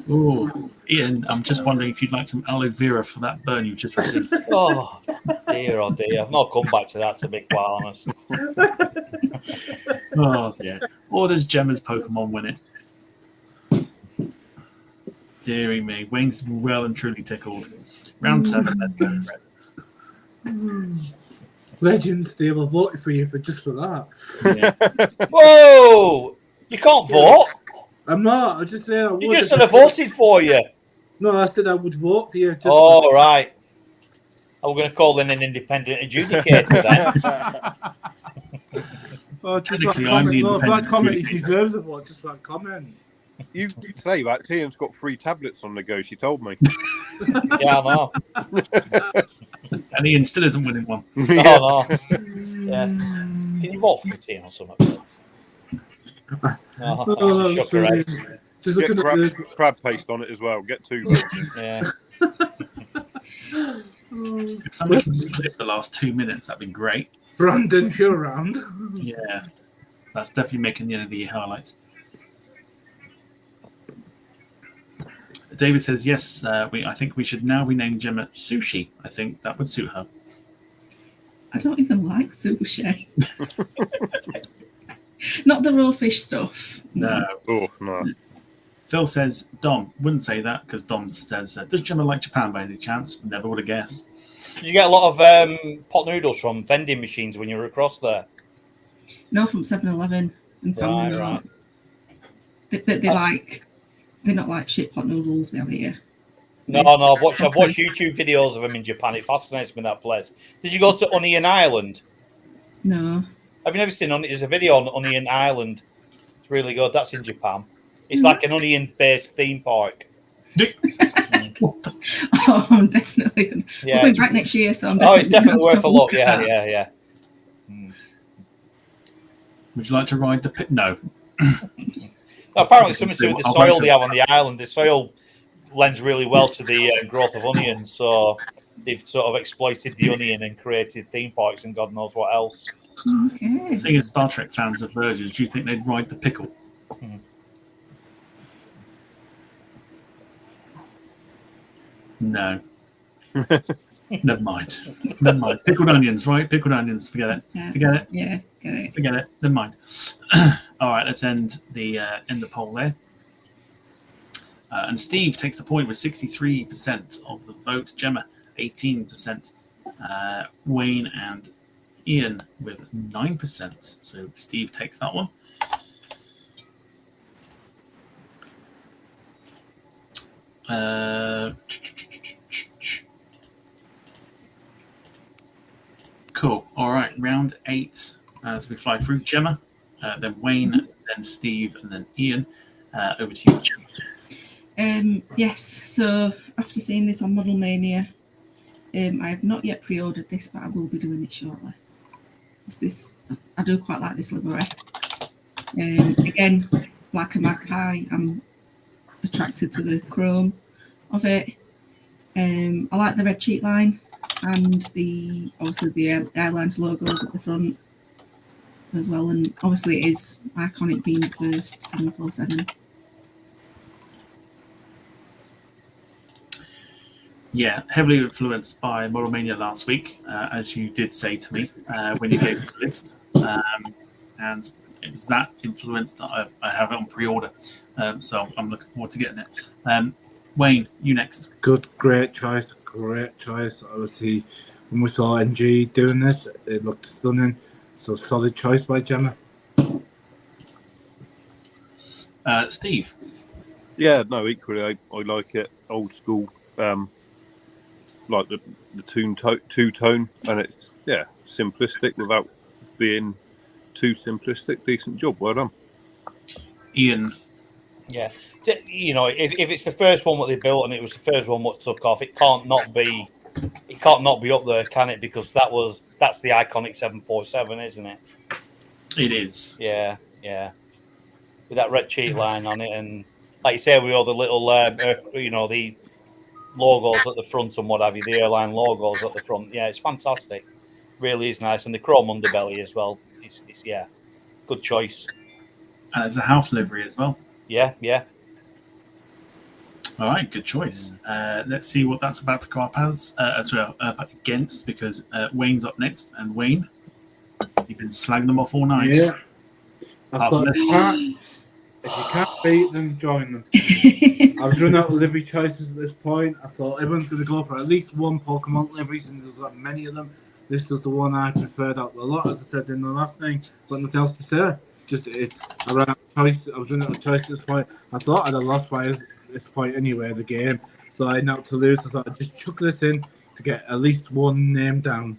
Oh, Ian, I'm just wondering if you'd like some aloe vera for that burn you just received. Oh dear. I've not come back to that, to be quite honest. Oh dear. Or does Gemma's Pokemon win it? Deary me. Wayne's well and truly tickled. Round 7, let's go for it. Legend, Steve. I voted for you for that. Yeah. Whoa! You can't vote. I'm not. I just saying. You just said I voted for you. No, I said I would vote for you. Oh, right. We're going to call in an independent adjudicator then. Technically, I'm the independent that comment he adjudicator. deserves a vote. Just that comment. You say that Tian's got 3 tablets on the go. She told me. Yeah, I know. And Ian still isn't winning one. Oh, no. Yeah. Can you vote for me, Tian, or something? Oh, that's a shocker, right? Just Get looking at the crab paste on it as well. Get 2 votes. Yeah. If somebody can clip the last 2 minutes, that'd be great. Brandon, if you're around. Yeah. That's definitely making the end of the year highlights. David says, yes, I think we should now rename Gemma Sushi. I think that would suit her. I don't even like sushi. Not the raw fish stuff. No. Oh, no. Phil says, Dom, wouldn't say that because Dom says, does Gemma like Japan by any chance? Never would have guessed. Did you get a lot of pot noodles from vending machines when you were across there? No, from 7-Eleven and family. Right. But they're not like shit pot noodles we have here. No, I've watched YouTube videos of them in Japan. It fascinates me, that place. Did you go to Onion Island? No. Have you never seen Onion? There's a video on Onion Island. It's really good. That's in Japan. It's like an onion-based theme park. Oh, definitely. Yeah, We're going back next year, so it's definitely worth a look. Yeah. Would you like to ride the pit? No. Apparently, something to do with the soil they have on the island. The soil lends really well to the growth of onions, so they've sort of exploited the onion and created theme parks and God knows what else. Okay. Seeing as Star Trek fans are virgins, do you think they'd ride the pickle? No. Never mind. Pickled onions, right? Pickled onions. Forget it. Yeah. Forget it. Yeah, get it. Forget it. Never mind. All right, let's end the poll there. And Steve takes the point with 63% of the vote. Gemma, 18%. Wayne and Ian with 9%. So Steve takes that one. Cool. All right, round 8 as we fly through. Gemma, then Wayne, then Steve, and then Ian. Over to you, Gemma. Yes, so after seeing this on Model Mania, I have not yet pre-ordered this, but I will be doing it shortly. I do quite like this livery. Again, like a magpie, I'm attracted to the chrome of it. I like the red cheek line and obviously the airline's logos at the front as well, and obviously it is iconic being the first 747. Yeah, heavily influenced by Model Mania last week, as you did say to me when you gave me the list. And it was that influence that I have it on pre-order. So I'm looking forward to getting it. Wayne, you next. Good, great choice. Obviously, when we saw NG doing this, it looked stunning. So solid choice by Gemma. Steve. Yeah, no, equally, I like it. Old school, like the two tone, and it's simplistic without being too simplistic. Decent job, well done. Ian. Yeah, you know, if it's the first one that they built and it was the first one what took off, it can't not be up there, can it? Because that's the iconic 747, isn't it? It is. Yeah. With that red cheat line on it, and like you say, with all the little, the logos at the front and what have you, the airline logos at the front. Yeah, it's fantastic. Really is nice, and the chrome underbelly as well. It's good choice. And it's a house livery as well. Yeah. All right, good choice. Let's see what that's about to go up against, because Wayne's up next. And Wayne, you've been slagging them off all night. Yeah. I thought if you can't beat them, join them. I was running out of livery choices at this point. I thought everyone's going to go for at least one Pokemon livery, since there's that many of them. This was the one I preferred out of a lot, as I said in the last thing. Got nothing else to say. I ran out of choice. I was running out of choice at this point. I thought I'd have lost by this point anyway, the game. So I had not to lose. I thought I'd just chuck this in to get at least one name down.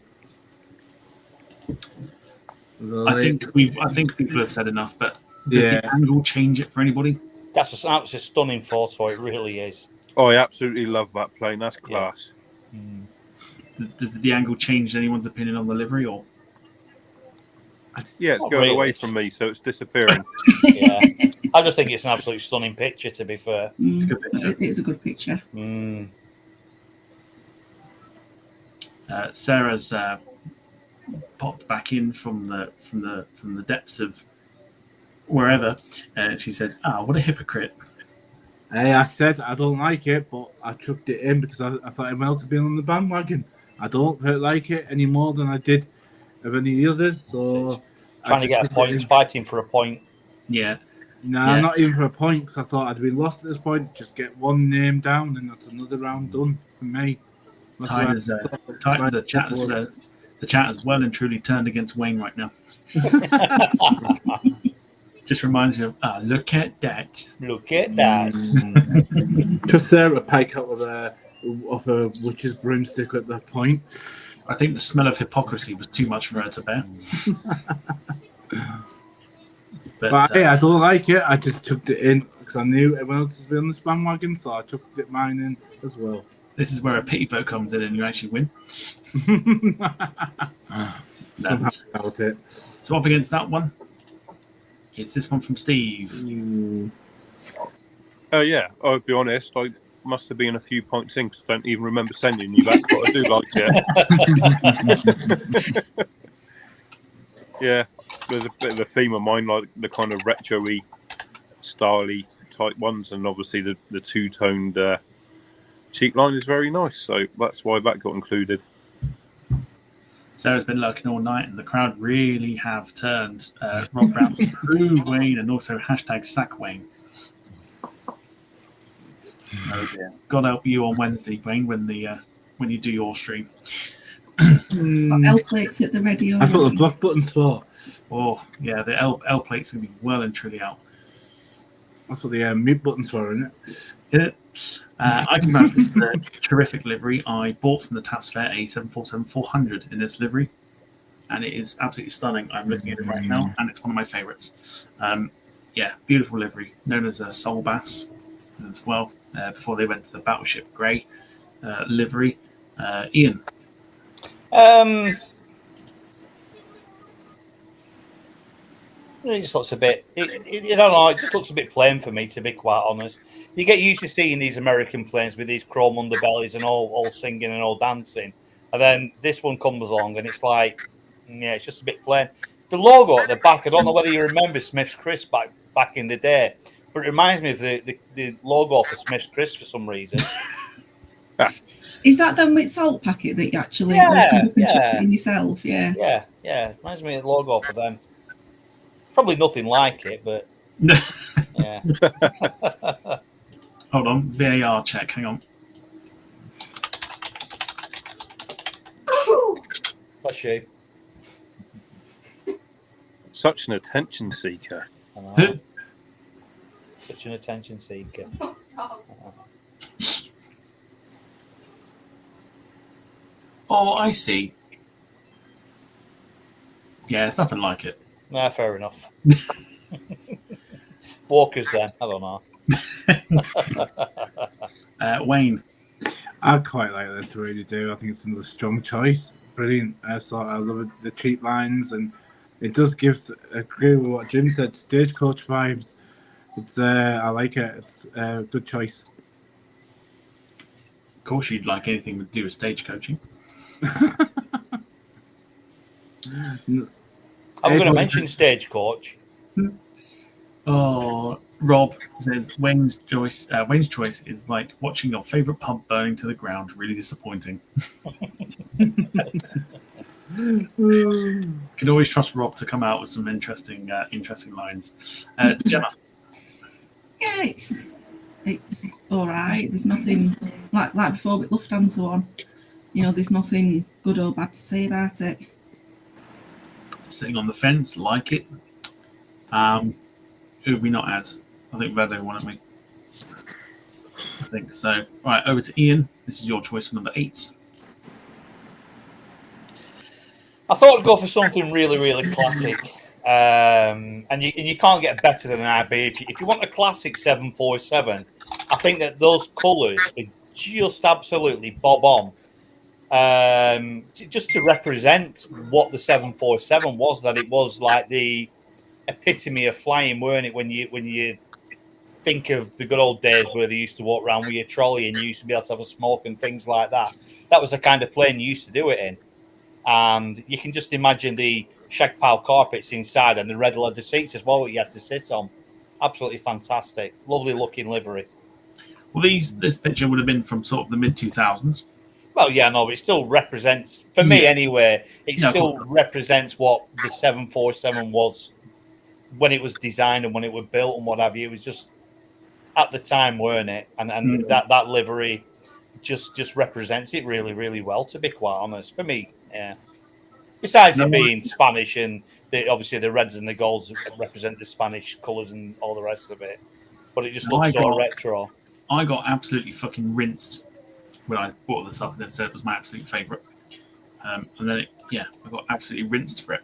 I think people have said enough, but does the angle change it for anybody? That's a stunning photo. It really is. Oh, I absolutely love that plane. That's class. Yeah. Does the angle change anyone's opinion on the livery, or? Yeah, it's going away from me, so it's disappearing. Yeah, I just think it's an absolutely stunning picture. To be fair, it's a good picture. It is a good picture. Sarah's popped back in from the depths of wherever, and she says, what a hypocrite. Hey, I said I don't like it, but I chucked it in because I thought everyone else had been on the bandwagon. I don't like it any more than I did of any of the others. So trying to get a point, fighting for a point. Yeah. No, not even for a point, because I thought I'd been lost at this point. Just get one name down, and that's another round done for me. The chat has well and truly turned against Wayne right now. Just reminds you of, look at that. Look at that. Just Sarah Pike out of a witch's broomstick at that point. I think the smell of hypocrisy was too much for her to bear. But hey, I don't like it. I just chucked it in because I knew everyone else was on this bandwagon, so I chucked mine in as well. This is where a pity vote comes in and you actually win. Somehow about it. So up against that one, it's this one from Steve. Oh yeah, I'll be honest. I must have been a few points in because I don't even remember sending you that, but I do like it. Yeah, there's a bit of a theme of mine, like the kind of retro-y, style-y type ones, and obviously the two-toned cheek line is very nice, so that's why that got included. Sarah's been lurking all night, and the crowd really have turned Rob Brown's through Wayne and also hashtag sack Wayne. Oh dear. God help you on Wednesday, Wayne, when you do your stream. L plates at the radio. That's what the block button's for. Oh yeah, the L plate's gonna be well and truly out. That's what the mute button's for, isn't it? I came out with the terrific livery. I bought from the TAS Fair a 747-400 in this livery, and it is absolutely stunning. I'm looking at it right now, and it's one of my favourites. Yeah, beautiful livery, known as a Soul Bass as well. Before they went to the Battleship Grey livery. Ian. It just looks a bit. I don't know. It just looks a bit plain for me, to be quite honest. You get used to seeing these American planes with these chrome underbellies and all singing and all dancing, and then this one comes along and it's like, yeah, it's just a bit plain. The logo at the back, I don't know whether you remember Smith's Crisp back in the day, but it reminds me of the logo for Smith's Crisp for some reason. Is that done with salt packet that you actually Yeah, opened up and yeah. chucked it in yourself? Yeah. Yeah. Reminds me of the logo for them. Probably nothing like it, but yeah. Hold on, VAR check. Hang on. Bless you. Such an attention seeker. I know. Such an attention seeker. Oh, I see. Yeah, it's nothing like it. Nah, fair enough. Walkers then. I don't know. Wayne. I quite like this, really do. I think it's another strong choice. Brilliant. I love the cheap lines, and it does give. Agree with what Jim said. Stagecoach vibes. It's. I like it. It's a good choice. Of course, you'd like anything to do with stagecoaching. I'm going to mention Stagecoach. Oh, Rob says Wayne's choice is like watching your favourite pub burning to the ground. Really disappointing. You can always trust Rob to come out with some interesting lines. Gemma. Yeah, it's all right. There's nothing like before with Lufthansa one. You know, there's nothing good or bad to say about it. Sitting on the fence, like it. Who have we not had? I think we've had everyone, haven't we? I think so. Right, over to Ian. This is your choice for number 8. I thought I'd go for something really, really classic. And you can't get better than an IB. If you want a classic 747, I think that those colours are just absolutely bob on. Just to represent what the 747 was, that it was like the epitome of flying, weren't it? When you think of the good old days where they used to walk around with your trolley and you used to be able to have a smoke and things like that. That was the kind of plane you used to do it in. And you can just imagine the shag pile carpets inside and the red leather seats as well that you had to sit on. Absolutely fantastic. Lovely looking livery. Well, this picture would have been from sort of the mid-2000s. Well, yeah, no, but it still represents, for me anyway, it still represents what the 747 was when it was designed and when it was built and what have you. It was just at the time, weren't it? And that livery just represents it really, really well, to be quite honest. For me, yeah. Besides it being Spanish and obviously the reds and the golds represent the Spanish colours and all the rest of it. But it just looks so retro. I got absolutely fucking rinsed when I bought this up and said it was my absolute favourite. And then, I got absolutely rinsed for it.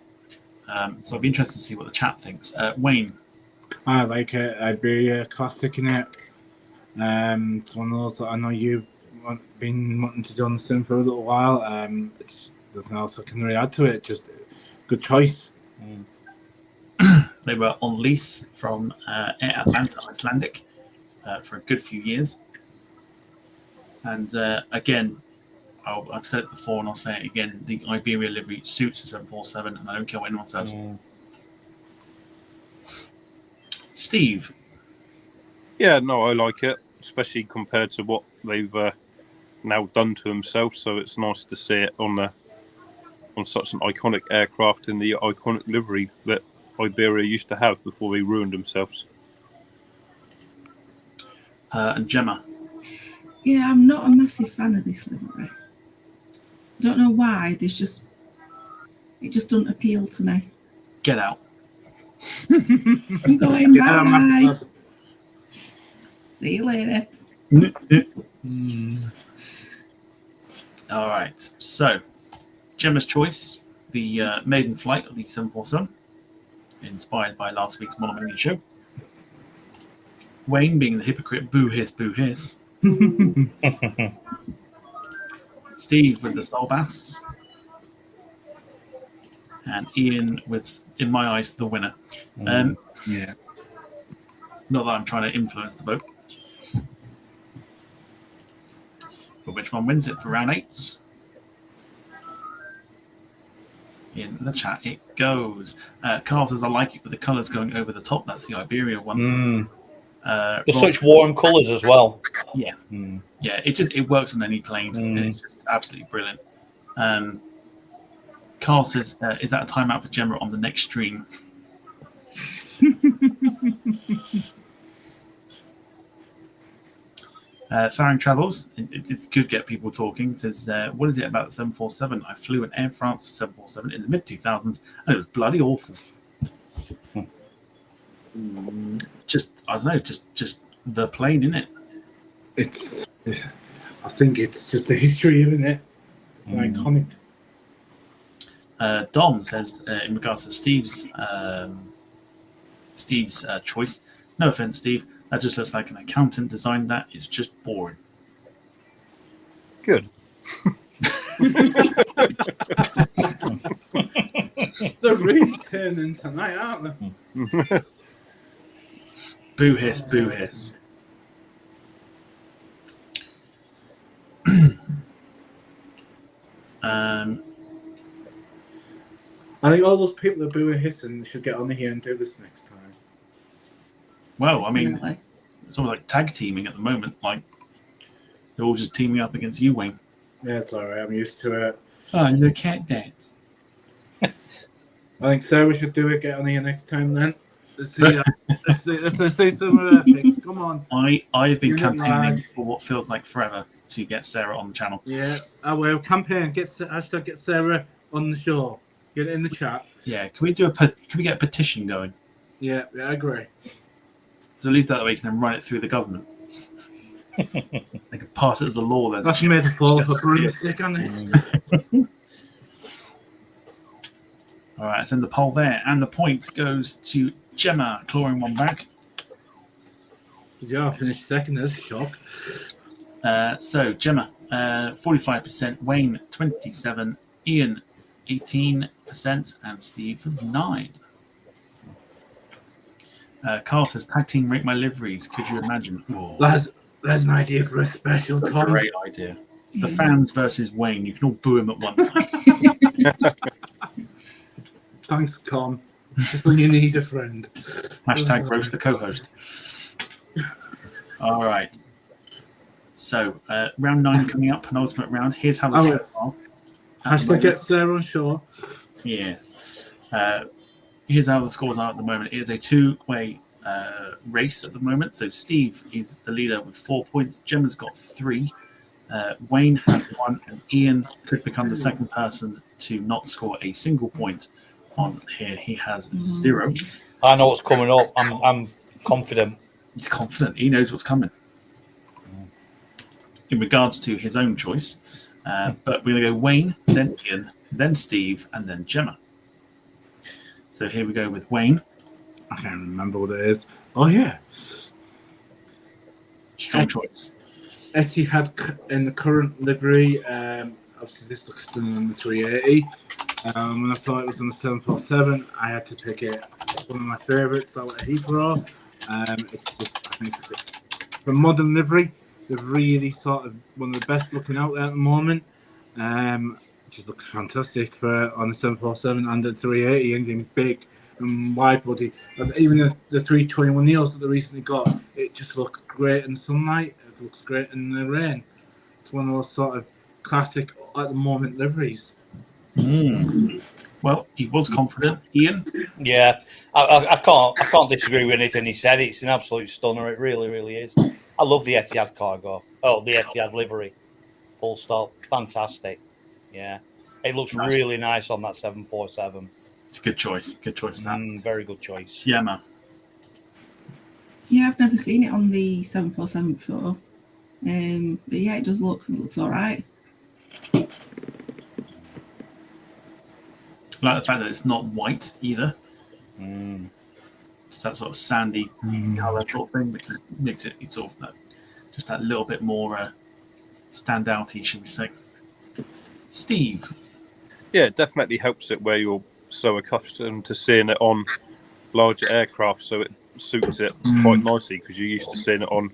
So I'd be interested to see what the chat thinks. Wayne. I like it. I'd be a classic in it. It's one of those that I know you've been wanting to do on the sim for a little while. It's nothing else I can really add to it. Just good choice. They were on lease from Air Atlanta Icelandic for a good few years. And again, I've said it before and I'll say it again, the Iberia livery suits the 747 and I don't care what anyone says. Steve. Yeah, no, I like it, especially compared to what they've now done to themselves. So it's nice to see it on such an iconic aircraft in the iconic livery that Iberia used to have before they ruined themselves. And Gemma. Yeah, I'm not a massive fan of this livery. I don't know why. It just doesn't appeal to me. Get out. I'm going bye. See you later. All right. So, Gemma's choice, the maiden flight of the 747, inspired by last week's Monomania show. Wayne being the hypocrite, boo hiss, boo hiss. Steve with the Soul Bass. And Ian with, in my eyes, the winner. Yeah. Not that I'm trying to influence the vote. But which one wins it for round 8? In the chat it goes. Carl says, I like it with the colours going over the top. That's the Iberia one. There's such warm colours as well. Yeah. Yeah, it works on any plane. It's just absolutely brilliant. Carl says, "Is that a timeout for Gemma on the next stream?" Farron Travels, it's good to get people talking. It says, "What is it about the 747? I flew an Air France 747 in the mid 2000s, and it was bloody awful." Just I don't know, just the plane in it. I think it's just the history of it. It's iconic. Dom says, in regards to Steve's choice, no offense, Steve, that just looks like an accountant designed that. It's just boring. Good. They're really turning tonight, aren't they? Boo hiss, boo hiss. I think all those people that boo and hissing should get on here and do this next time. Well, I mean, it's almost like tag teaming at the moment. Like, they're all just teaming up against you, Wayne. Yeah, it's alright. I'm used to it. Oh, you're a cat dance. I think Sarah should do it. Get on here next time then. Let's see some of their picks. Come on. I have been campaigning for what feels like forever to get Sarah on the channel. Yeah, I will. Campaign. Hashtag get Sarah on the show. Get it in the chat. Yeah, can we get a petition going? Yeah, I agree. So at least that way you can then run it through the government. They can pass it as a law then. That's made a fall of a broomstick on it. All right, send the poll there, and the point goes to Gemma, clawing one back. Yeah, I finished second. There's a shock. So Gemma, 45%, Wayne 27%, Ian 18%, and Steve 9%. Carl says, "Tag team rate my liveries." Could you imagine? Oh. That's an idea for a special time. Great idea. The fans versus Wayne. You can all boo him at one time. Thanks, Tom. Just when you need a friend. Hashtag roast the co-host. All right. So round 9 coming up, penultimate round. Here's how the scores are. Hashtag get Sarah on shore. Yes. Here's how the scores are at the moment. It is a two-way race at the moment. So Steve is the leader with 4 points. Gemma's got 3. Wayne has 1, and Ian could become the second person to not score a single point on here. He has 0. I know what's coming up. I'm confident. He's confident. He knows what's coming. In regards to his own choice, but we're going to go Wayne, then Ian, then Steve, and then Gemma. So here we go with Wayne. I can't remember what it is. Oh, yeah. Strong choice. Etihad in the current livery. Obviously, this looks stunning on the 380. When I thought it was on the 747, I had to pick it. It's one of my favourites out of Heathrow. It's just, I think it's for modern livery. They're really sort of one of the best looking out there at the moment. It just looks fantastic for on the 747 and the 380, anything big and wide body. Even the 321 Neos that they recently got, it just looks great in the sunlight. It looks great in the rain. It's one of those sort of classic at the moment liveries. Well, he was confident. Ian? Yeah, I can't disagree with anything he said. It's an absolute stunner. It really, really is. I love the Etihad cargo. Oh, the Etihad livery. Full stop. Fantastic. Yeah. It looks really nice on that 747. It's a good choice. Good choice, Sam. Very good choice. Gemma. Yeah, I've never seen it on the 747 before. But yeah, it looks all right. I like the fact that it's not white either. Just that sort of sandy colour sort of thing, which makes it sort of just that little bit more standouty, should we say. Steve. Yeah, it definitely helps it where you're so accustomed to seeing it on larger aircraft, so it suits it quite nicely because you're used to seeing it on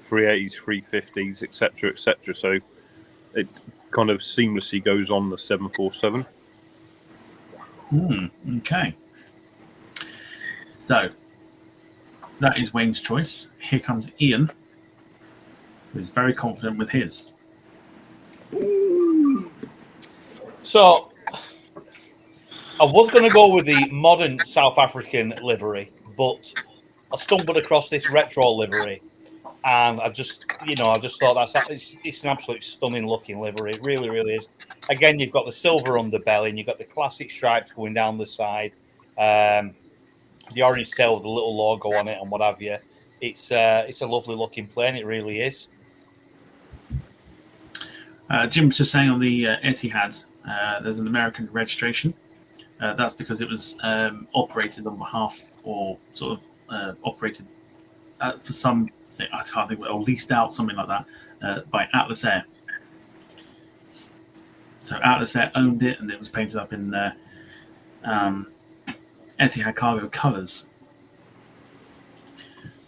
380s, 350s, etc., etc. So it kind of seamlessly goes on the 747. Okay. So that is Wayne's choice. Here comes Ian. who's very confident with his. So I was going to go with the modern South African livery, but I stumbled across this retro livery, and I just thought it's an absolute stunning looking livery. It really, really is. Again, you've got the silver underbelly, and you've got the classic stripes going down the side, the orange tail with the little logo on it, and what have you. It's a lovely looking plane. It really is. Jim was just saying on the Etihad, there's an American registration. That's because it was operated on behalf, or sort of operated for some, I can't think, or leased out, something like that, by Atlas Air. So Atlas Air owned it, and it was painted up in Etihad cargo colours.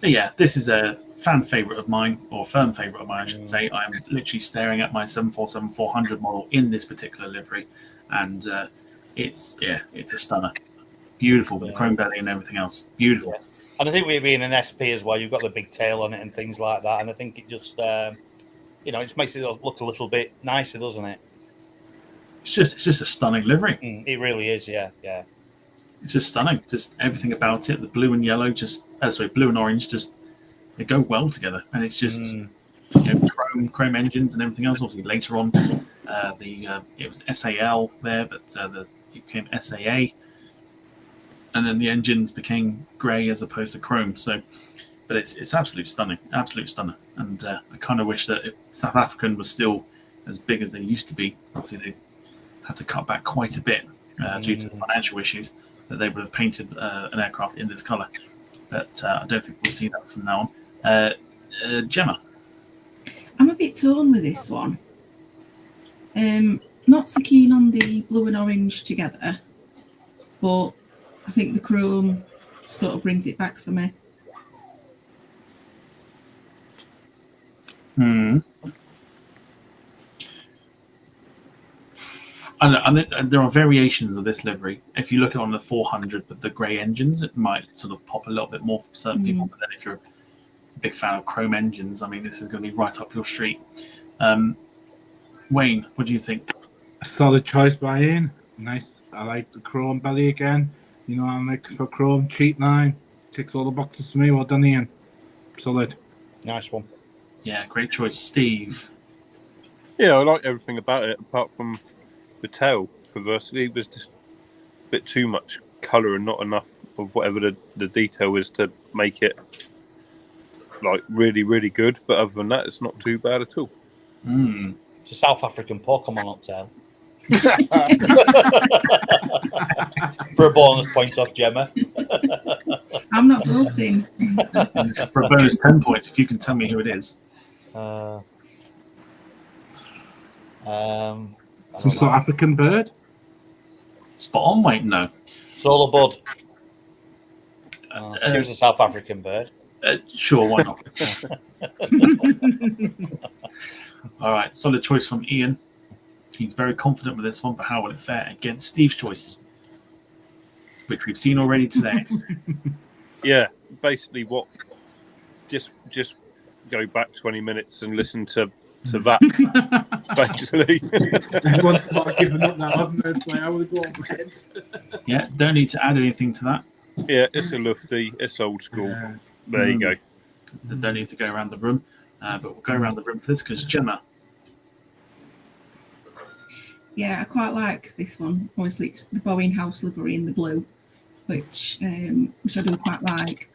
But yeah, this is a fan favourite of mine, or firm favourite of mine, I should say. I'm literally staring at my 747-400 model in this particular livery, and it's a stunner. Beautiful with the chrome belly and everything else. Beautiful. Yeah. And I think with it being an SP as well, you've got the big tail on it and things like that. And I think it just, it just makes it look a little bit nicer, doesn't it? It's just a stunning livery. It really is, yeah. It's just stunning. Just everything about it. The blue and yellow, blue and orange, just they go well together. And it's just chrome engines and everything else. Obviously, later on, it was SAL there, but it became SAA. And then the engines became grey as opposed to chrome. So, but it's absolute stunning, absolute stunner. And I kind of wish that if South African was still as big as they used to be, obviously they had to cut back quite a bit due to financial issues, that they would have painted an aircraft in this colour. But I don't think we'll see that from now on. Gemma? I'm a bit torn with this one. Not so keen on the blue and orange together, but I think the chrome sort of brings it back for me. And there are variations of this livery. If you look at on the 400 with the grey engines, it might sort of pop a little bit more for certain people. But then if you're a big fan of chrome engines, I mean, this is going to be right up your street. Wayne, what do you think? A solid choice by Ian. Nice. I like the chrome belly again. You know, I'm like for chrome, cheap 9. Ticks all the boxes for me. Well done, Ian. Solid. Nice one. Yeah, great choice. Steve? Yeah, I like everything about it, apart from the tail. Perversely, it was just a bit too much colour and not enough of whatever the detail is to make it like really, really good. But other than that, it's not too bad at all. It's a South African Pokemon up tail. For a bonus point off Gemma. I'm not voting. For a bonus 10 points, if you can tell me who it is. Some South African bird? Spot on, Wayne. No. Solar Bud. She was a South African bird. Sure, why not? All right, solid choice from Ian. He's very confident with this one, but how will it fare against Steve's choice, which we've seen already today? Yeah, basically just go back 20 minutes and listen to that. Basically, everyone's sort of giving up now, haven't they? It's like, I want to go on with it. Yeah, don't need to add anything to that. Yeah, it's a lufty, it's old school. There you go. Don't need to go around the room, but we'll go around the room for this because Gemma. Yeah, I quite like this one. Obviously, it's the Boeing house livery in the blue, which I do quite like.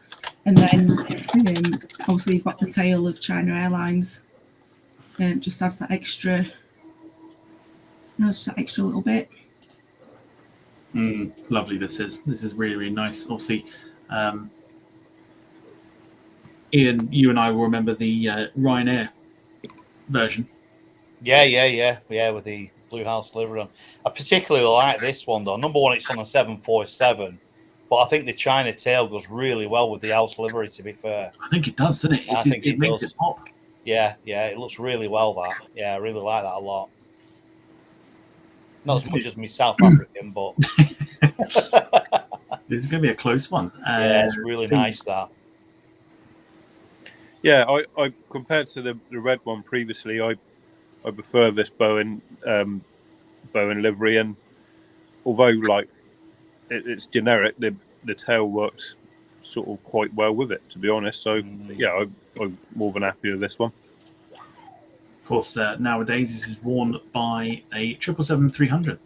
And then obviously you've got the tail of China Airlines. Just adds that extra, little bit. Lovely. This is really, really nice. Obviously, Ian, you and I will remember the Ryanair version. Yeah, with the blue house livery on. I particularly like this one though. Number one, it's on a 747, but I think the China tail goes really well with the house livery. To be fair, I think it does, doesn't it? I think it makes does. it pop. Yeah, it looks really well. That, yeah, I really like that a lot. Not as much as me South African, but this is going to be a close one. Yeah, it's really nice that. Yeah, I compared to the red one previously, I prefer this Bowen livery, and although like it's generic, the tail works sort of quite well with it, to be honest. So yeah, I'm more than happy with this one. Of course, nowadays this is worn by a 777-300,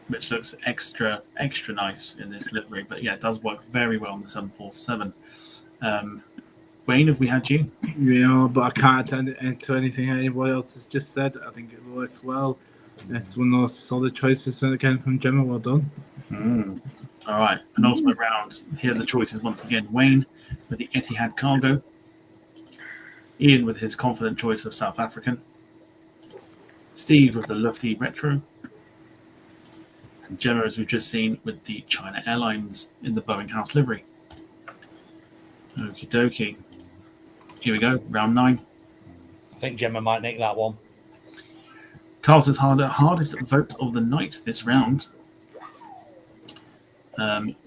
which looks extra nice in this livery. But yeah, it does work very well on the 747. Wayne, have we had you? Yeah, but I can't attend into anything anybody else has just said. I think it works well. It's one of those solid choices again from Gemma. Well done. All right, penultimate round. Here are the choices once again. Wayne with the Etihad Cargo. Ian with his confident choice of South African. Steve with the Lufty Retro. And Gemma, as we've just seen, with the China Airlines in the Boeing House livery. Okie dokie. Here we go, round 9. I think Gemma might nick that one. Carlton's hardest vote of the night this round.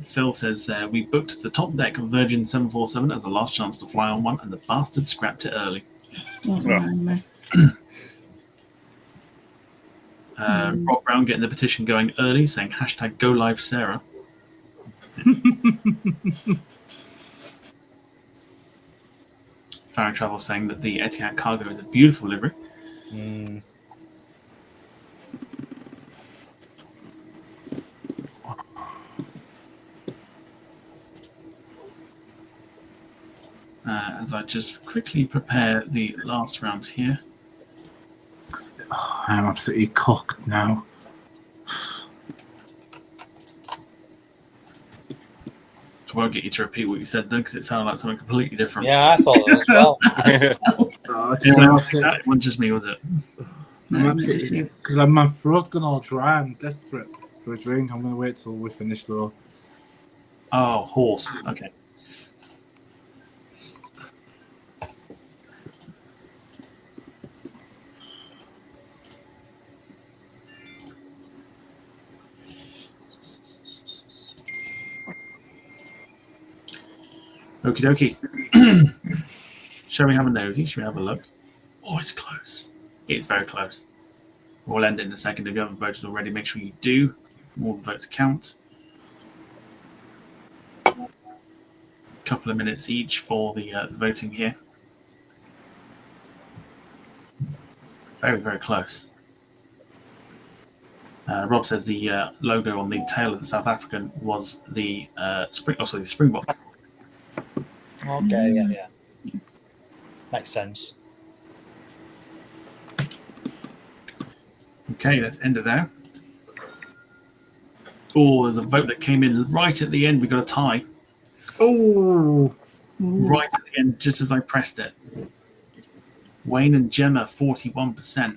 Phil says, we booked the top deck of Virgin 747 as a last chance to fly on one, and the bastard scrapped it early. Don't remind me. Rob Brown getting the petition going early, saying hashtag go live Sarah. Farron Travel saying that the Etihad Cargo is a beautiful livery. As I just quickly prepare the last round here. I'm absolutely cocked now. I won't get you to repeat what you said though, because it sounded like something completely different. Yeah, I thought that as well. It wasn't just me, was it? Because my throat's gone all dry. I'm desperate for a drink. I'm going to wait till we finish though. Oh, horse. Okay. Okie dokie. Shall we have a nosy? Shall we have a look? Oh, it's close. It's very close. We'll end it in a second. If you haven't voted already, make sure you do. More votes count. A couple of minutes each for the voting here. Very, very close. Rob says the logo on the tail of the South African was the Springbok. Okay, yeah. Makes sense. Okay, let's end it there. Oh, there's a vote that came in right at the end. We got a tie. Oh, right at the end, just as I pressed it. Wayne and Gemma, 41%.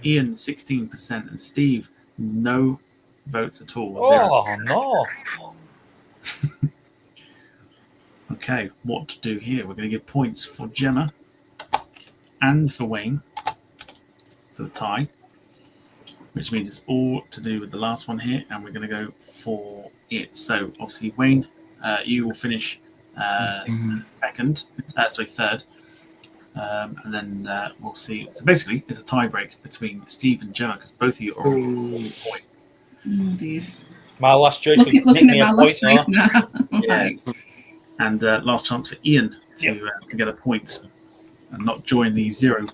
Ian, 16%. And Steve, no votes at all. Oh, no. Okay, what to do here? We're going to give points for Gemma and for Wayne for the tie, which means it's all to do with the last one here, and we're going to go for it. So, obviously, Wayne, you will finish third, and then we'll see. So, basically, it's a tie break between Steve and Gemma because both of you are on points. Oh, dear. My last choice. Looking at my last choice now. Yes. And last chance for Ian to get a point and not join the zero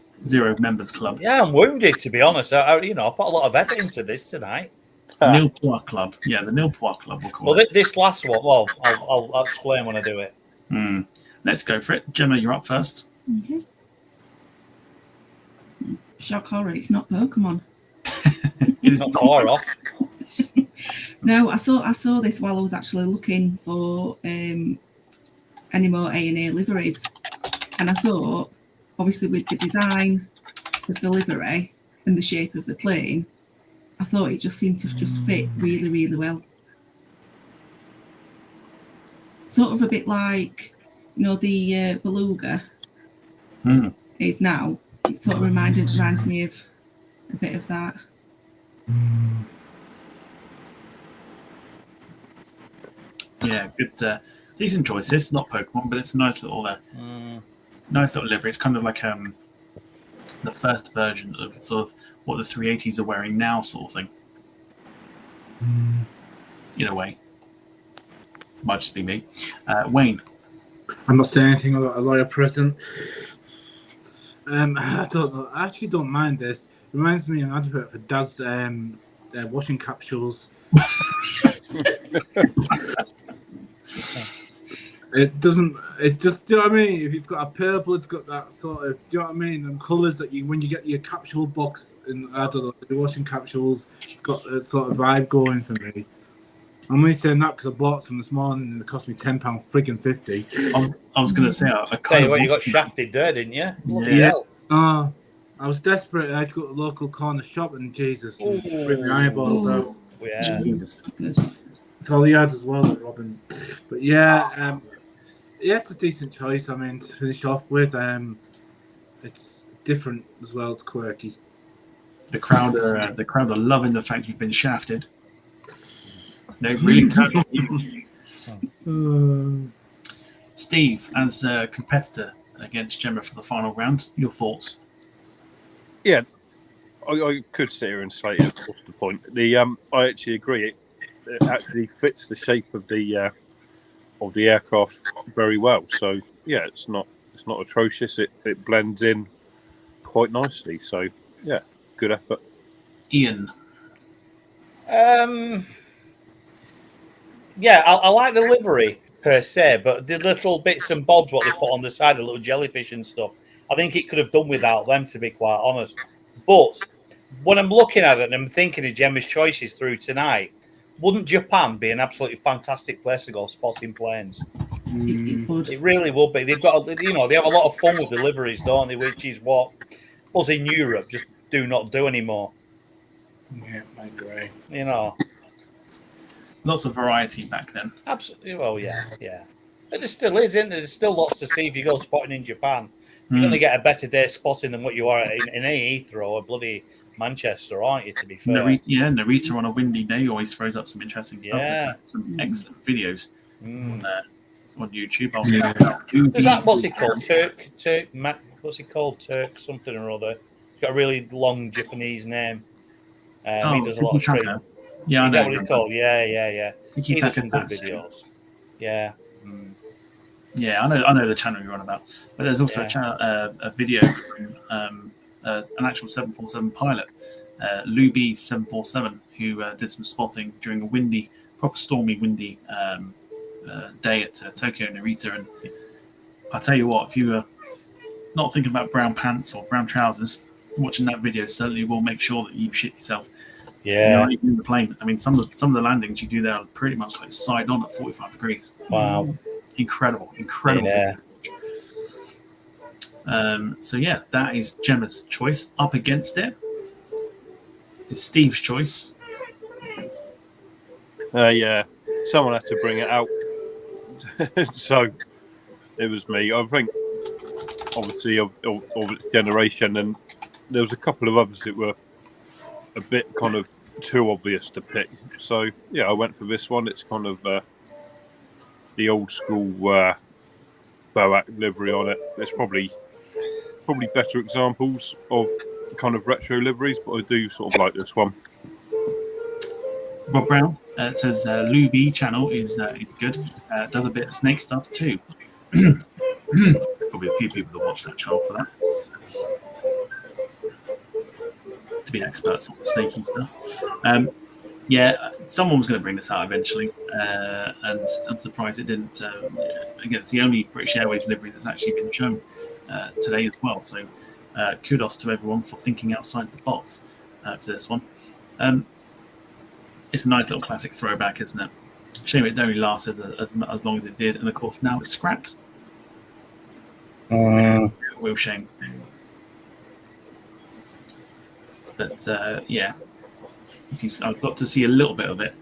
members club. Yeah, I'm wounded, to be honest. I put a lot of effort into this tonight. Nil Poir Club. Yeah, the Nil Poir Club, we'll call it. This last one, I'll explain when I do it. Let's go for it. Gemma, you're up first. Okay. Shock horror, it's not Pokemon. It's not far off. No, I saw this while I was actually looking for any more A&A liveries, and I thought, obviously with the design of the livery and the shape of the plane, I thought it just seemed to just fit really, really well. Sort of a bit like, the Beluga is now. It sort of reminds me of a bit of that. Yeah, decent choice. It's not Pokemon, but it's a nice little livery. It's kind of like the first version of sort of what the 380s are wearing now, sort of thing. In a way, might just be me. Wayne, I'm not saying anything about a lawyer present. I don't know. I actually don't mind this. It reminds me of an advert for Dad's washing capsules. It doesn't. It just. Do you know what I mean? If it's got a purple, it's got that sort of. Do you know what I mean? And colours that when you get your capsule box, and I don't know, the washing capsules, it's got a sort of vibe going for me. I'm only saying that because I bought some this morning and it cost me £10 friggin' 50. I was going to say, I Tell you what, you got shafted there, didn't you? Yeah. I was desperate. I had to go to the local corner shop and Jesus, rip my eyeballs out. Yeah. It's all he had as well, Robin. But yeah, it's a decent choice. I mean, to finish off with, it's different as well. It's quirky. The crowd are loving the fact you've been shafted. They really turn you. Steve, as a competitor against Gemma for the final round, your thoughts? Yeah, I could sit here and say what's the point. I actually agree. It actually fits the shape of the aircraft very well. So yeah, it's not atrocious. It blends in quite nicely. So yeah, good effort. Ian. Yeah, I like the livery per se, but the little bits and bobs what they put on the side, the little jellyfish and stuff, I think it could have done without them, to be quite honest. But when I'm looking at it and I'm thinking of Gemma's choices through tonight, wouldn't Japan be an absolutely fantastic place to go spotting planes? It really would be. They've got, they have a lot of fun with the liveries, don't they? Which is what us in Europe just do not do anymore. Yeah, I agree. Lots of variety back then. Absolutely. Well, yeah. But there still is, isn't there? There's still lots to see if you go spotting in Japan. You're going to get a better day spotting than what you are in any Heathrow or bloody Manchester, aren't you, to be fair? Narita on a windy day always throws up some interesting stuff. Yeah. Some excellent videos on YouTube. There's that, what's it called? What's it called? Turk something or other. It's got a really long Japanese name. He does a lot of streaming. Yeah, is that what it's called? Yeah. He does some good videos. Yeah. Yeah, I know the channel you're on about. But there's also a video from an actual 747 pilot, Luby 747, who did some spotting during a proper stormy, windy day at Tokyo Narita. And I tell you what, if you were not thinking about brown pants or brown trousers, watching that video certainly will make sure that you shit yourself. Yeah, even in the plane. I mean, some of the landings you do there are pretty much like side on at 45 degrees. Wow, incredible. Yeah. So yeah, that is Gemma's choice. Up against it is Steve's choice. Yeah, someone had to bring it out, so it was me. I think, obviously, of its generation, and there was a couple of others that were a bit kind of too obvious to pick. So yeah, I went for this one. It's kind of the old school Boac livery on it. There's probably better examples of kind of retro liveries, but I do sort of like this one. Rob Brown says Luby channel is good. Does a bit of snake stuff too. There's probably a few people that watch that channel for that. To be experts on the snaky stuff. Yeah, someone was going to bring this out eventually, and I'm surprised it didn't. Again, it's the only British Airways livery that's actually been shown today as well. So kudos to everyone for thinking outside the box for this one. It's a nice little classic throwback, isn't it? Shame it only lasted as long as it did, and of course now it's scrapped. Real shame. But yeah, I've got to see a little bit of it,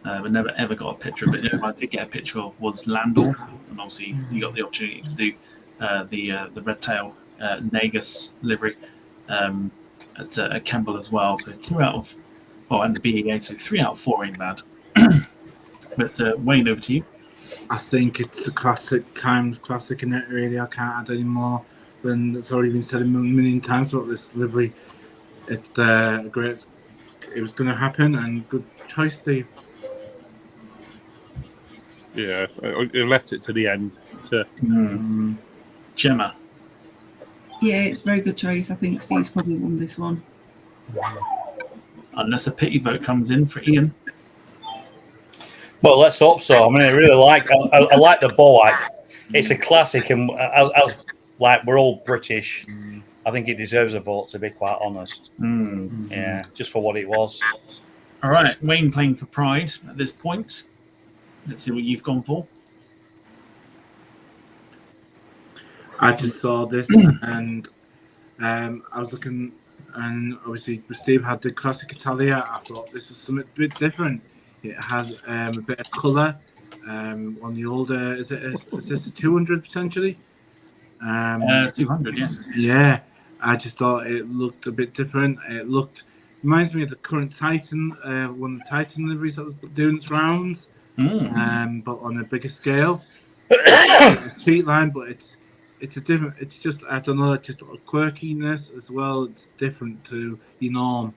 but never ever got a picture of it. I did get a picture of was Landor, and obviously you got the opportunity to do the red tail Nagus livery at Campbell as well. So 2 out of and the BEA, so 3 out of 4 ain't bad. But Wayne, over to you. I think it's the classic times classic in it. Really, I can't add any more than it's already been said a million times about this livery. It's great. It was going to happen, and good choice, Steve. Yeah, I left it to the end. Gemma. Yeah, it's a very good choice. I think Steve's probably won this one. Unless a pity vote comes in for Ian. Well, let's hope so. I mean, I really like. I like the Boac. It's a classic, and as like we're all British, I think it deserves a vote. To be quite honest, yeah, just for what it was. All right, Wayne playing for Pride at this point. Let's see what you've gone for. I just saw this and I was looking, and obviously Steve had the classic Italia. I thought this was something a bit different. It has a bit of colour on the older. Is this a 200 potentially? 200, yes. Yeah, I just thought it looked a bit different. It reminds me of the current Titan, one of the Titan liveries that was doing its rounds, but on a bigger scale. It's a cheat line, but it's a different. It's just, I don't know, just a quirkiness as well. It's different to your norm.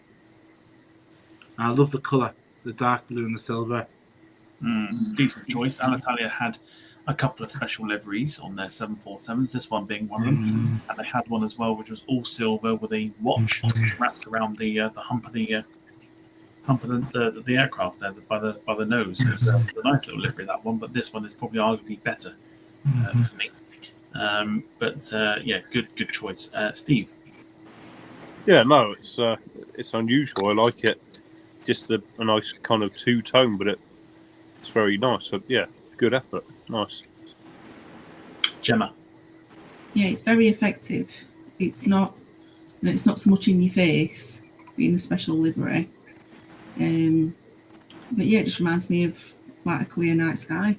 I love the colour, the dark blue and the silver. Decent choice. Alitalia had a couple of special liveries on their 747s, this one being one of them. And they had one as well, which was all silver with a watch wrapped around the hump of the aircraft there by the nose. So it's a nice little livery, that one, but this one is probably arguably better for me. Yeah, good choice. Steve. Yeah, no, it's unusual. I like it. Just a nice kind of two-tone, but it's very nice. So, yeah, good effort. Nice. Gemma. Yeah, it's very effective. It's not so much in your face, being a special livery. But yeah, it just reminds me of like a clear night sky.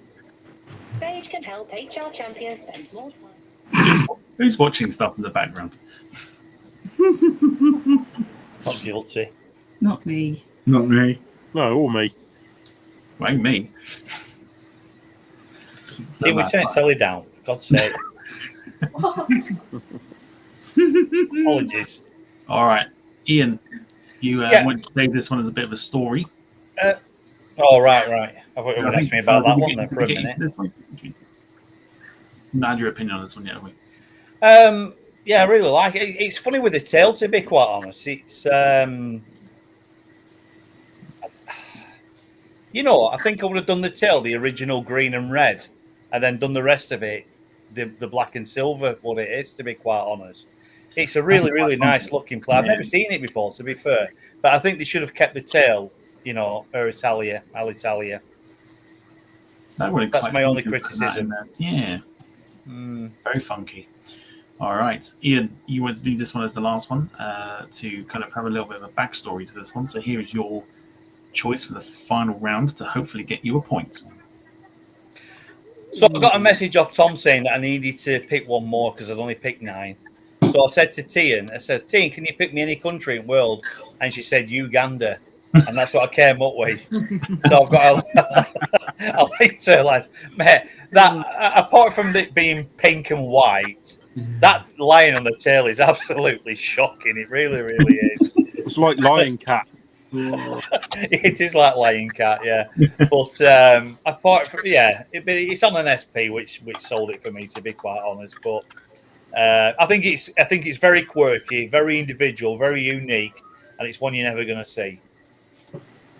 Sage can help HR champions spend more time. Who's watching stuff in the background? Not guilty. Not me. Not me. No, or me. Well, me. See, we turn telly down. For God's sake. Apologies. All right, Ian, you want to say this one as a bit of a story. Oh, right. I thought you were going to ask me about that one then for a minute. This one? Not your opinion on this one yet, have we? Yeah, I really like it. It's funny with the tail, to be quite honest. It's you know, I think I would have done the tail, the original green and red, and then done the rest of it, the black and silver, what it is, to be quite honest. It's a really, really nice looking play. I've never seen it before, to be fair, but I think they should have kept the tail, you know, Alitalia. That's my only criticism. Yeah. Very funky. All right, Ian, you want to do this one as the last one to kind of have a little bit of a backstory to this one. So here is your choice for the final round to hopefully get you a point. So I got a message off Tom saying that I needed to pick one more because I'd only picked 9. So I said to Tian, Tian, can you pick me any country in the world? And she said Uganda. And that's what I came up with. So I've got I like to realize, mate, that apart from it being pink and white, that lion on the tail is absolutely shocking. It really, really is. It's like Lion Cat. It is like Lion Cat, yeah. But apart from it's on an SP, which sold it for me, to be quite honest. But I think it's very quirky, very individual, very unique, and it's one you're never going to see.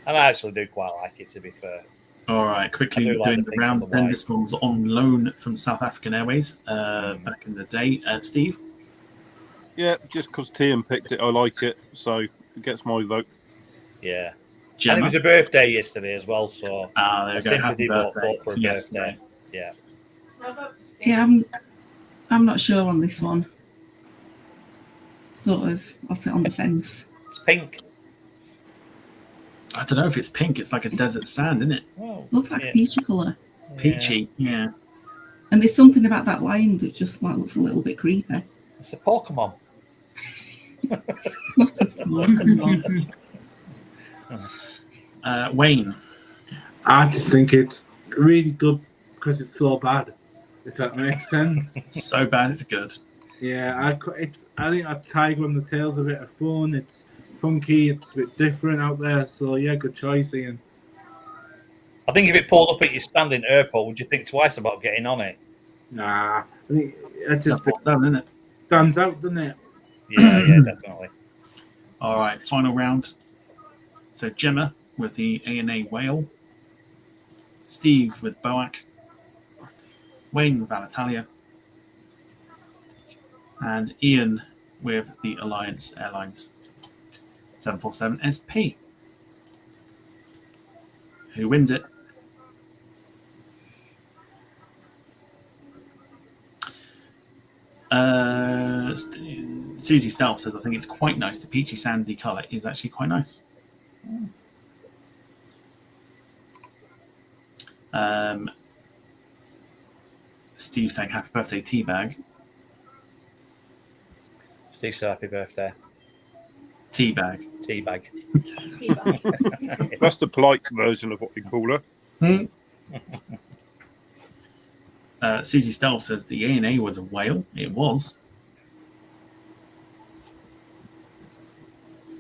And I actually do quite like it, to be fair. All right, quickly doing the round. Then this one was on loan from South African Airways back in the day. Steve? Yeah, just because Tian picked it, I like it, so it gets my vote. Yeah. Gemma? And it was a birthday yesterday as well, so there we go. Happy birthday. For a birthday. Yeah. Yeah, I'm not sure on this one. Sort of, I'll sit on the fence. It's pink. I don't know if it's pink. It's like a desert sand, isn't it? Looks like a peachy colour. Peachy, yeah. And there's something about that line that just like looks a little bit creepy. It's a Pokemon. It's not a Pokemon. Wayne. I just think it's really good because it's so bad. If that makes sense. So bad it's good. Yeah, I think a tiger on the tail's a bit of fun. It's funky. It's a bit different out there. So yeah, good choice, Ian. I think if it pulled up at your stand in airport, would you think twice about getting on it? Nah, I think it just isn't it? stands out, doesn't it? Yeah, definitely. All right, final round. So Gemma with the A&A Whale, Steve with Boac, Wayne with Alitalia, and Ian with the Alliance Airlines 747 SP. Who wins it? Susie Stout says, I think it's quite nice. The peachy sandy colour is actually quite nice. Steve saying happy birthday, Teabag. Steve said happy birthday. Teabag. Teabag. That's the polite version of what we call her. Susie Stout says the A&A was a whale. It was.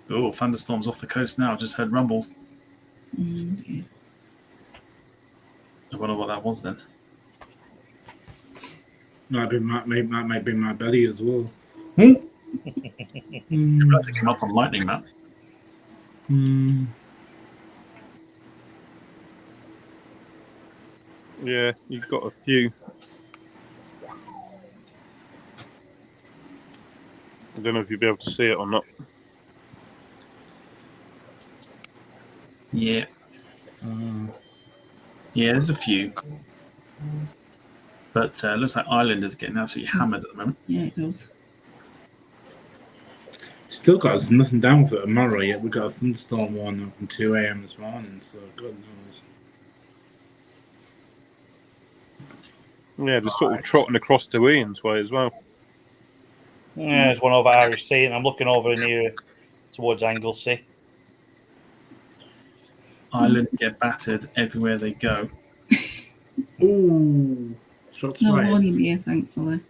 Oh, thunderstorms off the coast now. Just heard rumbles. Yeah. I wonder what that was then. Might be my belly as well. You'll have to come up on lightning, Matt. Yeah, you've got a few. I don't know if you'll be able to see it or not. Yeah. Yeah, there's a few. But looks like Ireland is getting absolutely hammered at the moment. Yeah, it does. Still got nothing down for tomorrow yet. We got a thunderstorm warning from 2 a.m. this morning, so God knows. Yeah, they're sort of trotting across to Ian's way as well. Yeah, there's one over Irish Sea, and I'm looking over in here towards Anglesey. Ireland get battered everywhere they go. Ooh, shots No fired. warning here, thankfully.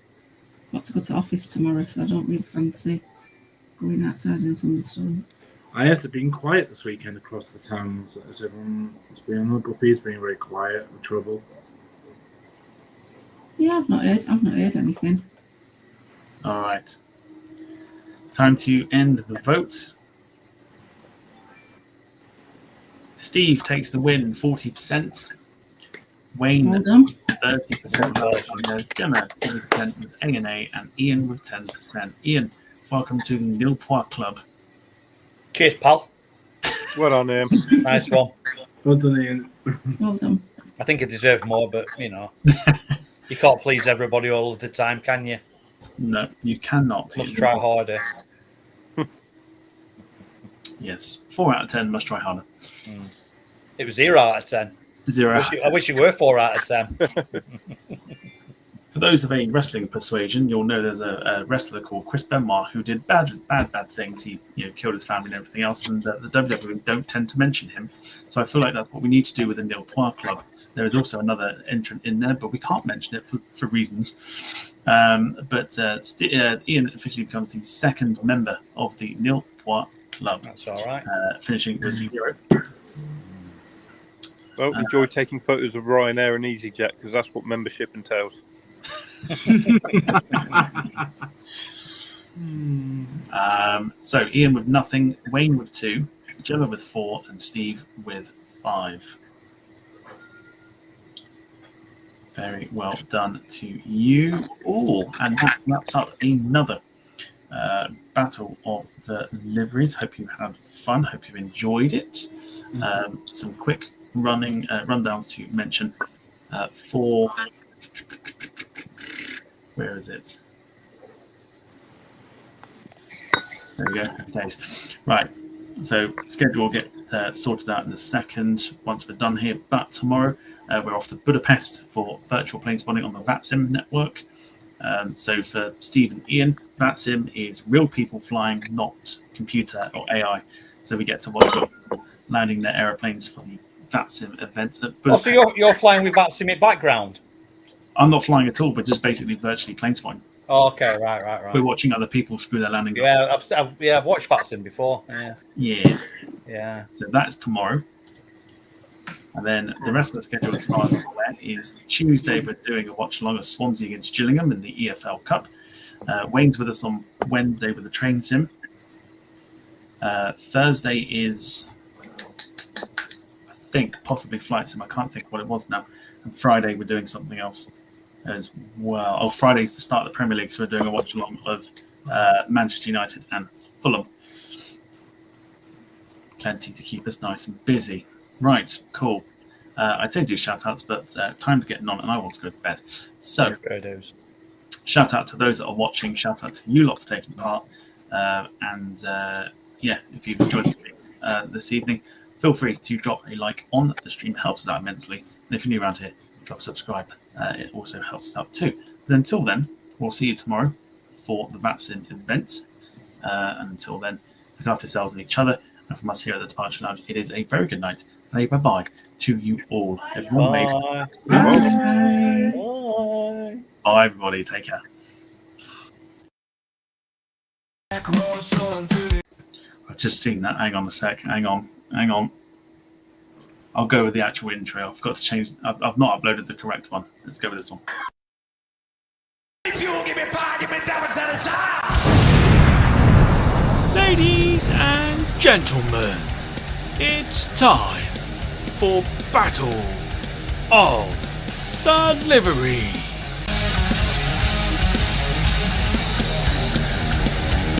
Got to go to office tomorrow, so I don't really fancy going outside in a thunderstorm. I have been quiet this weekend across the towns. As everyone has been, Guppy's been very quiet with trouble. Yeah, I've not heard anything. All right. Time to end the vote. Steve takes the win, 40%. Wayne, Well done. 30%. Gemma, 30% with A&A, and Ian with 10%. Ian, welcome to the Nil Point Club. Cheers, pal. Well done, Ian. Nice one. Well done, Ian. Well done. I think I deserve more, but you know, you can't please everybody all of the time, can you? No, you cannot. Must try harder. Yes, 4 out of 10. Must try harder. It was 0 out of 10. 0 out of 10. I wish you were 4 out of 10. For those of a wrestling persuasion, you'll know there's a wrestler called Chris Benoit who did bad things. He killed his family and everything else, and the WWE don't tend to mention him. So I feel like that's what we need to do with the Nil Point Club. There is also another entrant in there, but we can't mention it for reasons. But Ian officially becomes the second member of the Nil Point Club. That's all right. Finishing with 0. Well, enjoy taking photos of Ryanair and EasyJet because that's what membership entails. So Ian with nothing, Wayne with 2, Gemma with 4, and Steve with 5. Very well done to you all. And that wraps up another Battle of the Liveries. Hope you had fun. Hope you enjoyed it. Some quick rundowns to mention for... Where is it? There we go. Okay. Right. So schedule will get sorted out in a second once we're done here. But tomorrow we're off to Budapest for virtual plane spotting on the VATSIM network. So for Steve and Ian, VATSIM is real people flying, not computer or AI. So we get to watch them landing their aeroplanes for the VATSIM event at Budapest. Oh, so you're flying with VATSIM in background? I'm not flying at all, but just basically virtually plane spotting. Oh, okay, right. We're watching other people screw their landing. Yeah, I've watched Patson before. Yeah. So that's tomorrow. And then the rest of the schedule as far as I'm aware is Tuesday we're doing a watch along of Swansea against Gillingham in the EFL Cup. Wayne's with us on Wednesday with the train sim. Thursday is, I think, possibly flight sim. I can't think what it was now. And Friday we're doing something else as well. Oh, Friday's the start of the Premier League, so we're doing a watch along of Manchester United and Fulham. Plenty to keep us nice and busy. Right, cool. I'd say do shout outs, but time's getting on and I want to go to bed. So, shout out to those that are watching, shout out to you lot for taking part. If you've enjoyed this evening, feel free to drop a like on the stream, it helps us out immensely. And if you're new around here, drop a subscribe, it also helps us out too. But until then, we'll see you tomorrow for the Vatsin event. And until then, look after yourselves and each other. And from us here at the Departure Lounge, it is a very good night. And a bye-bye to you all. Everyone, Bye, everybody. Take care. I've just seen that. Hang on a sec. Hang on. I'll go with the actual intro. I forgot to change. I've not uploaded the correct one. Let's go with this one. If you give me fire, give me diamonds and a star. Ladies and gentlemen, it's time for Battle of the Liveries.